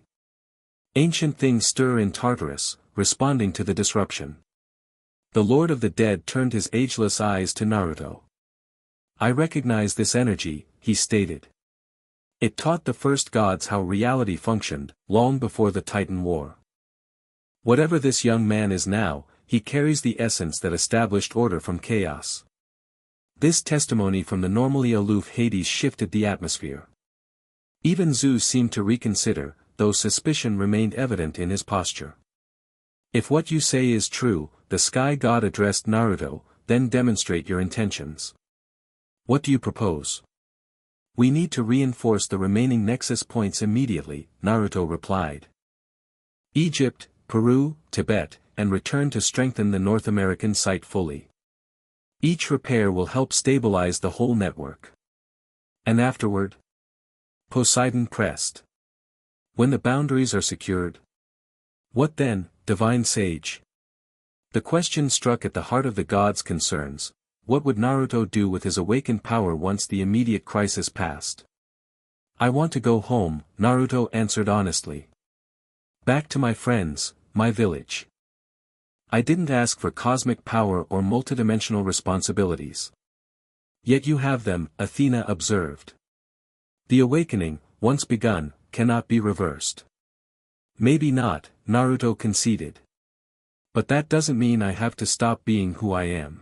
Ancient things stir in Tartarus, responding to the disruption. The Lord of the Dead turned his ageless eyes to Naruto. I recognize this energy, he stated. It taught the first gods how reality functioned, long before the Titan War. Whatever this young man is now, he carries the essence that established order from chaos. This testimony from the normally aloof Hades shifted the atmosphere. Even Zeus seemed to reconsider, though suspicion remained evident in his posture. If what you say is true, the sky god addressed Naruto, then demonstrate your intentions. What do you propose? We need to reinforce the remaining nexus points immediately, Naruto replied. Egypt, Peru, Tibet, and return to strengthen the North American site fully. Each repair will help stabilize the whole network. And afterward? Poseidon pressed. When the boundaries are secured? What then, divine sage? The question struck at the heart of the gods' concerns. what would Naruto do with his awakened power once the immediate crisis passed? I want to go home, Naruto answered honestly. Back to my friends, my village. I didn't ask for cosmic power or multidimensional responsibilities. Yet you have them, Athena observed. The awakening, once begun, cannot be reversed. Maybe not, Naruto conceded. But that doesn't mean I have to stop being who I am.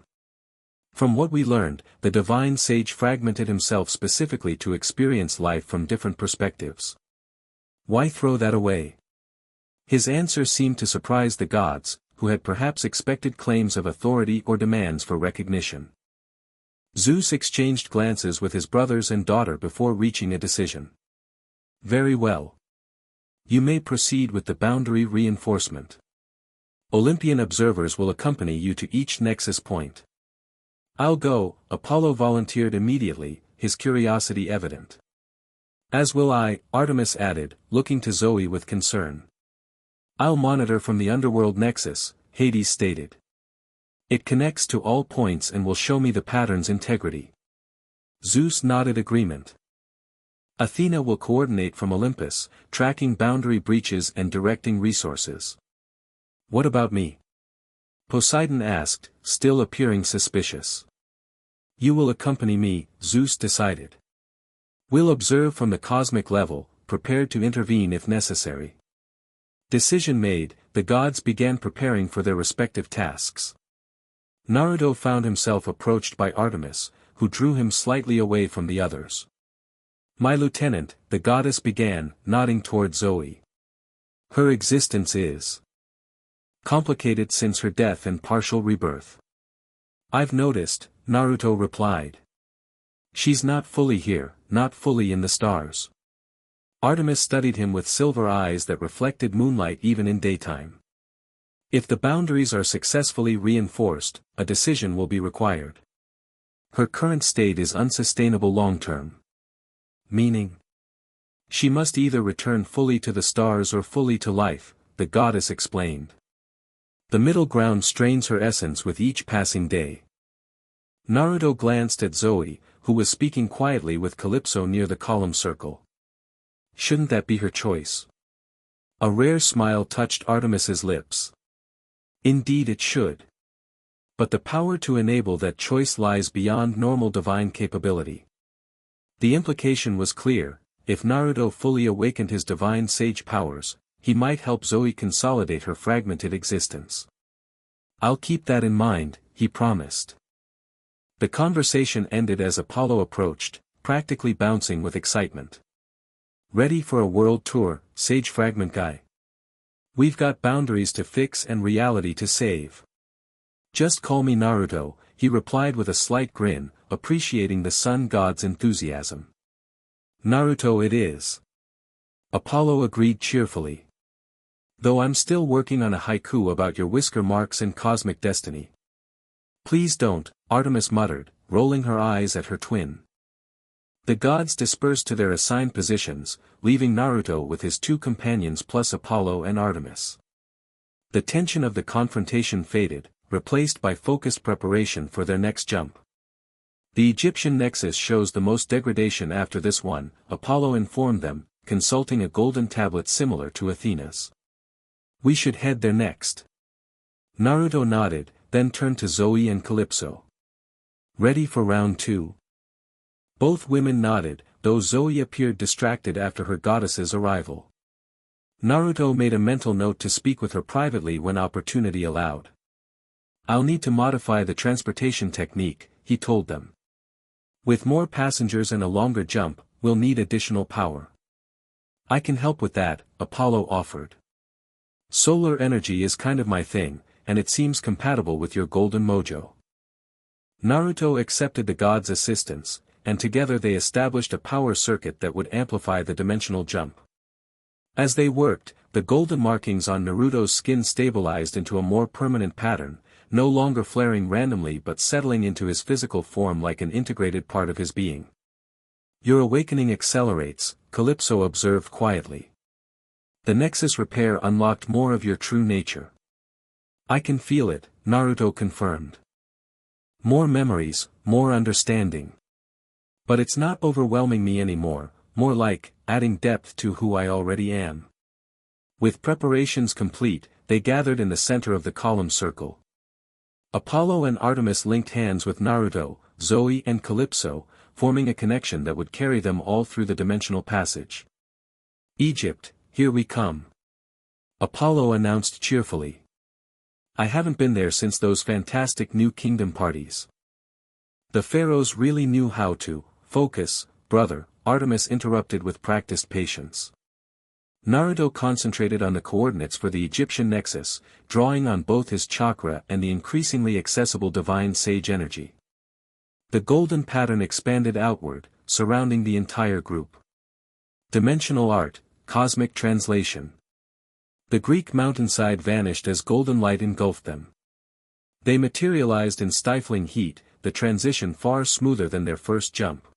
From what we learned, the divine sage fragmented himself specifically to experience life from different perspectives. Why throw that away? His answer seemed to surprise the gods, who had perhaps expected claims of authority or demands for recognition. Zeus exchanged glances with his brothers and daughter before reaching a decision. Very well. You may proceed with the boundary reinforcement. Olympian observers will accompany you to each nexus point. I'll go, Apollo volunteered immediately, his curiosity evident. As will I, Artemis added, looking to Zoe with concern. I'll monitor from the underworld nexus, Hades stated. It connects to all points and will show me the pattern's integrity. Zeus nodded agreement. Athena will coordinate from Olympus, tracking boundary breaches and directing resources. What about me? Poseidon asked, still appearing suspicious. You will accompany me, Zeus decided. We'll observe from the cosmic level, prepared to intervene if necessary. Decision made, the gods began preparing for their respective tasks. Naruto found himself approached by Artemis, who drew him slightly away from the others. My lieutenant, the goddess began, nodding toward Zoe. Her existence is complicated since her death and partial rebirth. I've noticed, Naruto replied. She's not fully here, not fully in the stars. Artemis studied him with silver eyes that reflected moonlight even in daytime. If the boundaries are successfully reinforced, a decision will be required. Her current state is unsustainable long-term. Meaning? She must either return fully to the stars or fully to life, the goddess explained. The middle ground strains her essence with each passing day. Naruto glanced at Zoe, who was speaking quietly with Calypso near the column circle. Shouldn't that be her choice? A rare smile touched Artemis's lips. Indeed it should. But the power to enable that choice lies beyond normal divine capability. The implication was clear: if Naruto fully awakened his divine sage powers, he might help Zoe consolidate her fragmented existence. I'll keep that in mind, he promised. The conversation ended as Apollo approached, practically bouncing with excitement. Ready for a world tour, Sage Fragment Guy? We've got boundaries to fix and reality to save. Just call me Naruto, he replied with a slight grin, appreciating the sun god's enthusiasm. Naruto it is. Apollo agreed cheerfully. Though I'm still working on a haiku about your whisker marks and cosmic destiny. Please don't, Artemis muttered, rolling her eyes at her twin. The gods dispersed to their assigned positions, leaving Naruto with his two companions plus Apollo and Artemis. The tension of the confrontation faded, replaced by focused preparation for their next jump. The Egyptian nexus shows the most degradation after this one, Apollo informed them, consulting a golden tablet similar to Athena's. We should head there next. Naruto nodded, then turned to Zoe and Calypso. Ready for round 2? Both women nodded, though Zoe appeared distracted after her goddess's arrival. Naruto made a mental note to speak with her privately when opportunity allowed. I'll need to modify the transportation technique, he told them. With more passengers and a longer jump, we'll need additional power. I can help with that, Apollo offered. Solar energy is kind of my thing, and it seems compatible with your golden mojo. Naruto accepted the god's assistance, and together they established a power circuit that would amplify the dimensional jump. As they worked, the golden markings on Naruto's skin stabilized into a more permanent pattern, no longer flaring randomly but settling into his physical form like an integrated part of his being. Your awakening accelerates, Calypso observed quietly. The Nexus repair unlocked more of your true nature. I can feel it, Naruto confirmed. More memories, more understanding. But it's not overwhelming me anymore, more like, adding depth to who I already am. With preparations complete, they gathered in the center of the column circle. Apollo and Artemis linked hands with Naruto, Zoë and Calypso, forming a connection that would carry them all through the dimensional passage. Egypt, here we come. Apollo announced cheerfully. I haven't been there since those fantastic New Kingdom parties. The pharaohs really knew how to focus, brother, Artemis interrupted with practiced patience. Naruto concentrated on the coordinates for the Egyptian nexus, drawing on both his chakra and the increasingly accessible divine sage energy. The golden pattern expanded outward, surrounding the entire group. Dimensional art, cosmic translation. The Greek mountainside vanished as golden light engulfed them. They materialized in stifling heat, the transition far smoother than their first jump.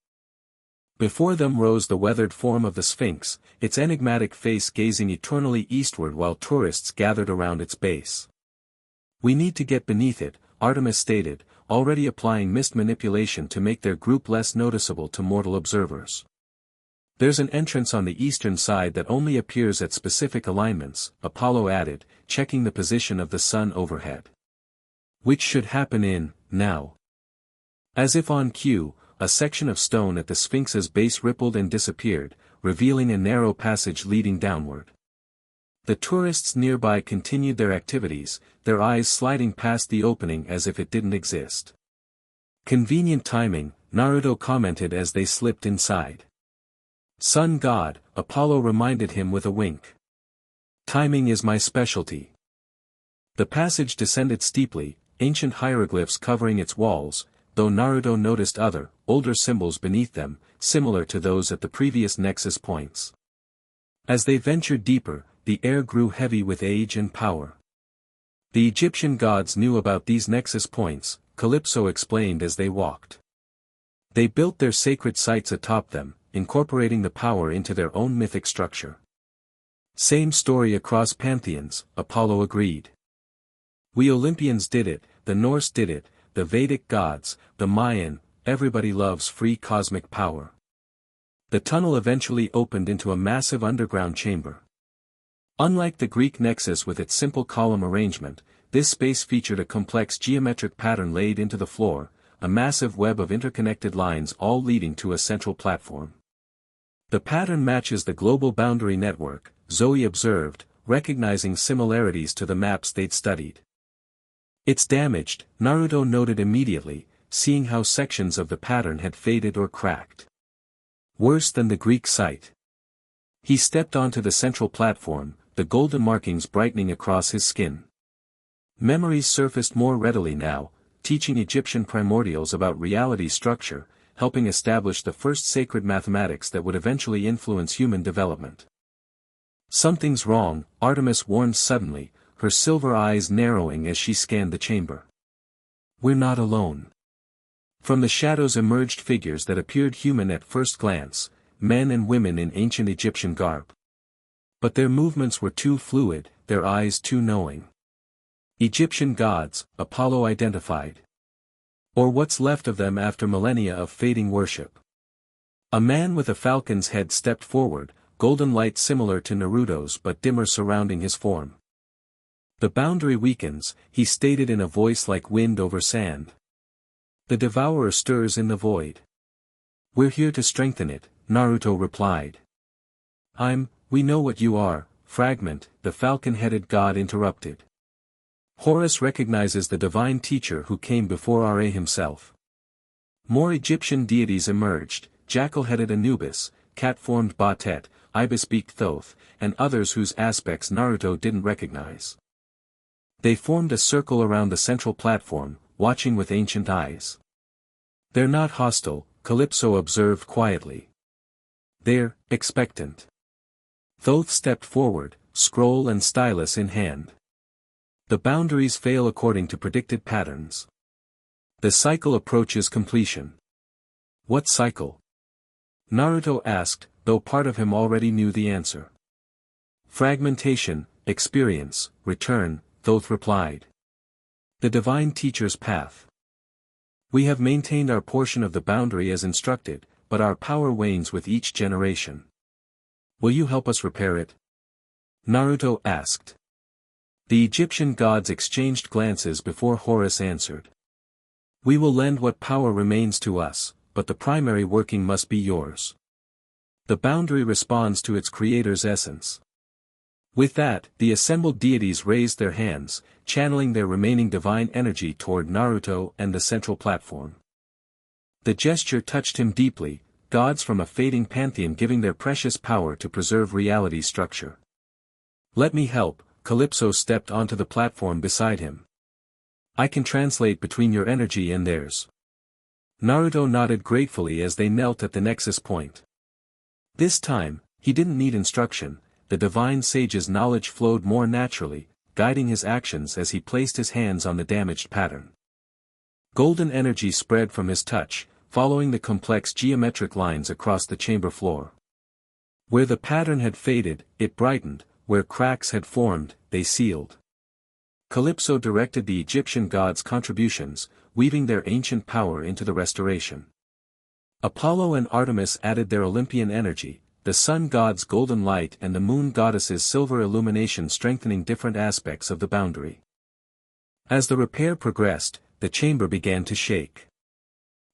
Before them rose the weathered form of the Sphinx, its enigmatic face gazing eternally eastward while tourists gathered around its base. We need to get beneath it, Artemis stated, already applying mist manipulation to make their group less noticeable to mortal observers. There's an entrance on the eastern side that only appears at specific alignments, Apollo added, checking the position of the sun overhead. Which should happen now. As if on cue, a section of stone at the Sphinx's base rippled and disappeared, revealing a narrow passage leading downward. The tourists nearby continued their activities, their eyes sliding past the opening as if it didn't exist. Convenient timing, Naruto commented as they slipped inside. Sun God, Apollo reminded him with a wink. Timing is my specialty. The passage descended steeply, ancient hieroglyphs covering its walls, though Naruto noticed other, older symbols beneath them, similar to those at the previous nexus points. As they ventured deeper, the air grew heavy with age and power. The Egyptian gods knew about these nexus points, Calypso explained as they walked. They built their sacred sites atop them, incorporating the power into their own mythic structure. Same story across pantheons, Apollo agreed. We Olympians did it, the Norse did it, the Vedic gods, the Mayan, everybody loves free cosmic power. The tunnel eventually opened into a massive underground chamber. Unlike the Greek nexus with its simple column arrangement, this space featured a complex geometric pattern laid into the floor, a massive web of interconnected lines all leading to a central platform. The pattern matches the global boundary network, Zoe observed, recognizing similarities to the maps they'd studied. It's damaged, Naruto noted immediately, seeing how sections of the pattern had faded or cracked. Worse than the Greek site. He stepped onto the central platform, the golden markings brightening across his skin. Memories surfaced more readily now, teaching Egyptian primordials about reality structure, helping establish the first sacred mathematics that would eventually influence human development. Something's wrong, Artemis warned suddenly, her silver eyes narrowing as she scanned the chamber. We're not alone. From the shadows emerged figures that appeared human at first glance, men and women in ancient Egyptian garb. But their movements were too fluid, their eyes too knowing. Egyptian gods, Apollo identified. Or what's left of them after millennia of fading worship. A man with a falcon's head stepped forward, golden light similar to Naruto's but dimmer surrounding his form. The boundary weakens, he stated in a voice like wind over sand. The devourer stirs in the void. We're here to strengthen it, Naruto replied. We know what you are, Fragment, the falcon-headed god interrupted. Horus recognizes the divine teacher who came before Ra himself. More Egyptian deities emerged, jackal-headed Anubis, cat-formed Batet, ibis-beaked Thoth, and others whose aspects Naruto didn't recognize. They formed a circle around the central platform, watching with ancient eyes. They're not hostile, Calypso observed quietly. They're expectant. Thoth stepped forward, scroll and stylus in hand. The boundaries fail according to predicted patterns. The cycle approaches completion. What cycle? Naruto asked, though part of him already knew the answer. Fragmentation, experience, return, Thoth replied. The divine teacher's path. We have maintained our portion of the boundary as instructed, but our power wanes with each generation. Will you help us repair it? Naruto asked. The Egyptian gods exchanged glances before Horus answered. We will lend what power remains to us, but the primary working must be yours. The boundary responds to its creator's essence. With that, the assembled deities raised their hands, channeling their remaining divine energy toward Naruto and the central platform. The gesture touched him deeply, gods from a fading pantheon giving their precious power to preserve reality structure. Let me help, Calypso stepped onto the platform beside him. I can translate between your energy and theirs. Naruto nodded gratefully as they knelt at the nexus point. This time, he didn't need instruction. The divine sage's knowledge flowed more naturally, guiding his actions as he placed his hands on the damaged pattern. Golden energy spread from his touch, following the complex geometric lines across the chamber floor. Where the pattern had faded, it brightened, where cracks had formed, they sealed. Calypso directed the Egyptian gods' contributions, weaving their ancient power into the restoration. Apollo and Artemis added their Olympian energy, the sun god's golden light and the moon goddess's silver illumination strengthening different aspects of the boundary. As the repair progressed, the chamber began to shake.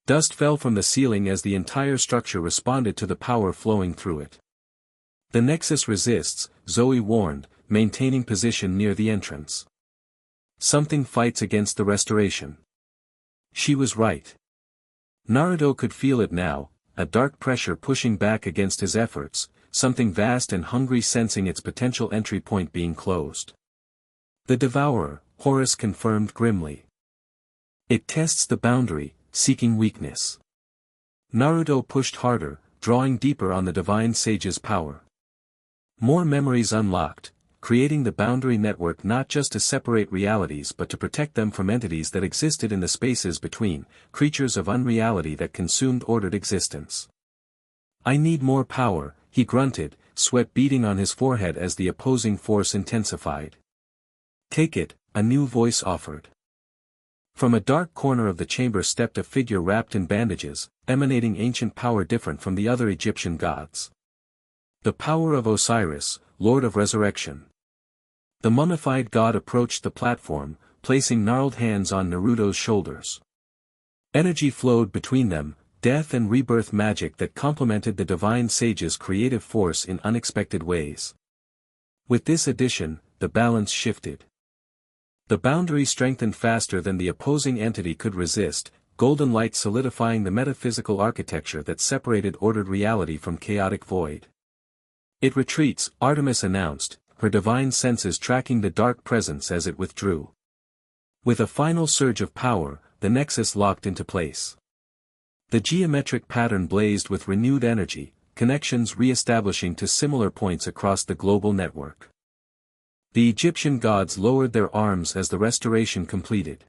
Dust fell from the ceiling as the entire structure responded to the power flowing through it. The nexus resists, Zoe warned, maintaining position near the entrance. Something fights against the restoration. She was right. Naruto could feel it now, a dark pressure pushing back against his efforts, something vast and hungry sensing its potential entry point being closed. The Devourer, Horus confirmed grimly. It tests the boundary, seeking weakness. Naruto pushed harder, drawing deeper on the divine sage's power. More memories unlocked, creating the boundary network not just to separate realities but to protect them from entities that existed in the spaces between, creatures of unreality that consumed ordered existence. I need more power, he grunted, sweat beading on his forehead as the opposing force intensified. Take it, a new voice offered. From a dark corner of the chamber stepped a figure wrapped in bandages, emanating ancient power different from the other Egyptian gods. The power of Osiris, Lord of Resurrection. The mummified god approached the platform, placing gnarled hands on Naruto's shoulders. Energy flowed between them, death and rebirth magic that complemented the divine sage's creative force in unexpected ways. With this addition, the balance shifted. The boundary strengthened faster than the opposing entity could resist, golden light solidifying the metaphysical architecture that separated ordered reality from chaotic void. It retreats, Artemis announced, her divine senses tracking the dark presence as it withdrew. With a final surge of power, the nexus locked into place. The geometric pattern blazed with renewed energy, connections re-establishing to similar points across the global network. The Egyptian gods lowered their arms as the restoration completed.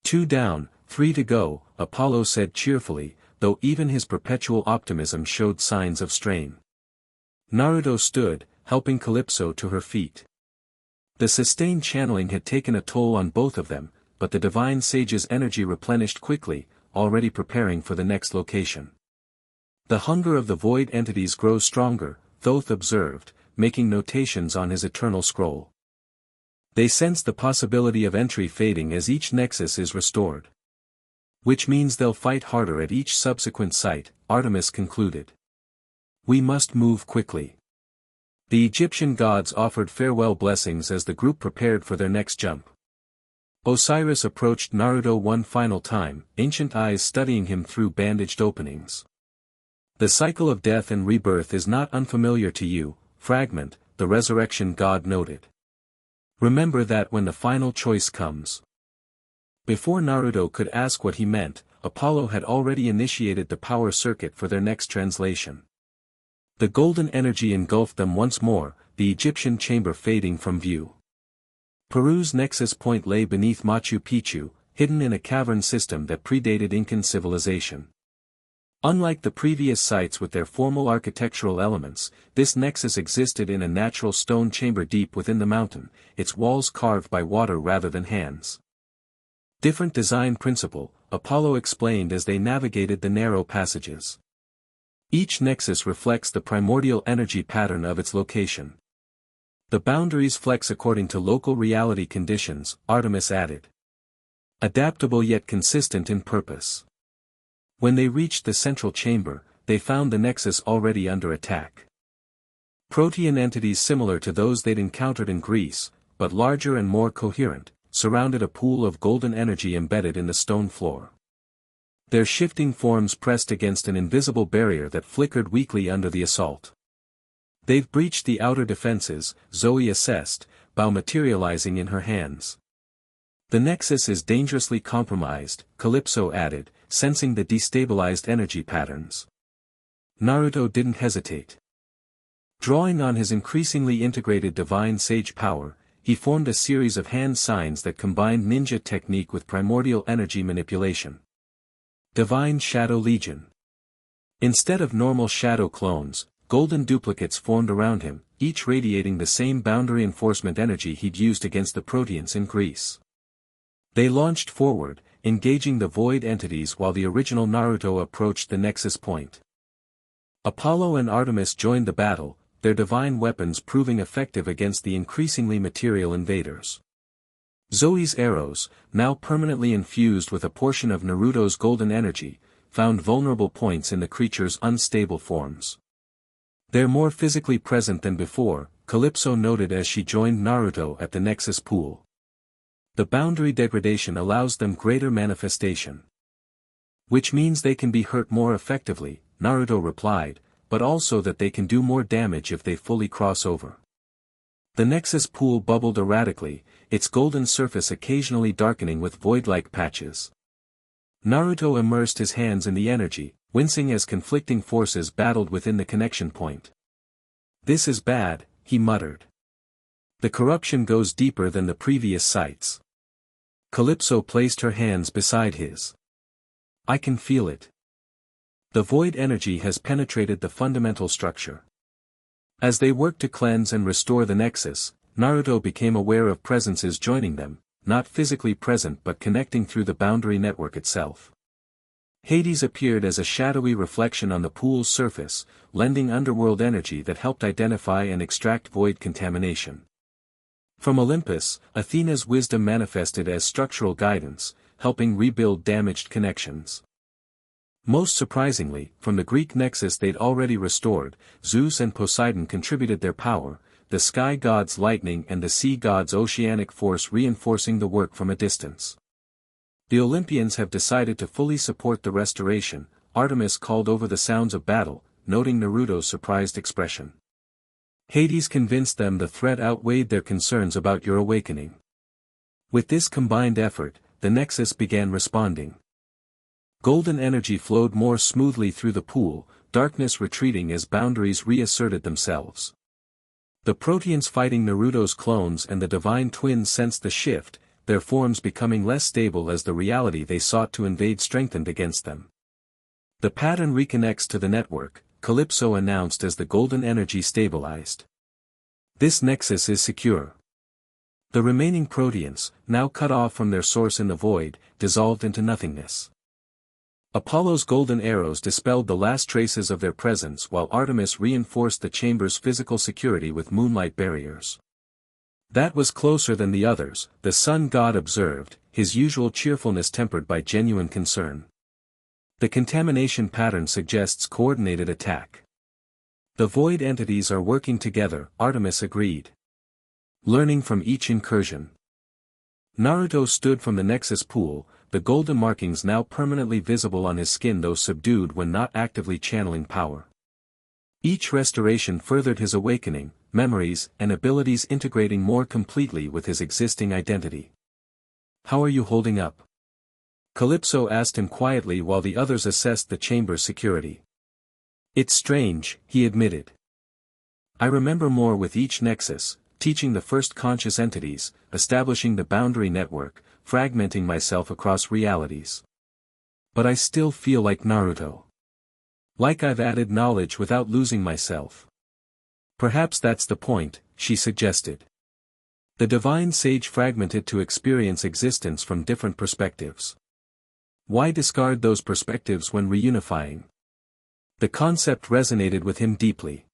2 down, 3 to go, Apollo said cheerfully, though even his perpetual optimism showed signs of strain. Naruto stood, helping Calypso to her feet. The sustained channeling had taken a toll on both of them, but the divine sage's energy replenished quickly, already preparing for the next location. The hunger of the void entities grows stronger, Thoth observed, making notations on his eternal scroll. They sense the possibility of entry fading as each nexus is restored. Which means they'll fight harder at each subsequent site, Artemis concluded. We must move quickly. The Egyptian gods offered farewell blessings as the group prepared for their next jump. Osiris approached Naruto one final time, ancient eyes studying him through bandaged openings. The cycle of death and rebirth is not unfamiliar to you, Fragment, the resurrection god noted. Remember that when the final choice comes. Before Naruto could ask what he meant, Apollo had already initiated the power circuit for their next translation. The golden energy engulfed them once more, the Egyptian chamber fading from view. Peru's nexus point lay beneath Machu Picchu, hidden in a cavern system that predated Incan civilization. Unlike the previous sites with their formal architectural elements, this nexus existed in a natural stone chamber deep within the mountain, its walls carved by water rather than hands. Different design principle, Apollo explained as they navigated the narrow passages. Each nexus reflects the primordial energy pattern of its location. The boundaries flex according to local reality conditions, Artemis added. Adaptable yet consistent in purpose. When they reached the central chamber, they found the nexus already under attack. Protean entities similar to those they'd encountered in Greece, but larger and more coherent, surrounded a pool of golden energy embedded in the stone floor. Their shifting forms pressed against an invisible barrier that flickered weakly under the assault. They've breached the outer defenses, Zoe assessed, bow materializing in her hands. The nexus is dangerously compromised, Calypso added, sensing the destabilized energy patterns. Naruto didn't hesitate. Drawing on his increasingly integrated divine sage power, he formed a series of hand signs that combined ninja technique with primordial energy manipulation. Divine Shadow Legion. Instead of normal shadow clones, golden duplicates formed around him, each radiating the same boundary enforcement energy he'd used against the Proteans in Greece. They launched forward, engaging the void entities while the original Naruto approached the nexus point. Apollo and Artemis joined the battle, their divine weapons proving effective against the increasingly material invaders. Zoe's arrows, now permanently infused with a portion of Naruto's golden energy, found vulnerable points in the creature's unstable forms. They're more physically present than before, Calypso noted as she joined Naruto at the Nexus pool. The boundary degradation allows them greater manifestation. Which means they can be hurt more effectively, Naruto replied, but also that they can do more damage if they fully cross over. The Nexus pool bubbled erratically, its golden surface occasionally darkening with void-like patches. Naruto immersed his hands in the energy, wincing as conflicting forces battled within the connection point. "This is bad," he muttered. "The corruption goes deeper than the previous sites." Calypso placed her hands beside his. "I can feel it. The void energy has penetrated the fundamental structure." As they worked to cleanse and restore the Nexus, Naruto became aware of presences joining them, not physically present but connecting through the boundary network itself. Hades appeared as a shadowy reflection on the pool's surface, lending underworld energy that helped identify and extract void contamination. From Olympus, Athena's wisdom manifested as structural guidance, helping rebuild damaged connections. Most surprisingly, from the Greek nexus they'd already restored, Zeus and Poseidon contributed their power, the sky god's lightning and the sea god's oceanic force reinforcing the work from a distance. The Olympians have decided to fully support the restoration, Artemis called over the sounds of battle, noting Naruto's surprised expression. Hades convinced them the threat outweighed their concerns about your awakening. With this combined effort, the Nexus began responding. Golden energy flowed more smoothly through the pool, darkness retreating as boundaries reasserted themselves. The Proteans fighting Naruto's clones and the Divine Twins sensed the shift, their forms becoming less stable as the reality they sought to invade strengthened against them. "The pattern reconnects to the network," Calypso announced as the golden energy stabilized. "This nexus is secure." The remaining Proteans, now cut off from their source in the void, dissolved into nothingness. Apollo's golden arrows dispelled the last traces of their presence while Artemis reinforced the chamber's physical security with moonlight barriers. "That was closer than the others," the sun god observed, his usual cheerfulness tempered by genuine concern. "The contamination pattern suggests coordinated attack." "The void entities are working together," Artemis agreed. "Learning from each incursion." Naruto stood from the Nexus pool, the golden markings now permanently visible on his skin though subdued when not actively channeling power. Each restoration furthered his awakening, memories and abilities integrating more completely with his existing identity. "How are you holding up?" Calypso asked him quietly while the others assessed the chamber's security. "It's strange," he admitted. "I remember more with each nexus, teaching the first conscious entities, establishing the boundary network, fragmenting myself across realities. But I still feel like Naruto. Like I've added knowledge without losing myself." "Perhaps that's the point," she suggested. The divine sage fragmented to experience existence from different perspectives. Why discard those perspectives when reunifying? The concept resonated with him deeply.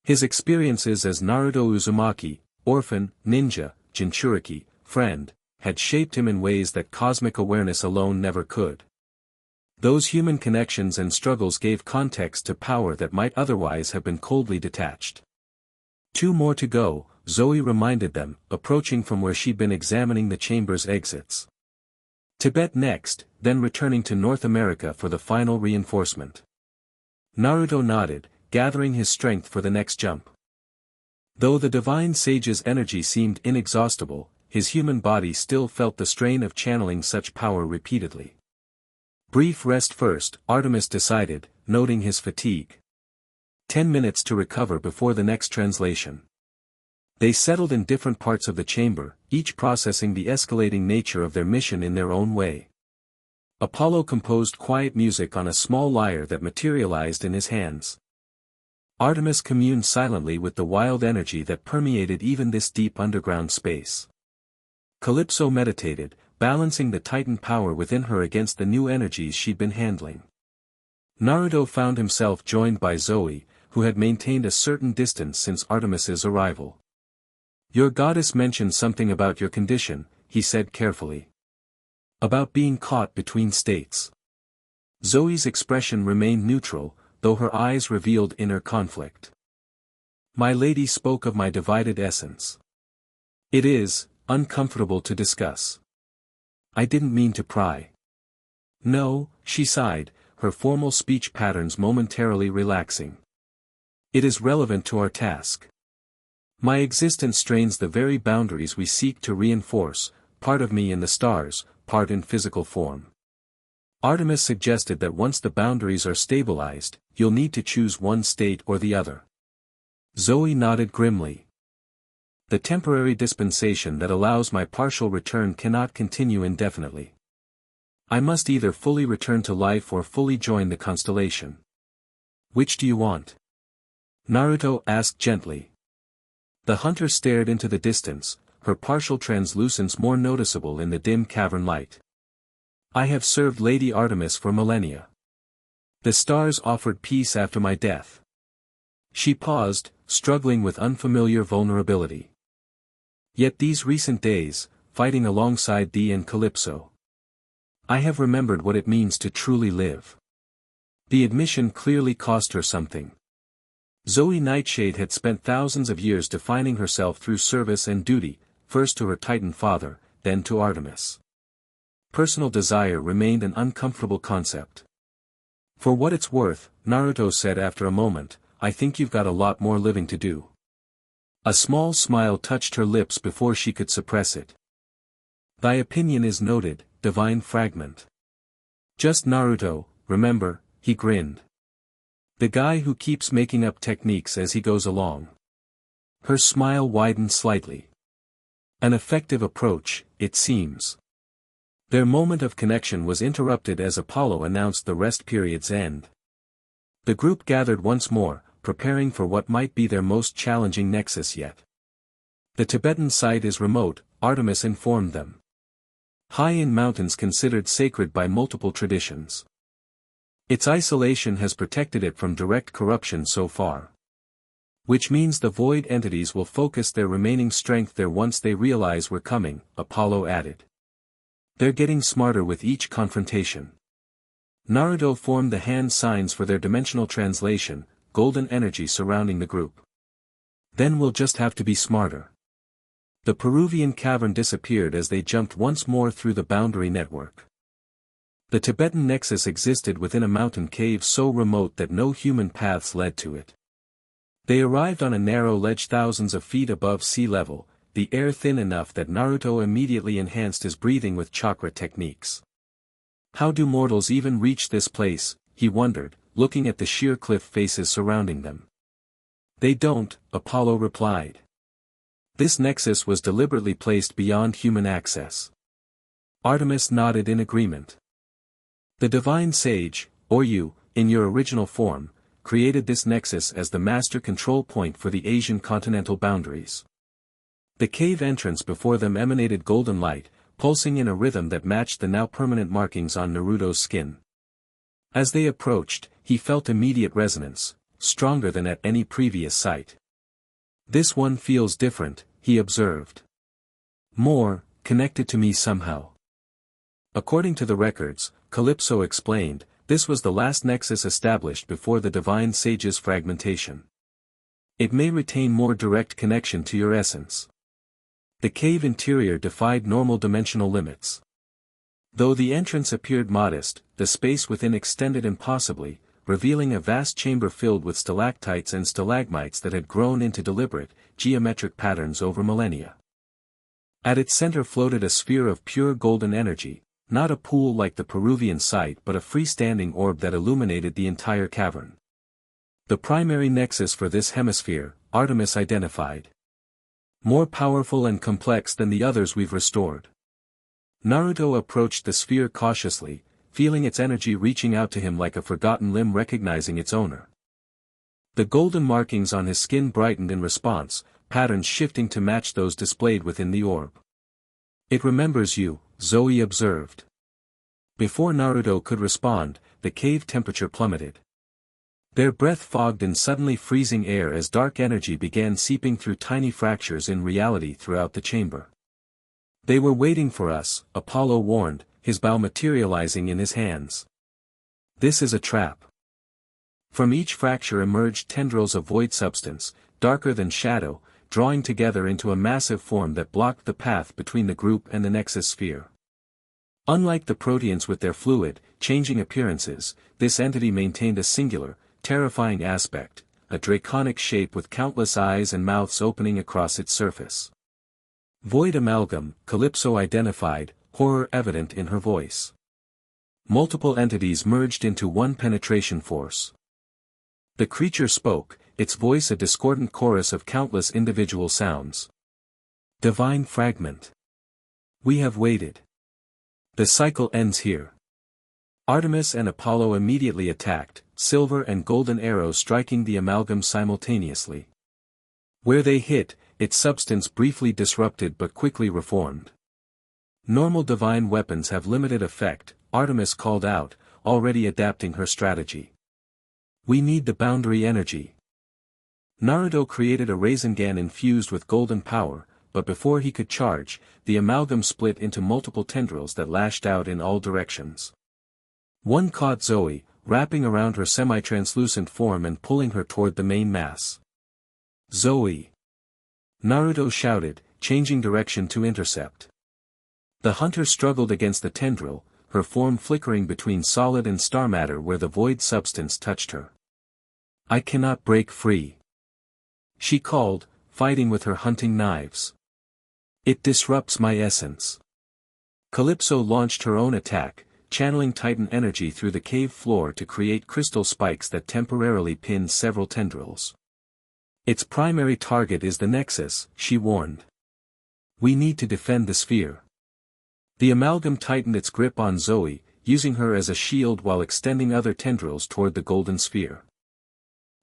His experiences as Naruto Uzumaki, orphan, ninja, Jinchuriki, friend, had shaped him in ways that cosmic awareness alone never could. Those human connections and struggles gave context to power that might otherwise have been coldly detached. 2 more to go, Zoe reminded them, approaching from where she'd been examining the chamber's exits. Tibet next, then returning to North America for the final reinforcement. Naruto nodded, gathering his strength for the next jump. Though the divine sage's energy seemed inexhaustible, his human body still felt the strain of channeling such power repeatedly. Brief rest first, Artemis decided, noting his fatigue. 10 minutes to recover before the next translation. They settled in different parts of the chamber, each processing the escalating nature of their mission in their own way. Apollo composed quiet music on a small lyre that materialized in his hands. Artemis communed silently with the wild energy that permeated even this deep underground space. Calypso meditated, balancing the titan power within her against the new energies she'd been handling. Naruto found himself joined by Zoe, who had maintained a certain distance since Artemis's arrival. "Your goddess mentioned something about your condition," he said carefully. "About being caught between states." Zoe's expression remained neutral, though her eyes revealed inner conflict. "My lady spoke of my divided essence. It is uncomfortable to discuss. I didn't mean to pry." "No," she sighed, her formal speech patterns momentarily relaxing. "It is relevant to our task. My existence strains the very boundaries we seek to reinforce, part of me in the stars, part in physical form. Artemis suggested that once the boundaries are stabilized, you'll need to choose one state or the other." Zoe nodded grimly. "The temporary dispensation that allows my partial return cannot continue indefinitely. I must either fully return to life or fully join the constellation." "Which do you want?" Naruto asked gently. The hunter stared into the distance, her partial translucence more noticeable in the dim cavern light. "I have served Lady Artemis for millennia. The stars offered peace after my death." She paused, struggling with unfamiliar vulnerability. "Yet these recent days, fighting alongside thee and Calypso. I have remembered what it means to truly live." The admission clearly cost her something. Zoë Nightshade had spent thousands of years defining herself through service and duty, first to her Titan father, then to Artemis. Personal desire remained an uncomfortable concept. "For what it's worth," Naruto said after a moment, "I think you've got a lot more living to do." A small smile touched her lips before she could suppress it. "Thy opinion is noted, divine fragment. Just Naruto, remember," he grinned. "The guy who keeps making up techniques as he goes along." Her smile widened slightly. "An effective approach, it seems." Their moment of connection was interrupted as Apollo announced the rest period's end. The group gathered once more, preparing for what might be their most challenging nexus yet. "The Tibetan site is remote," Artemis informed them. "High in mountains considered sacred by multiple traditions. Its isolation has protected it from direct corruption so far. Which means the void entities will focus their remaining strength there once they realize we're coming," Apollo added. "They're getting smarter with each confrontation." Naruto formed the hand signs for their dimensional translation, golden energy surrounding the group. "Then we'll just have to be smarter." The Peruvian cavern disappeared as they jumped once more through the boundary network. The Tibetan nexus existed within a mountain cave so remote that no human paths led to it. They arrived on a narrow ledge thousands of feet above sea level, the air thin enough that Naruto immediately enhanced his breathing with chakra techniques. How do mortals even reach this place, he wondered, looking at the sheer cliff faces surrounding them. "They don't," Apollo replied. "This nexus was deliberately placed beyond human access." Artemis nodded in agreement. "The divine sage, or you, in your original form, created this nexus as the master control point for the Asian continental boundaries. The cave entrance before them emanated golden light, pulsing in a rhythm that matched the now permanent markings on Naruto's skin. As they approached, he felt immediate resonance, stronger than at any previous sight. "This one feels different," he observed. "More, connected to me somehow." According to the records, Calypso explained, this was the last nexus established before the divine sage's fragmentation. It may retain more direct connection to your essence. The cave interior defied normal dimensional limits. Though the entrance appeared modest, the space within extended impossibly, revealing a vast chamber filled with stalactites and stalagmites that had grown into deliberate, geometric patterns over millennia. At its center floated a sphere of pure golden energy, not a pool like the Peruvian site but a freestanding orb that illuminated the entire cavern. The primary nexus for this hemisphere, Artemis identified. More powerful and complex than the others we've restored. Naruto approached the sphere cautiously, feeling its energy reaching out to him like a forgotten limb recognizing its owner. The golden markings on his skin brightened in response, patterns shifting to match those displayed within the orb. "It remembers you," Zoe observed. Before Naruto could respond, the cave temperature plummeted. Their breath fogged in suddenly freezing air as dark energy began seeping through tiny fractures in reality throughout the chamber. "They were waiting for us," Apollo warned, his bow materializing in his hands. "This is a trap." From each fracture emerged tendrils of void substance, darker than shadow, drawing together into a massive form that blocked the path between the group and the nexus sphere. Unlike the proteans with their fluid, changing appearances, this entity maintained a singular, terrifying aspect, a draconic shape with countless eyes and mouths opening across its surface. "Void amalgam," Calypso identified, horror evident in her voice. Multiple entities merged into one penetration force. The creature spoke, its voice a discordant chorus of countless individual sounds. "Divine fragment. We have waited. The cycle ends here." Artemis and Apollo immediately attacked, silver and golden arrows striking the amalgam simultaneously. Where they hit, its substance briefly disrupted but quickly reformed. "Normal divine weapons have limited effect," Artemis called out, already adapting her strategy. "We need the boundary energy." Naruto created a Rasengan infused with golden power, but before he could charge, the amalgam split into multiple tendrils that lashed out in all directions. One caught Zoe, wrapping around her semi-translucent form and pulling her toward the main mass. "Zoe!" Naruto shouted, changing direction to intercept. The hunter struggled against the tendril, her form flickering between solid and star matter where the void substance touched her. "I cannot break free," she called, fighting with her hunting knives. "It disrupts my essence." Calypso launched her own attack, channeling Titan energy through the cave floor to create crystal spikes that temporarily pinned several tendrils. "Its primary target is the Nexus," she warned. "We need to defend the sphere." The amalgam tightened its grip on Zoe, using her as a shield while extending other tendrils toward the golden sphere.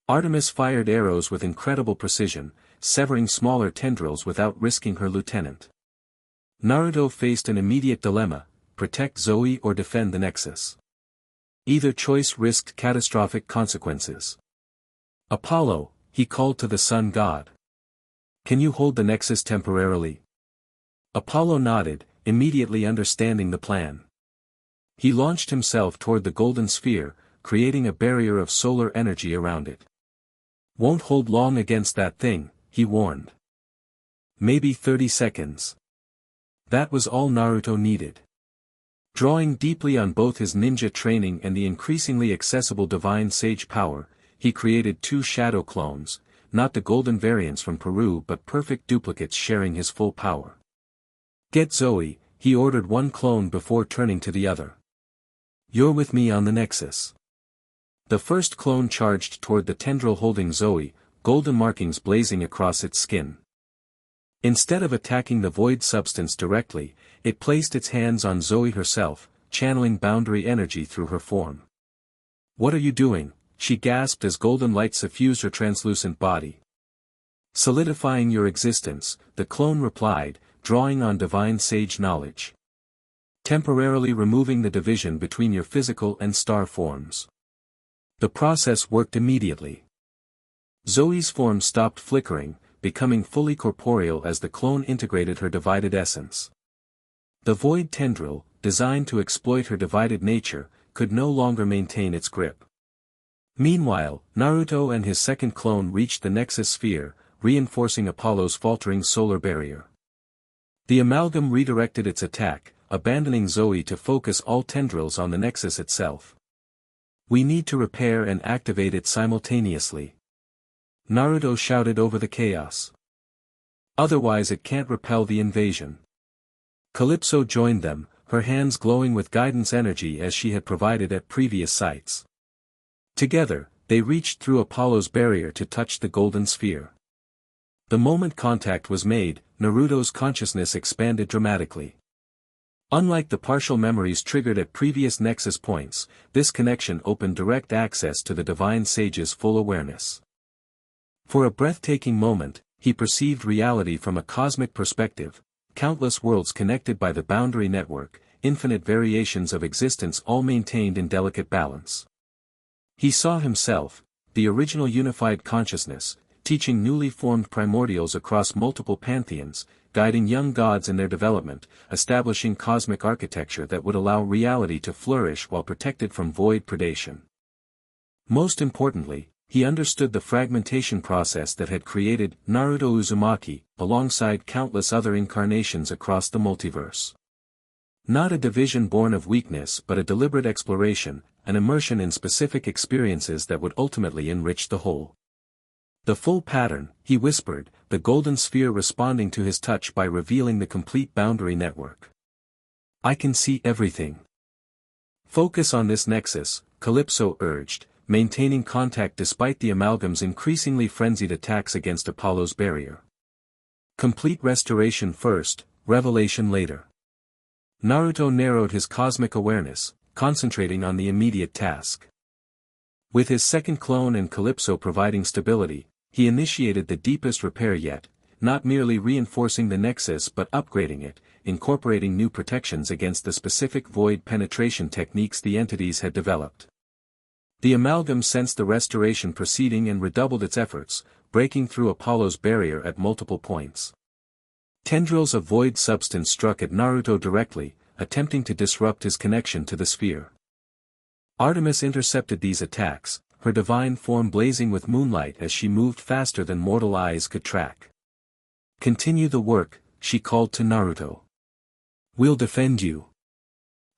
Artemis fired arrows with incredible precision, severing smaller tendrils without risking her lieutenant. Naruto faced an immediate dilemma: protect Zoe or defend the Nexus. Either choice risked catastrophic consequences. "Apollo," he called to the sun god. "Can you hold the Nexus temporarily?" Apollo nodded, immediately understanding the plan. He launched himself toward the golden sphere, creating a barrier of solar energy around it. "Won't hold long against that thing," he warned. "Maybe 30 seconds. That was all Naruto needed. Drawing deeply on both his ninja training and the increasingly accessible divine sage power, he created 2 shadow clones, not the golden variants from Peru but perfect duplicates sharing his full power. "Get Zoe," he ordered one clone before turning to the other. "You're with me on the Nexus." The first clone charged toward the tendril holding Zoe, golden markings blazing across its skin. Instead of attacking the void substance directly, it placed its hands on Zoe herself, channeling boundary energy through her form. "What are you doing?" she gasped as golden light suffused her translucent body. Solidifying your existence, the clone replied, drawing on divine sage knowledge. Temporarily removing the division between your physical and star forms. The process worked immediately. Zoe's form stopped flickering, becoming fully corporeal as the clone integrated her divided essence. The void tendril, designed to exploit her divided nature, could no longer maintain its grip. Meanwhile, Naruto and his second clone reached the Nexus sphere, reinforcing Apollo's faltering solar barrier. The amalgam redirected its attack, abandoning Zoe to focus all tendrils on the Nexus itself. We need to repair and activate it simultaneously. Naruto shouted over the chaos. Otherwise it can't repel the invasion. Calypso joined them, her hands glowing with guidance energy as she had provided at previous sites. Together, they reached through Apollo's barrier to touch the golden sphere. The moment contact was made, Naruto's consciousness expanded dramatically. Unlike the partial memories triggered at previous Nexus points, this connection opened direct access to the Divine Sage's full awareness. For a breathtaking moment, he perceived reality from a cosmic perspective, countless worlds connected by the boundary network, infinite variations of existence all maintained in delicate balance. He saw himself, the original unified consciousness, teaching newly formed primordials across multiple pantheons, guiding young gods in their development, establishing cosmic architecture that would allow reality to flourish while protected from void predation. Most importantly, he understood the fragmentation process that had created Naruto Uzumaki, alongside countless other incarnations across the multiverse. Not a division born of weakness but a deliberate exploration, an immersion in specific experiences that would ultimately enrich the whole. The full pattern, he whispered, the golden sphere responding to his touch by revealing the complete boundary network. I can see everything. Focus on this nexus, Calypso urged, maintaining contact despite the amalgam's increasingly frenzied attacks against Apollo's barrier. Complete restoration first, revelation later. Naruto narrowed his cosmic awareness, concentrating on the immediate task. With his second clone and Calypso providing stability, he initiated the deepest repair yet, not merely reinforcing the nexus but upgrading it, incorporating new protections against the specific void penetration techniques the entities had developed. The amalgam sensed the restoration proceeding and redoubled its efforts, breaking through Apollo's barrier at multiple points. Tendrils of void substance struck at Naruto directly, attempting to disrupt his connection to the sphere. Artemis intercepted these attacks, her divine form blazing with moonlight as she moved faster than mortal eyes could track. Continue the work, she called to Naruto. We'll defend you.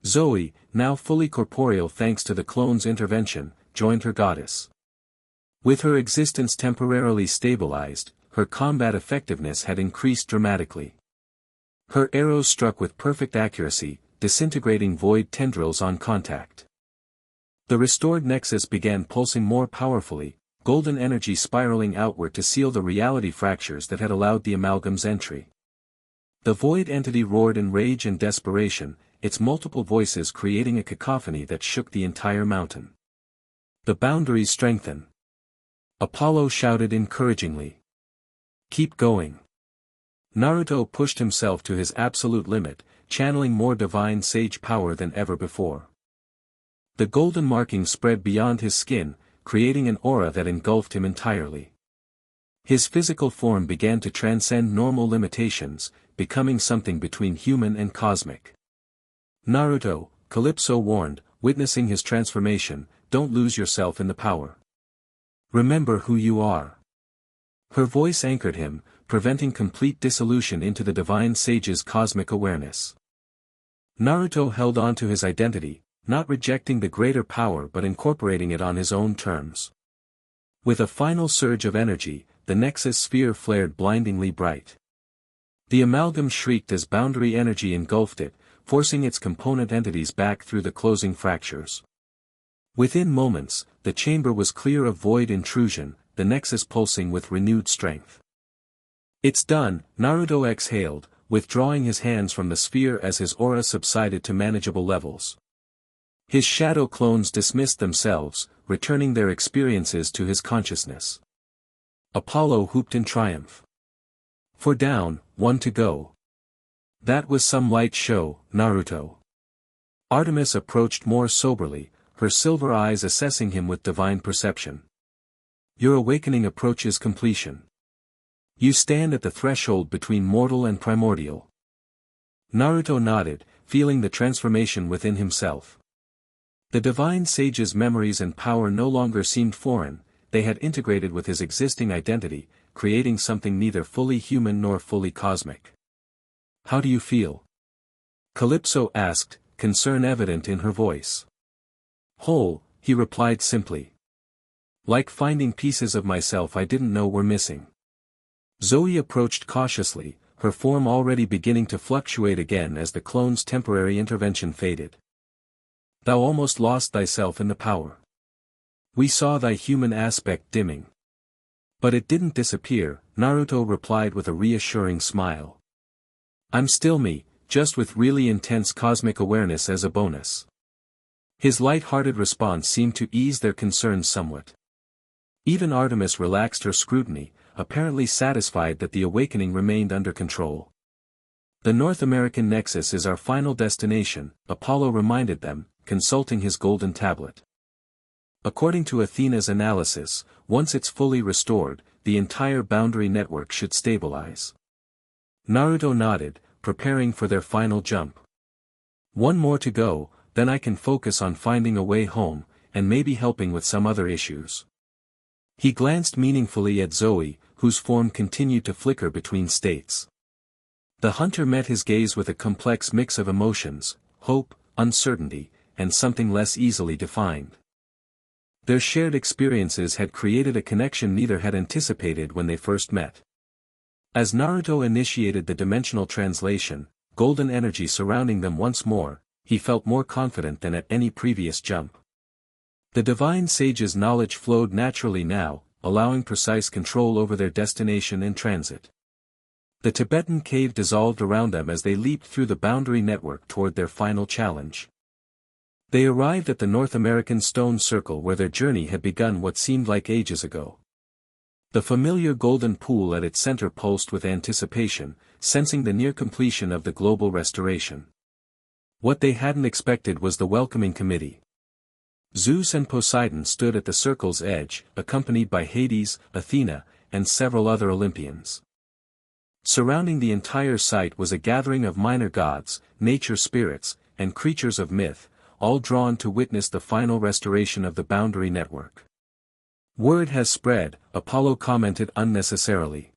Zoe, now fully corporeal thanks to the clone's intervention, joined her goddess. With her existence temporarily stabilized, her combat effectiveness had increased dramatically. Her arrows struck with perfect accuracy, disintegrating void tendrils on contact. The restored nexus began pulsing more powerfully, golden energy spiraling outward to seal the reality fractures that had allowed the amalgam's entry. The void entity roared in rage and desperation, its multiple voices creating a cacophony that shook the entire mountain. The boundaries strengthen. Apollo shouted encouragingly. Keep going. Naruto pushed himself to his absolute limit, channeling more divine sage power than ever before. The golden marking spread beyond his skin, creating an aura that engulfed him entirely. His physical form began to transcend normal limitations, becoming something between human and cosmic. Naruto, Calypso warned, witnessing his transformation, don't lose yourself in the power. Remember who you are. Her voice anchored him, preventing complete dissolution into the divine sage's cosmic awareness. Naruto held on to his identity, not rejecting the greater power but incorporating it on his own terms. With a final surge of energy, the Nexus sphere flared blindingly bright. The amalgam shrieked as boundary energy engulfed it, forcing its component entities back through the closing fractures. Within moments, the chamber was clear of void intrusion, the Nexus pulsing with renewed strength. It's done, Naruto exhaled, withdrawing his hands from the sphere as his aura subsided to manageable levels. His shadow clones dismissed themselves, returning their experiences to his consciousness. Apollo whooped in triumph. 4 down, 1 to go. That was some light show, Naruto. Artemis approached more soberly, her silver eyes assessing him with divine perception. Your awakening approaches completion. You stand at the threshold between mortal and primordial. Naruto nodded, feeling the transformation within himself. The divine sage's memories and power no longer seemed foreign, they had integrated with his existing identity, creating something neither fully human nor fully cosmic. How do you feel? Calypso asked, concern evident in her voice. Whole, he replied simply. Like finding pieces of myself I didn't know were missing. Zoe approached cautiously, her form already beginning to fluctuate again as the clone's temporary intervention faded. Thou almost lost thyself in the power. We saw thy human aspect dimming. But it didn't disappear, Naruto replied with a reassuring smile. I'm still me, just with really intense cosmic awareness as a bonus. His light-hearted response seemed to ease their concerns somewhat. Even Artemis relaxed her scrutiny, apparently satisfied that the awakening remained under control. The North American Nexus is our final destination, Apollo reminded them, consulting his golden tablet. According to Athena's analysis, once it's fully restored, the entire boundary network should stabilize. Naruto nodded, preparing for their final jump. 1 more to go, then I can focus on finding a way home, and maybe helping with some other issues. He glanced meaningfully at Zoe, whose form continued to flicker between states. The hunter met his gaze with a complex mix of emotions, hope, uncertainty, and something less easily defined. Their shared experiences had created a connection neither had anticipated when they first met. As Naruto initiated the dimensional translation, golden energy surrounding them once more, he felt more confident than at any previous jump. The divine sage's knowledge flowed naturally now, allowing precise control over their destination and transit. The Tibetan cave dissolved around them as they leaped through the boundary network toward their final challenge. They arrived at the North American stone circle where their journey had begun what seemed like ages ago. The familiar golden pool at its center pulsed with anticipation, sensing the near completion of the global restoration. What they hadn't expected was the welcoming committee. Zeus and Poseidon stood at the circle's edge, accompanied by Hades, Athena, and several other Olympians. Surrounding the entire site was a gathering of minor gods, nature spirits, and creatures of myth, all drawn to witness the final restoration of the boundary network. Word has spread, Apollo commented unnecessarily.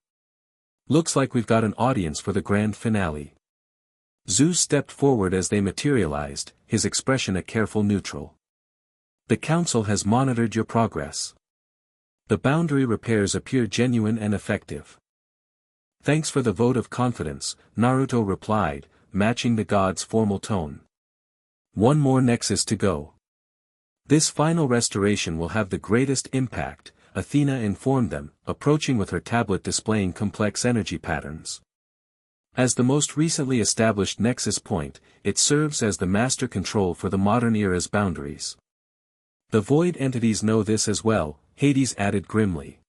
Looks like we've got an audience for the grand finale. Zeus stepped forward as they materialized, his expression a careful neutral. The council has monitored your progress. The boundary repairs appear genuine and effective. Thanks for the vote of confidence, Naruto replied, matching the god's formal tone. 1 more nexus to go. This final restoration will have the greatest impact, Athena informed them, approaching with her tablet displaying complex energy patterns. As the most recently established nexus point, it serves as the master control for the modern era's boundaries. The void entities know this as well, Hades added grimly.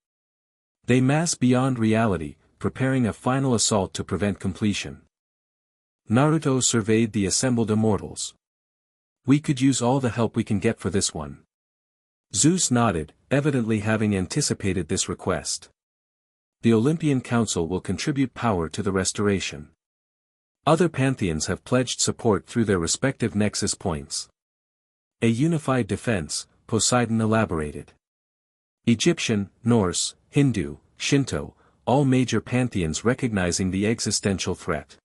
They mass beyond reality, preparing a final assault to prevent completion. Naruto surveyed the assembled immortals. We could use all the help we can get for this one. Zeus nodded, evidently having anticipated this request. The Olympian Council will contribute power to the restoration. Other pantheons have pledged support through their respective nexus points. A unified defense, Poseidon elaborated. Egyptian, Norse, Hindu, Shinto, all major pantheons recognizing the existential threat.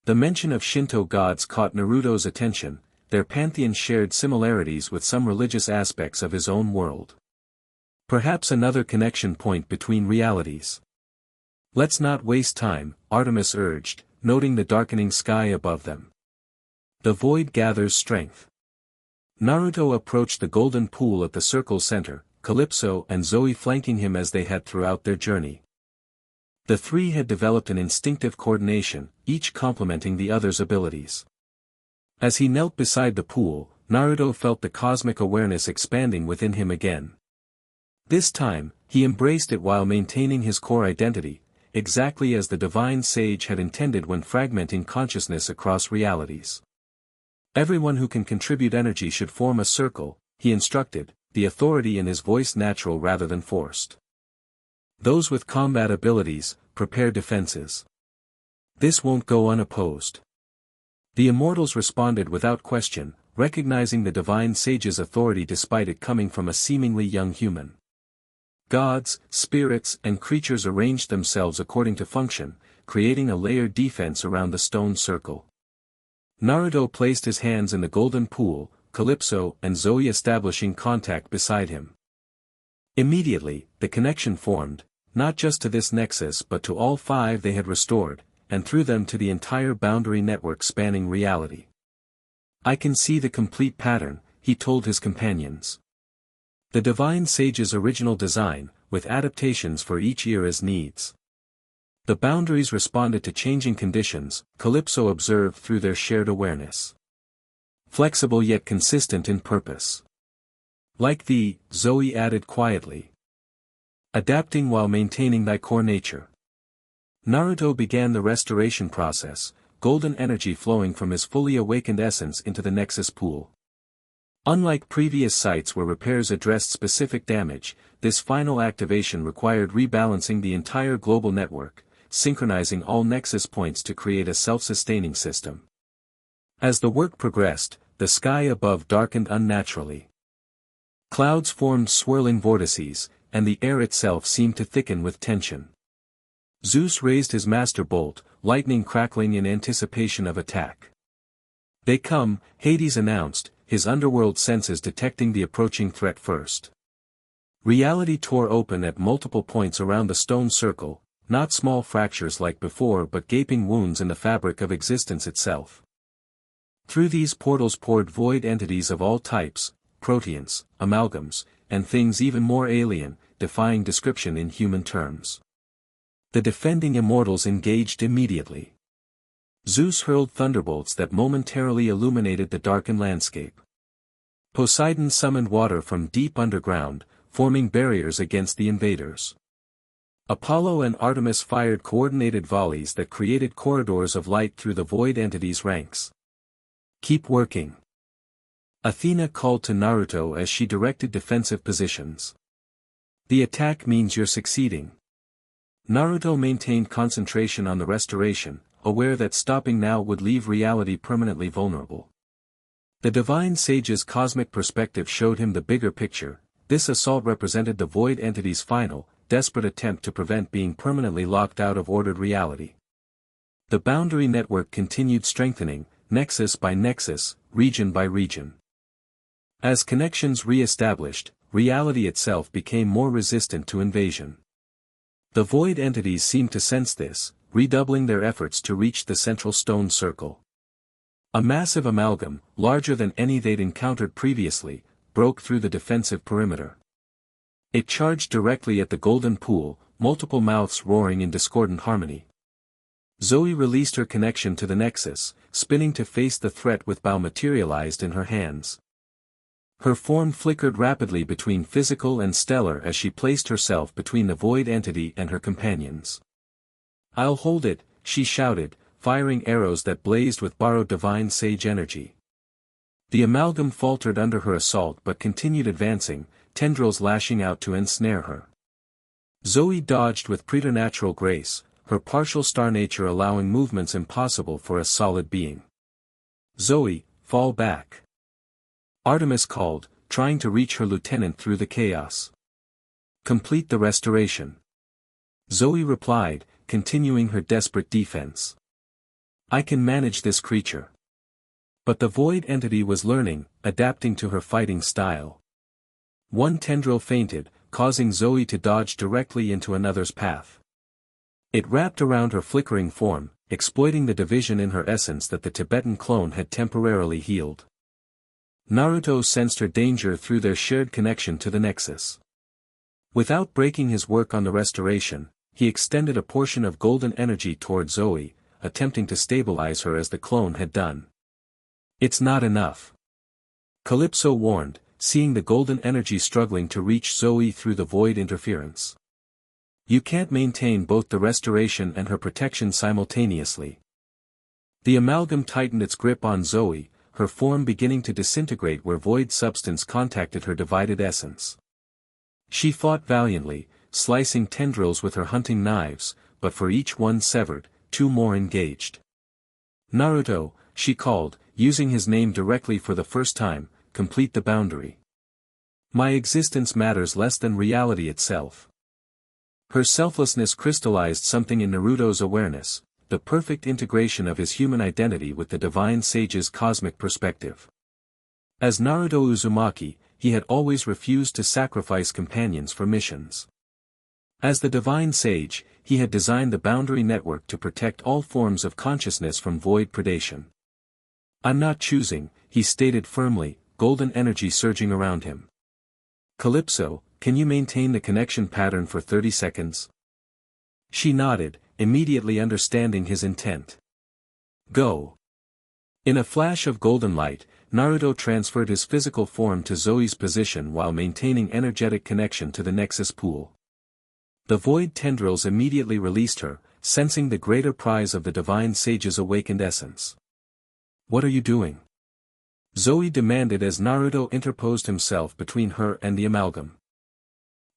The mention of Shinto gods caught Naruto's attention, their pantheon shared similarities with some religious aspects of his own world. Perhaps another connection point between realities. Let's not waste time, Artemis urged, noting the darkening sky above them. The void gathers strength. Naruto approached the golden pool at the circle's center, Calypso and Zoe flanking him as they had throughout their journey. The three had developed an instinctive coordination, each complementing the other's abilities. As he knelt beside the pool, Naruto felt the cosmic awareness expanding within him again. This time, he embraced it while maintaining his core identity, exactly as the divine sage had intended when fragmenting consciousness across realities. Everyone who can contribute energy should form a circle, he instructed, the authority in his voice natural rather than forced. Those with combat abilities, prepare defenses. This won't go unopposed. The immortals responded without question, recognizing the divine sage's authority despite it coming from a seemingly young human. Gods, spirits and creatures arranged themselves according to function, creating a layered defense around the stone circle. Naruto placed his hands in the golden pool, Calypso and Zoë establishing contact beside him. Immediately, the connection formed, not just to this nexus but to all five they had restored, and through them to the entire boundary network spanning reality. I can see the complete pattern, he told his companions. The divine sage's original design, with adaptations for each era's needs. The boundaries responded to changing conditions, Calypso observed through their shared awareness. Flexible yet consistent in purpose. Like thee, Zoë added quietly. Adapting while maintaining thy core nature. Naruto began the restoration process, golden energy flowing from his fully awakened essence into the Nexus pool. Unlike previous sites where repairs addressed specific damage, this final activation required rebalancing the entire global network, synchronizing all Nexus points to create a self-sustaining system. As the work progressed, the sky above darkened unnaturally. Clouds formed swirling vortices, and the air itself seemed to thicken with tension. Zeus raised his master bolt, lightning crackling in anticipation of attack. They come, Hades announced, his underworld senses detecting the approaching threat first. Reality tore open at multiple points around the stone circle, not small fractures like before but gaping wounds in the fabric of existence itself. Through these portals poured void entities of all types, proteans, amalgams, and things even more alien, defying description in human terms. The defending immortals engaged immediately. Zeus hurled thunderbolts that momentarily illuminated the darkened landscape. Poseidon summoned water from deep underground, forming barriers against the invaders. Apollo and Artemis fired coordinated volleys that created corridors of light through the void entities' ranks. Keep working. Athena called to Naruto as she directed defensive positions. The attack means you're succeeding. Naruto maintained concentration on the restoration, aware that stopping now would leave reality permanently vulnerable. The divine sage's cosmic perspective showed him the bigger picture. This assault represented the void entity's final, desperate attempt to prevent being permanently locked out of ordered reality. The boundary network continued strengthening, nexus by nexus, region by region. As connections re-established, reality itself became more resistant to invasion. The void entities seemed to sense this, redoubling their efforts to reach the central stone circle. A massive amalgam, larger than any they'd encountered previously, broke through the defensive perimeter. It charged directly at the golden pool, multiple mouths roaring in discordant harmony. Zoë released her connection to the nexus, spinning to face the threat with bow materialized in her hands. Her form flickered rapidly between physical and stellar as she placed herself between the void entity and her companions. I'll hold it, she shouted, firing arrows that blazed with borrowed divine sage energy. The amalgam faltered under her assault but continued advancing, tendrils lashing out to ensnare her. Zoë dodged with preternatural grace, her partial star nature allowing movements impossible for a solid being. Zoë, fall back. Artemis called, trying to reach her lieutenant through the chaos. Complete the restoration. Zoë replied, continuing her desperate defense. I can manage this creature. But the void entity was learning, adapting to her fighting style. One tendril fainted, causing Zoë to dodge directly into another's path. It wrapped around her flickering form, exploiting the division in her essence that the Tibetan clone had temporarily healed. Naruto sensed her danger through their shared connection to the nexus. Without breaking his work on the restoration, he extended a portion of golden energy toward Zoë, attempting to stabilize her as the clone had done. It's not enough. Calypso warned, seeing the golden energy struggling to reach Zoe through the void interference. You can't maintain both the restoration and her protection simultaneously. The amalgam tightened its grip on Zoe, her form beginning to disintegrate where void substance contacted her divided essence. She fought valiantly, slicing tendrils with her hunting knives, but for each one severed, two more engaged. Naruto, she called, using his name directly for the first time, complete the boundary. My existence matters less than reality itself. Her selflessness crystallized something in Naruto's awareness, the perfect integration of his human identity with the divine sage's cosmic perspective. As Naruto Uzumaki, he had always refused to sacrifice companions for missions. As the divine sage, he had designed the boundary network to protect all forms of consciousness from void predation. I'm not choosing, he stated firmly, golden energy surging around him. Calypso, can you maintain the connection pattern for 30 seconds? She nodded, immediately understanding his intent. Go. In a flash of golden light, Naruto transferred his physical form to Zoe's position while maintaining energetic connection to the Nexus pool. The void tendrils immediately released her, sensing the greater prize of the divine sage's awakened essence. What are you doing? Zoe demanded as Naruto interposed himself between her and the amalgam.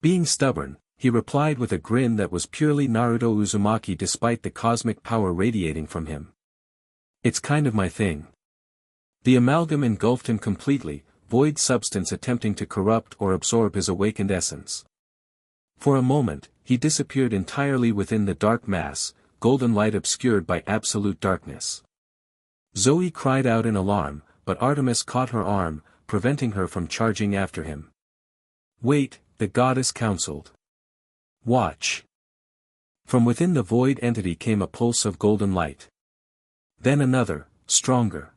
Being stubborn, he replied with a grin that was purely Naruto Uzumaki despite the cosmic power radiating from him. It's kind of my thing. The amalgam engulfed him completely, void substance attempting to corrupt or absorb his awakened essence. For a moment, he disappeared entirely within the dark mass, golden light obscured by absolute darkness. Zoe cried out in alarm, but Artemis caught her arm, preventing her from charging after him. Wait, the goddess counseled. Watch. From within the void entity came a pulse of golden light. Then another, stronger.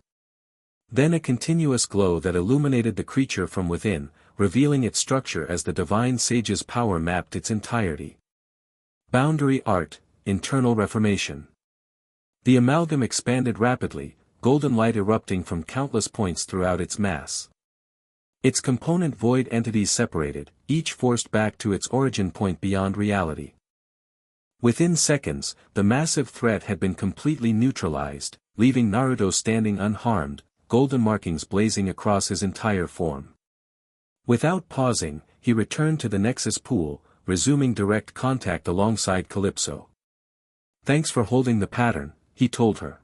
Then a continuous glow that illuminated the creature from within, revealing its structure as the divine sage's power mapped its entirety. Boundary art, internal reformation. The amalgam expanded rapidly, golden light erupting from countless points throughout its mass. Its component void entities separated, each forced back to its origin point beyond reality. Within seconds, the massive threat had been completely neutralized, leaving Naruto standing unharmed, golden markings blazing across his entire form. Without pausing, he returned to the Nexus pool, resuming direct contact alongside Calypso. Thanks for holding the pattern, he told her.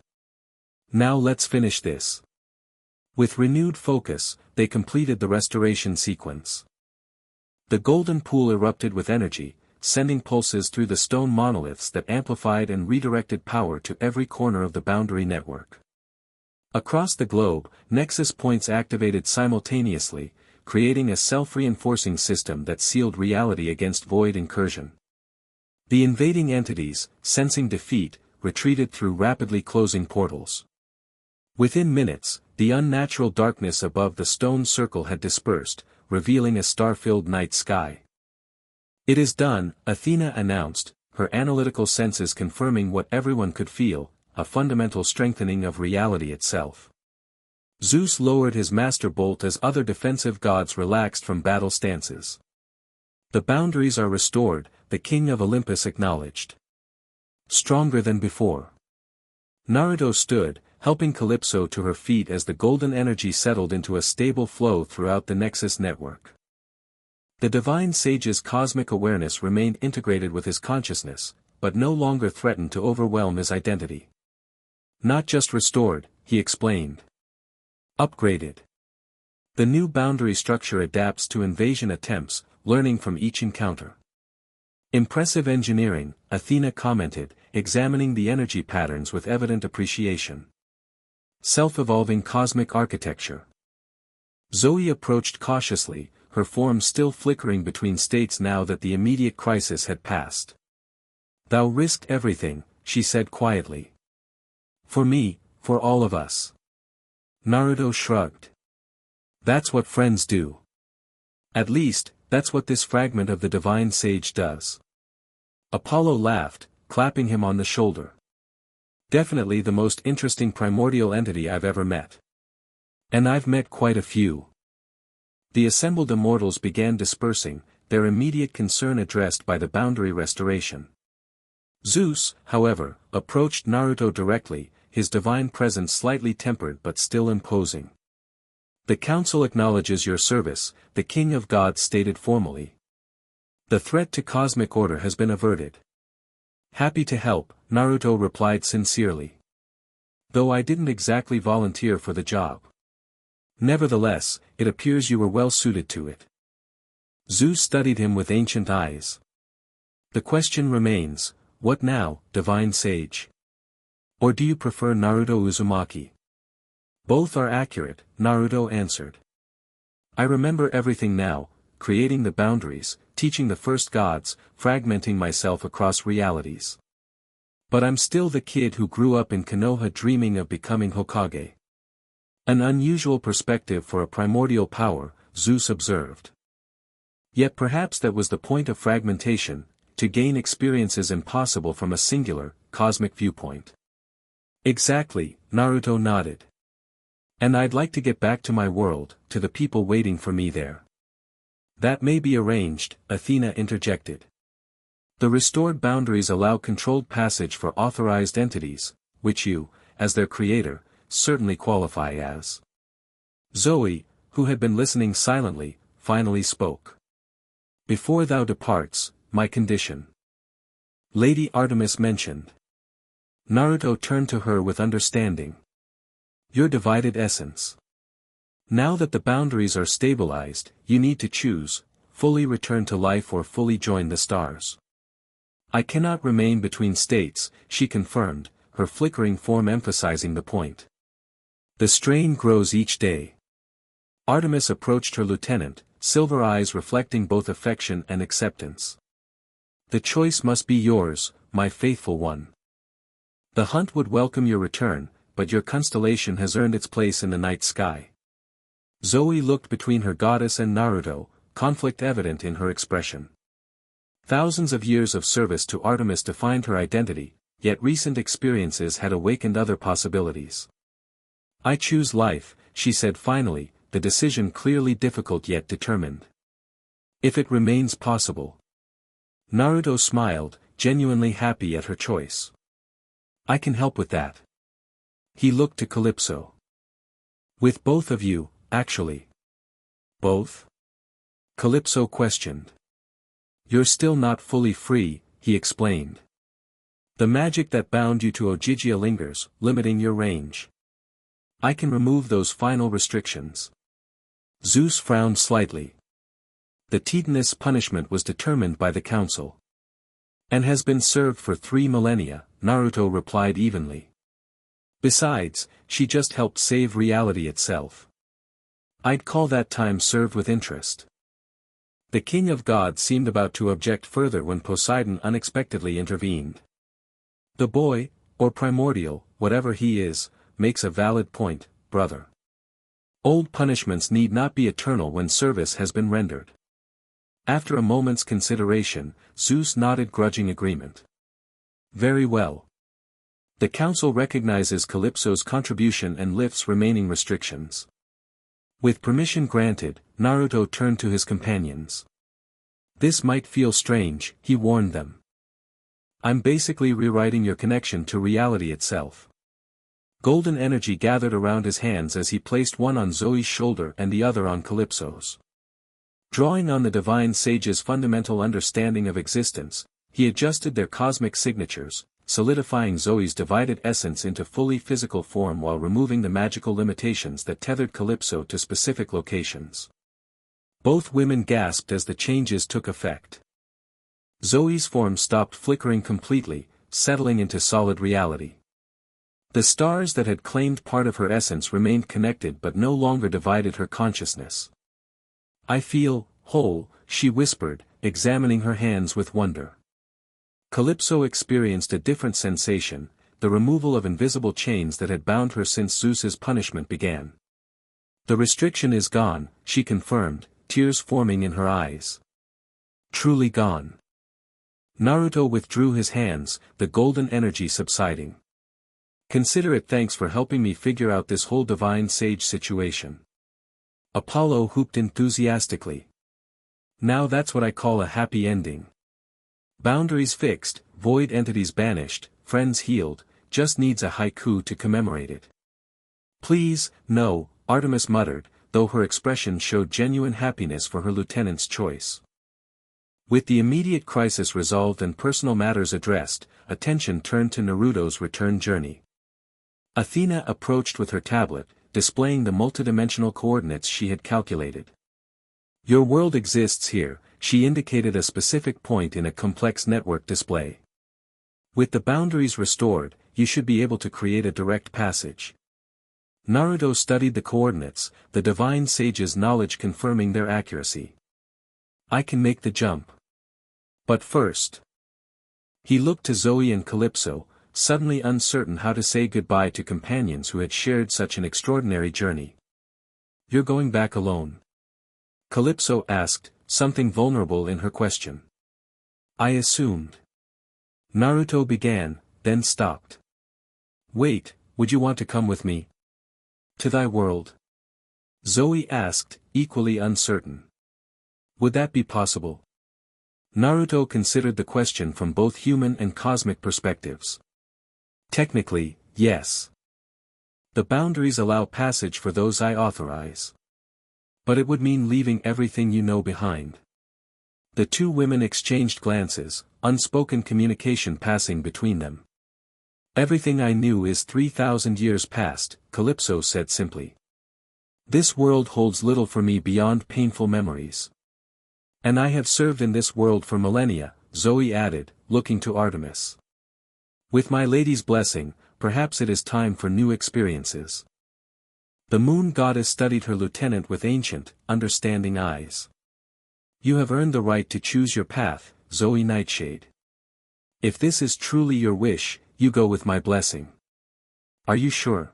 Now let's finish this. With renewed focus, they completed the restoration sequence. The golden pool erupted with energy, sending pulses through the stone monoliths that amplified and redirected power to every corner of the boundary network. Across the globe, Nexus points activated simultaneously, creating a self-reinforcing system that sealed reality against void incursion. The invading entities, sensing defeat, retreated through rapidly closing portals. Within minutes, the unnatural darkness above the stone circle had dispersed, revealing a star-filled night sky. It is done, Athena announced, her analytical senses confirming what everyone could feel, a fundamental strengthening of reality itself. Zeus lowered his master bolt as other defensive gods relaxed from battle stances. The boundaries are restored, the king of Olympus acknowledged. Stronger than before. Naruto stood, helping Calypso to her feet as the golden energy settled into a stable flow throughout the Nexus network. The divine sage's cosmic awareness remained integrated with his consciousness, but no longer threatened to overwhelm his identity. Not just restored, he explained. Upgraded. The new boundary structure adapts to invasion attempts, learning from each encounter. Impressive engineering, Athena commented, examining the energy patterns with evident appreciation. Self-evolving cosmic architecture. Zoe approached cautiously, her form still flickering between states now that the immediate crisis had passed. Thou risked everything, she said quietly. For me, for all of us. Naruto shrugged. That's what friends do. At least, that's what this fragment of the divine sage does. Apollo laughed, clapping him on the shoulder. Definitely the most interesting primordial entity I've ever met. And I've met quite a few. The assembled immortals began dispersing, their immediate concern addressed by the boundary restoration. Zeus, however, approached Naruto directly, his divine presence slightly tempered but still imposing. "The council acknowledges your service," the king of gods stated formally. "The threat to cosmic order has been averted." "Happy to help," Naruto replied sincerely. "Though I didn't exactly volunteer for the job. Nevertheless, it appears you were well suited to it." Zeus studied him with ancient eyes. "The question remains, what now, divine sage? Or do you prefer Naruto Uzumaki?" "Both are accurate," Naruto answered. "I remember everything now, creating the boundaries, teaching the first gods, fragmenting myself across realities. But I'm still the kid who grew up in Konoha dreaming of becoming Hokage." "An unusual perspective for a primordial power," Zeus observed. "Yet perhaps that was the point of fragmentation, to gain experiences impossible from a singular, cosmic viewpoint." "Exactly," Naruto nodded. "And I'd like to get back to my world, to the people waiting for me there." "That may be arranged," Athena interjected. "The restored boundaries allow controlled passage for authorized entities, which you, as their creator, certainly qualify as." Zoe, who had been listening silently, finally spoke. "Before thou departs, my condition." Lady Artemis mentioned. Naruto turned to her with understanding. "Your divided essence. Now that the boundaries are stabilized, you need to choose, fully return to life or fully join the stars." "I cannot remain between states," she confirmed, her flickering form emphasizing the point. "The strain grows each day." Artemis approached her lieutenant, silver eyes reflecting both affection and acceptance. "The choice must be yours, my faithful one. The hunt would welcome your return, but your constellation has earned its place in the night sky." Zoe looked between her goddess and Naruto, conflict evident in her expression. Thousands of years of service to Artemis defined her identity, yet recent experiences had awakened other possibilities. "I choose life," she said finally, the decision clearly difficult yet determined. "If it remains possible." Naruto smiled, genuinely happy at her choice. "I can help with that." He looked to Calypso. "With both of you, actually." "Both?" Calypso questioned. "You're still not fully free," he explained. "The magic that bound you to Ojigia lingers, limiting your range. I can remove those final restrictions." Zeus frowned slightly. "The titanous punishment was determined by the council. And has been served for 3 millennia, Naruto replied evenly. "Besides, she just helped save reality itself. I'd call that time served with interest." The king of gods seemed about to object further when Poseidon unexpectedly intervened. "The boy, or primordial, whatever he is, makes a valid point, brother. Old punishments need not be eternal when service has been rendered." After a moment's consideration, Zeus nodded grudging agreement. "Very well. The council recognizes Calypso's contribution and lifts remaining restrictions." With permission granted, Naruto turned to his companions. "This might feel strange," he warned them. "I'm basically rewriting your connection to reality itself." Golden energy gathered around his hands as he placed one on Zoe's shoulder and the other on Calypso's. Drawing on the divine sage's fundamental understanding of existence, he adjusted their cosmic signatures, solidifying Zoe's divided essence into fully physical form while removing the magical limitations that tethered Calypso to specific locations. Both women gasped as the changes took effect. Zoe's form stopped flickering completely, settling into solid reality. The stars that had claimed part of her essence remained connected but no longer divided her consciousness. "I feel whole," she whispered, examining her hands with wonder. Calypso experienced a different sensation, the removal of invisible chains that had bound her since Zeus's punishment began. "The restriction is gone," she confirmed, tears forming in her eyes. "Truly gone." Naruto withdrew his hands, the golden energy subsiding. "Consider it thanks for helping me figure out this whole divine sage situation." Apollo whooped enthusiastically. Now that's what I call a happy ending. Boundaries fixed, void entities banished, friends healed, just needs a haiku to commemorate it. Please, no, Artemis muttered, though her expression showed genuine happiness for her lieutenant's choice. With the immediate crisis resolved and personal matters addressed, attention turned to Naruto's return journey. Athena approached with her tablet, displaying the multidimensional coordinates she had calculated. Your world exists here, she indicated a specific point in a complex network display. With the boundaries restored, you should be able to create a direct passage. Naruto studied the coordinates, the divine sage's knowledge confirming their accuracy. I can make the jump. But first. He looked to Zoë and Calypso, suddenly uncertain how to say goodbye to companions who had shared such an extraordinary journey. You're going back alone? Calypso asked, something vulnerable in her question. I assumed. Naruto began, then stopped. Wait, would you want to come with me? To thy world? Zoë asked, equally uncertain. Would that be possible? Naruto considered the question from both human and cosmic perspectives. Technically, yes. The boundaries allow passage for those I authorize. But it would mean leaving everything you know behind. The two women exchanged glances, unspoken communication passing between them. Everything I knew is 3,000 years past, Calypso said simply. This world holds little for me beyond painful memories. And I have served in this world for millennia, Zoë added, looking to Artemis. With my lady's blessing, perhaps it is time for new experiences. The moon goddess studied her lieutenant with ancient, understanding eyes. You have earned the right to choose your path, Zoë Nightshade. If this is truly your wish, you go with my blessing. Are you sure?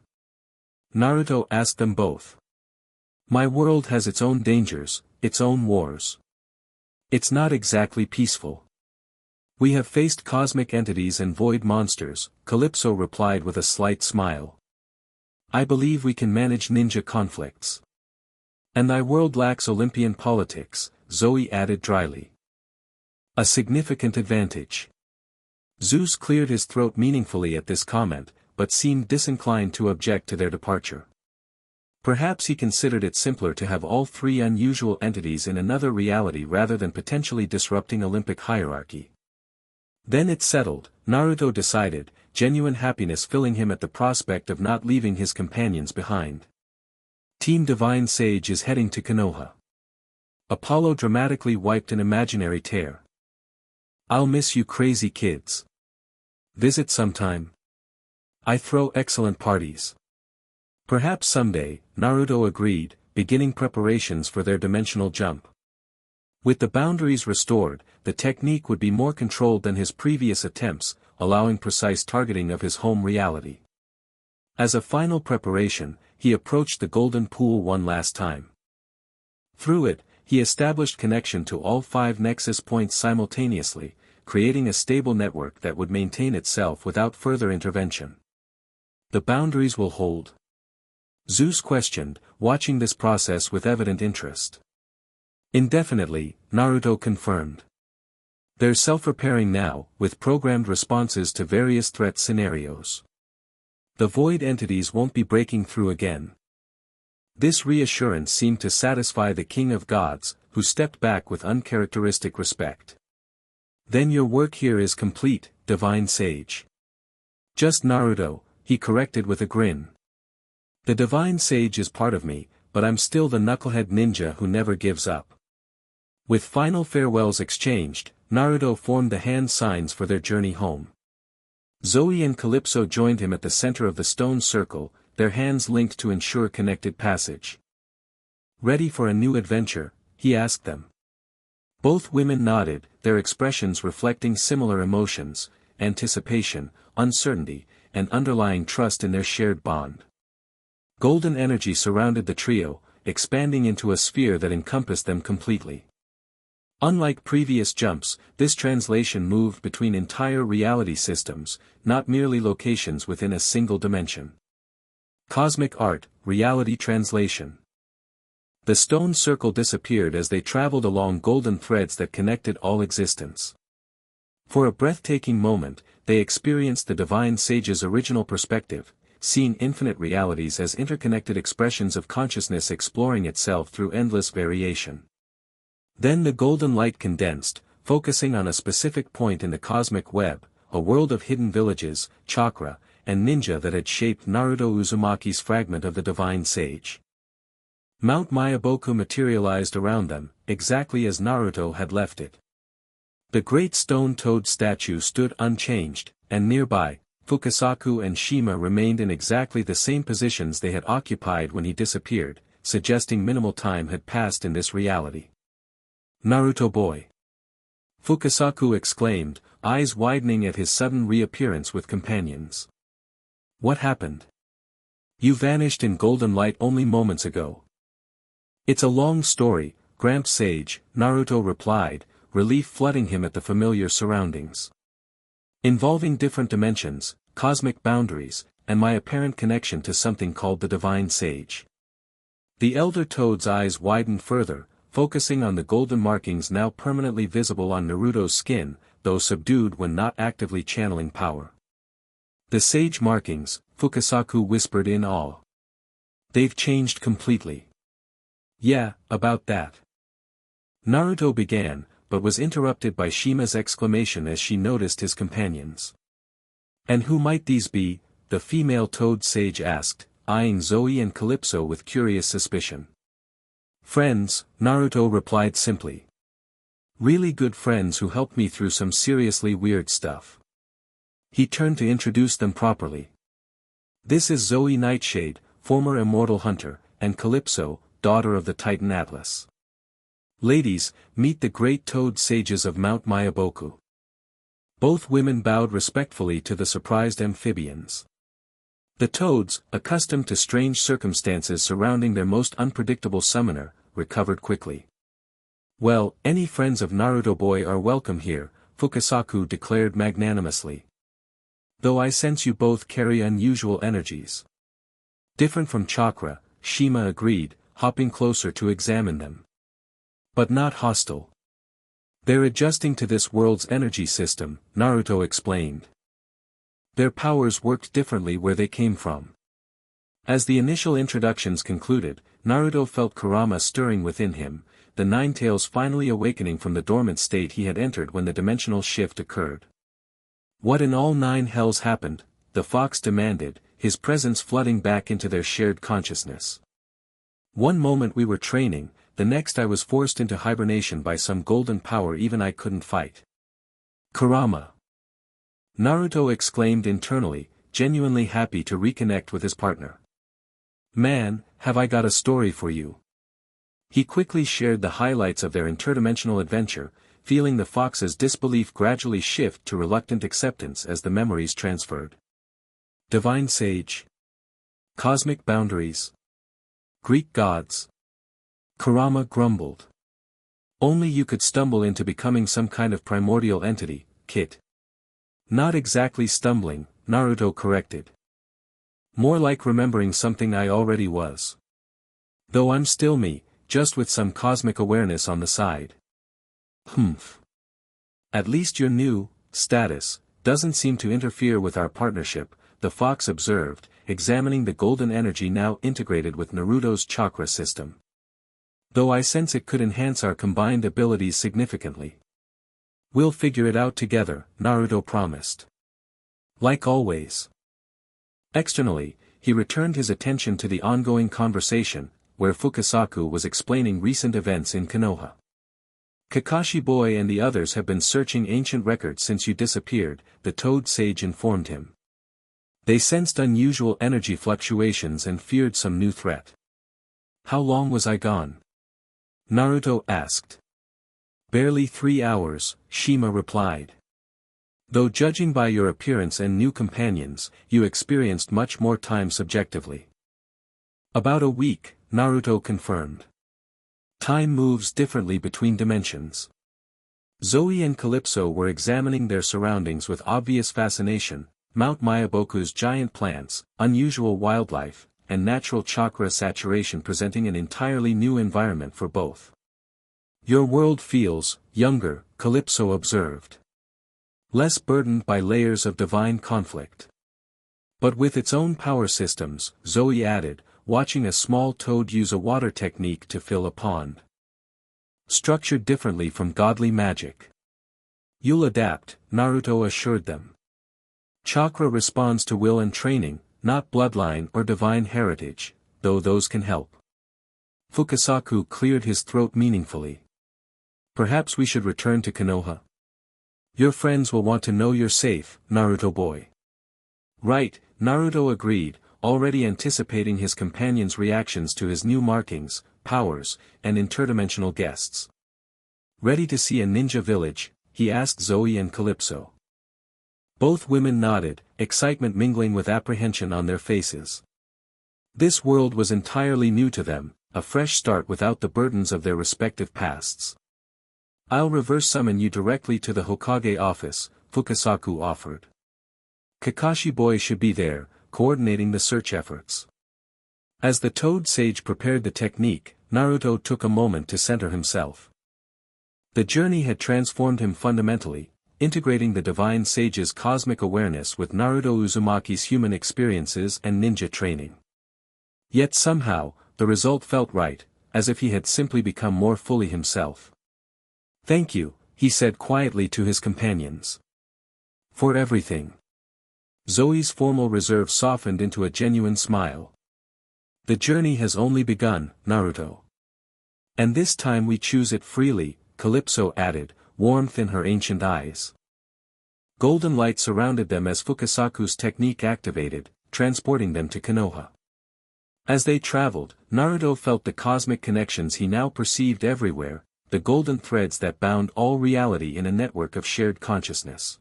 Naruto asked them both. My world has its own dangers, its own wars. It's not exactly peaceful. We have faced cosmic entities and void monsters, Calypso replied with a slight smile. I believe we can manage ninja conflicts. And thy world lacks Olympian politics, Zoë added dryly. A significant advantage. Zeus cleared his throat meaningfully at this comment, but seemed disinclined to object to their departure. Perhaps he considered it simpler to have all three unusual entities in another reality rather than potentially disrupting Olympic hierarchy. Then it settled, Naruto decided, genuine happiness filling him at the prospect of not leaving his companions behind. Team Divine Sage is heading to Konoha. Apollo dramatically wiped an imaginary tear. I'll miss you crazy kids. Visit sometime. I throw excellent parties. Perhaps someday, Naruto agreed, beginning preparations for their dimensional jump. With the boundaries restored, the technique would be more controlled than his previous attempts, allowing precise targeting of his home reality. As a final preparation, he approached the golden pool one last time. Through it, he established connection to all 5 nexus points simultaneously, creating a stable network that would maintain itself without further intervention. The boundaries will hold? Zeus questioned, watching this process with evident interest. Indefinitely, Naruto confirmed. They're self-repairing now, with programmed responses to various threat scenarios. The void entities won't be breaking through again. This reassurance seemed to satisfy the King of Gods, who stepped back with uncharacteristic respect. Then your work here is complete, Divine Sage. Just Naruto, he corrected with a grin. The Divine Sage is part of me, but I'm still the knucklehead ninja who never gives up. With final farewells exchanged, Naruto formed the hand signs for their journey home. Zoë and Calypso joined him at the center of the stone circle, their hands linked to ensure connected passage. Ready for a new adventure? He asked them. Both women nodded, their expressions reflecting similar emotions, anticipation, uncertainty, and underlying trust in their shared bond. Golden energy surrounded the trio, expanding into a sphere that encompassed them completely. Unlike previous jumps, this translation moved between entire reality systems, not merely locations within a single dimension. Cosmic art, reality translation. The stone circle disappeared as they traveled along golden threads that connected all existence. For a breathtaking moment, they experienced the divine sage's original perspective, seeing infinite realities as interconnected expressions of consciousness exploring itself through endless variation. Then the golden light condensed, focusing on a specific point in the cosmic web, a world of hidden villages, chakra, and ninja that had shaped Naruto Uzumaki's fragment of the divine sage. Mount Myaboku materialized around them, exactly as Naruto had left it. The great stone toad statue stood unchanged, and nearby, Fukasaku and Shima remained in exactly the same positions they had occupied when he disappeared, suggesting minimal time had passed in this reality. Naruto boy! Fukasaku exclaimed, eyes widening at his sudden reappearance with companions. What happened? You vanished in golden light only moments ago. It's a long story, Grand Sage, Naruto replied, relief flooding him at the familiar surroundings. Involving different dimensions, cosmic boundaries, and my apparent connection to something called the Divine Sage. The Elder Toad's eyes widened further, focusing on the golden markings now permanently visible on Naruto's skin, though subdued when not actively channeling power. The sage markings, Fukasaku whispered in awe. They've changed completely. Yeah, about that. Naruto began, but was interrupted by Shima's exclamation as she noticed his companions. And who might these be? The female toad sage asked, eyeing Zoe and Calypso with curious suspicion. Friends, Naruto replied simply. Really good friends who helped me through some seriously weird stuff. He turned to introduce them properly. This is Zoë Nightshade, former immortal hunter, and Calypso, daughter of the Titan Atlas. Ladies, meet the great toad sages of Mount Myaboku. Both women bowed respectfully to the surprised amphibians. The toads, accustomed to strange circumstances surrounding their most unpredictable summoner, recovered quickly. Well, any friends of Naruto boy are welcome here, Fukasaku declared magnanimously. Though I sense you both carry unusual energies. Different from chakra, Shima agreed, hopping closer to examine them. But not hostile. They're adjusting to this world's energy system, Naruto explained. Their powers worked differently where they came from. As the initial introductions concluded, Naruto felt Kurama stirring within him, the Ninetales finally awakening from the dormant state he had entered when the dimensional shift occurred. What in all nine hells happened? The fox demanded, his presence flooding back into their shared consciousness. One moment we were training, the next I was forced into hibernation by some golden power even I couldn't fight. Kurama! Naruto exclaimed internally, genuinely happy to reconnect with his partner. Man, have I got a story for you. He quickly shared the highlights of their interdimensional adventure, feeling the fox's disbelief gradually shift to reluctant acceptance as the memories transferred. Divine Sage. Cosmic boundaries. Greek gods. Kurama grumbled. Only you could stumble into becoming some kind of primordial entity, Kit. Not exactly stumbling, Naruto corrected. More like remembering something I already was. Though I'm still me, just with some cosmic awareness on the side. Humph. At least your new status doesn't seem to interfere with our partnership, the fox observed, examining the golden energy now integrated with Naruto's chakra system. Though I sense it could enhance our combined abilities significantly. We'll figure it out together, Naruto promised. Like always. Externally, he returned his attention to the ongoing conversation, where Fukasaku was explaining recent events in Konoha. Kakashi boy and the others have been searching ancient records since you disappeared, the Toad Sage informed him. They sensed unusual energy fluctuations and feared some new threat. How long was I gone? Naruto asked. Barely 3 hours, Shima replied. Though judging by your appearance and new companions, you experienced much more time subjectively. About a week, Naruto confirmed. Time moves differently between dimensions. Zoe and Calypso were examining their surroundings with obvious fascination, Mount Myaboku's giant plants, unusual wildlife, and natural chakra saturation, presenting an entirely new environment for both. Your world feels younger, Calypso observed. Less burdened by layers of divine conflict. But with its own power systems, Zoe added, watching a small toad use a water technique to fill a pond. Structured differently from godly magic. You'll adapt, Naruto assured them. Chakra responds to will and training, not bloodline or divine heritage, though those can help. Fukasaku cleared his throat meaningfully. Perhaps we should return to Konoha. Your friends will want to know you're safe, Naruto boy. Right, Naruto agreed, already anticipating his companion's reactions to his new markings, powers, and interdimensional guests. Ready to see a ninja village? He asked Zoe and Calypso. Both women nodded, excitement mingling with apprehension on their faces. This world was entirely new to them, a fresh start without the burdens of their respective pasts. I'll reverse summon you directly to the Hokage office, Fukasaku offered. Kakashi boy should be there, coordinating the search efforts. As the Toad Sage prepared the technique, Naruto took a moment to center himself. The journey had transformed him fundamentally, integrating the Divine Sage's cosmic awareness with Naruto Uzumaki's human experiences and ninja training. Yet somehow, the result felt right, as if he had simply become more fully himself. Thank you, he said quietly to his companions. For everything. Zoe's formal reserve softened into a genuine smile. The journey has only begun, Naruto. And this time we choose it freely, Calypso added, warmth in her ancient eyes. Golden light surrounded them as Fukasaku's technique activated, transporting them to Konoha. As they traveled, Naruto felt the cosmic connections he now perceived everywhere, the golden threads that bound all reality in a network of shared consciousness.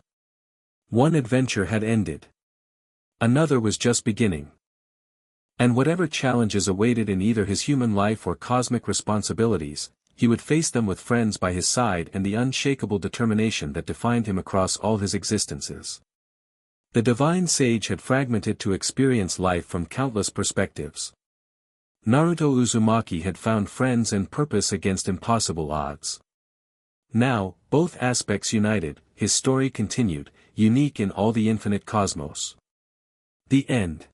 One adventure had ended. Another was just beginning. And whatever challenges awaited in either his human life or cosmic responsibilities, he would face them with friends by his side and the unshakable determination that defined him across all his existences. The Divine Sage had fragmented to experience life from countless perspectives. Naruto Uzumaki had found friends and purpose against impossible odds. Now, both aspects united, his story continued, unique in all the infinite cosmos. The end.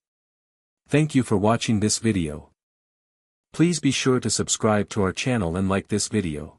Thank you for watching this video. Please be sure to subscribe to our channel and like this video.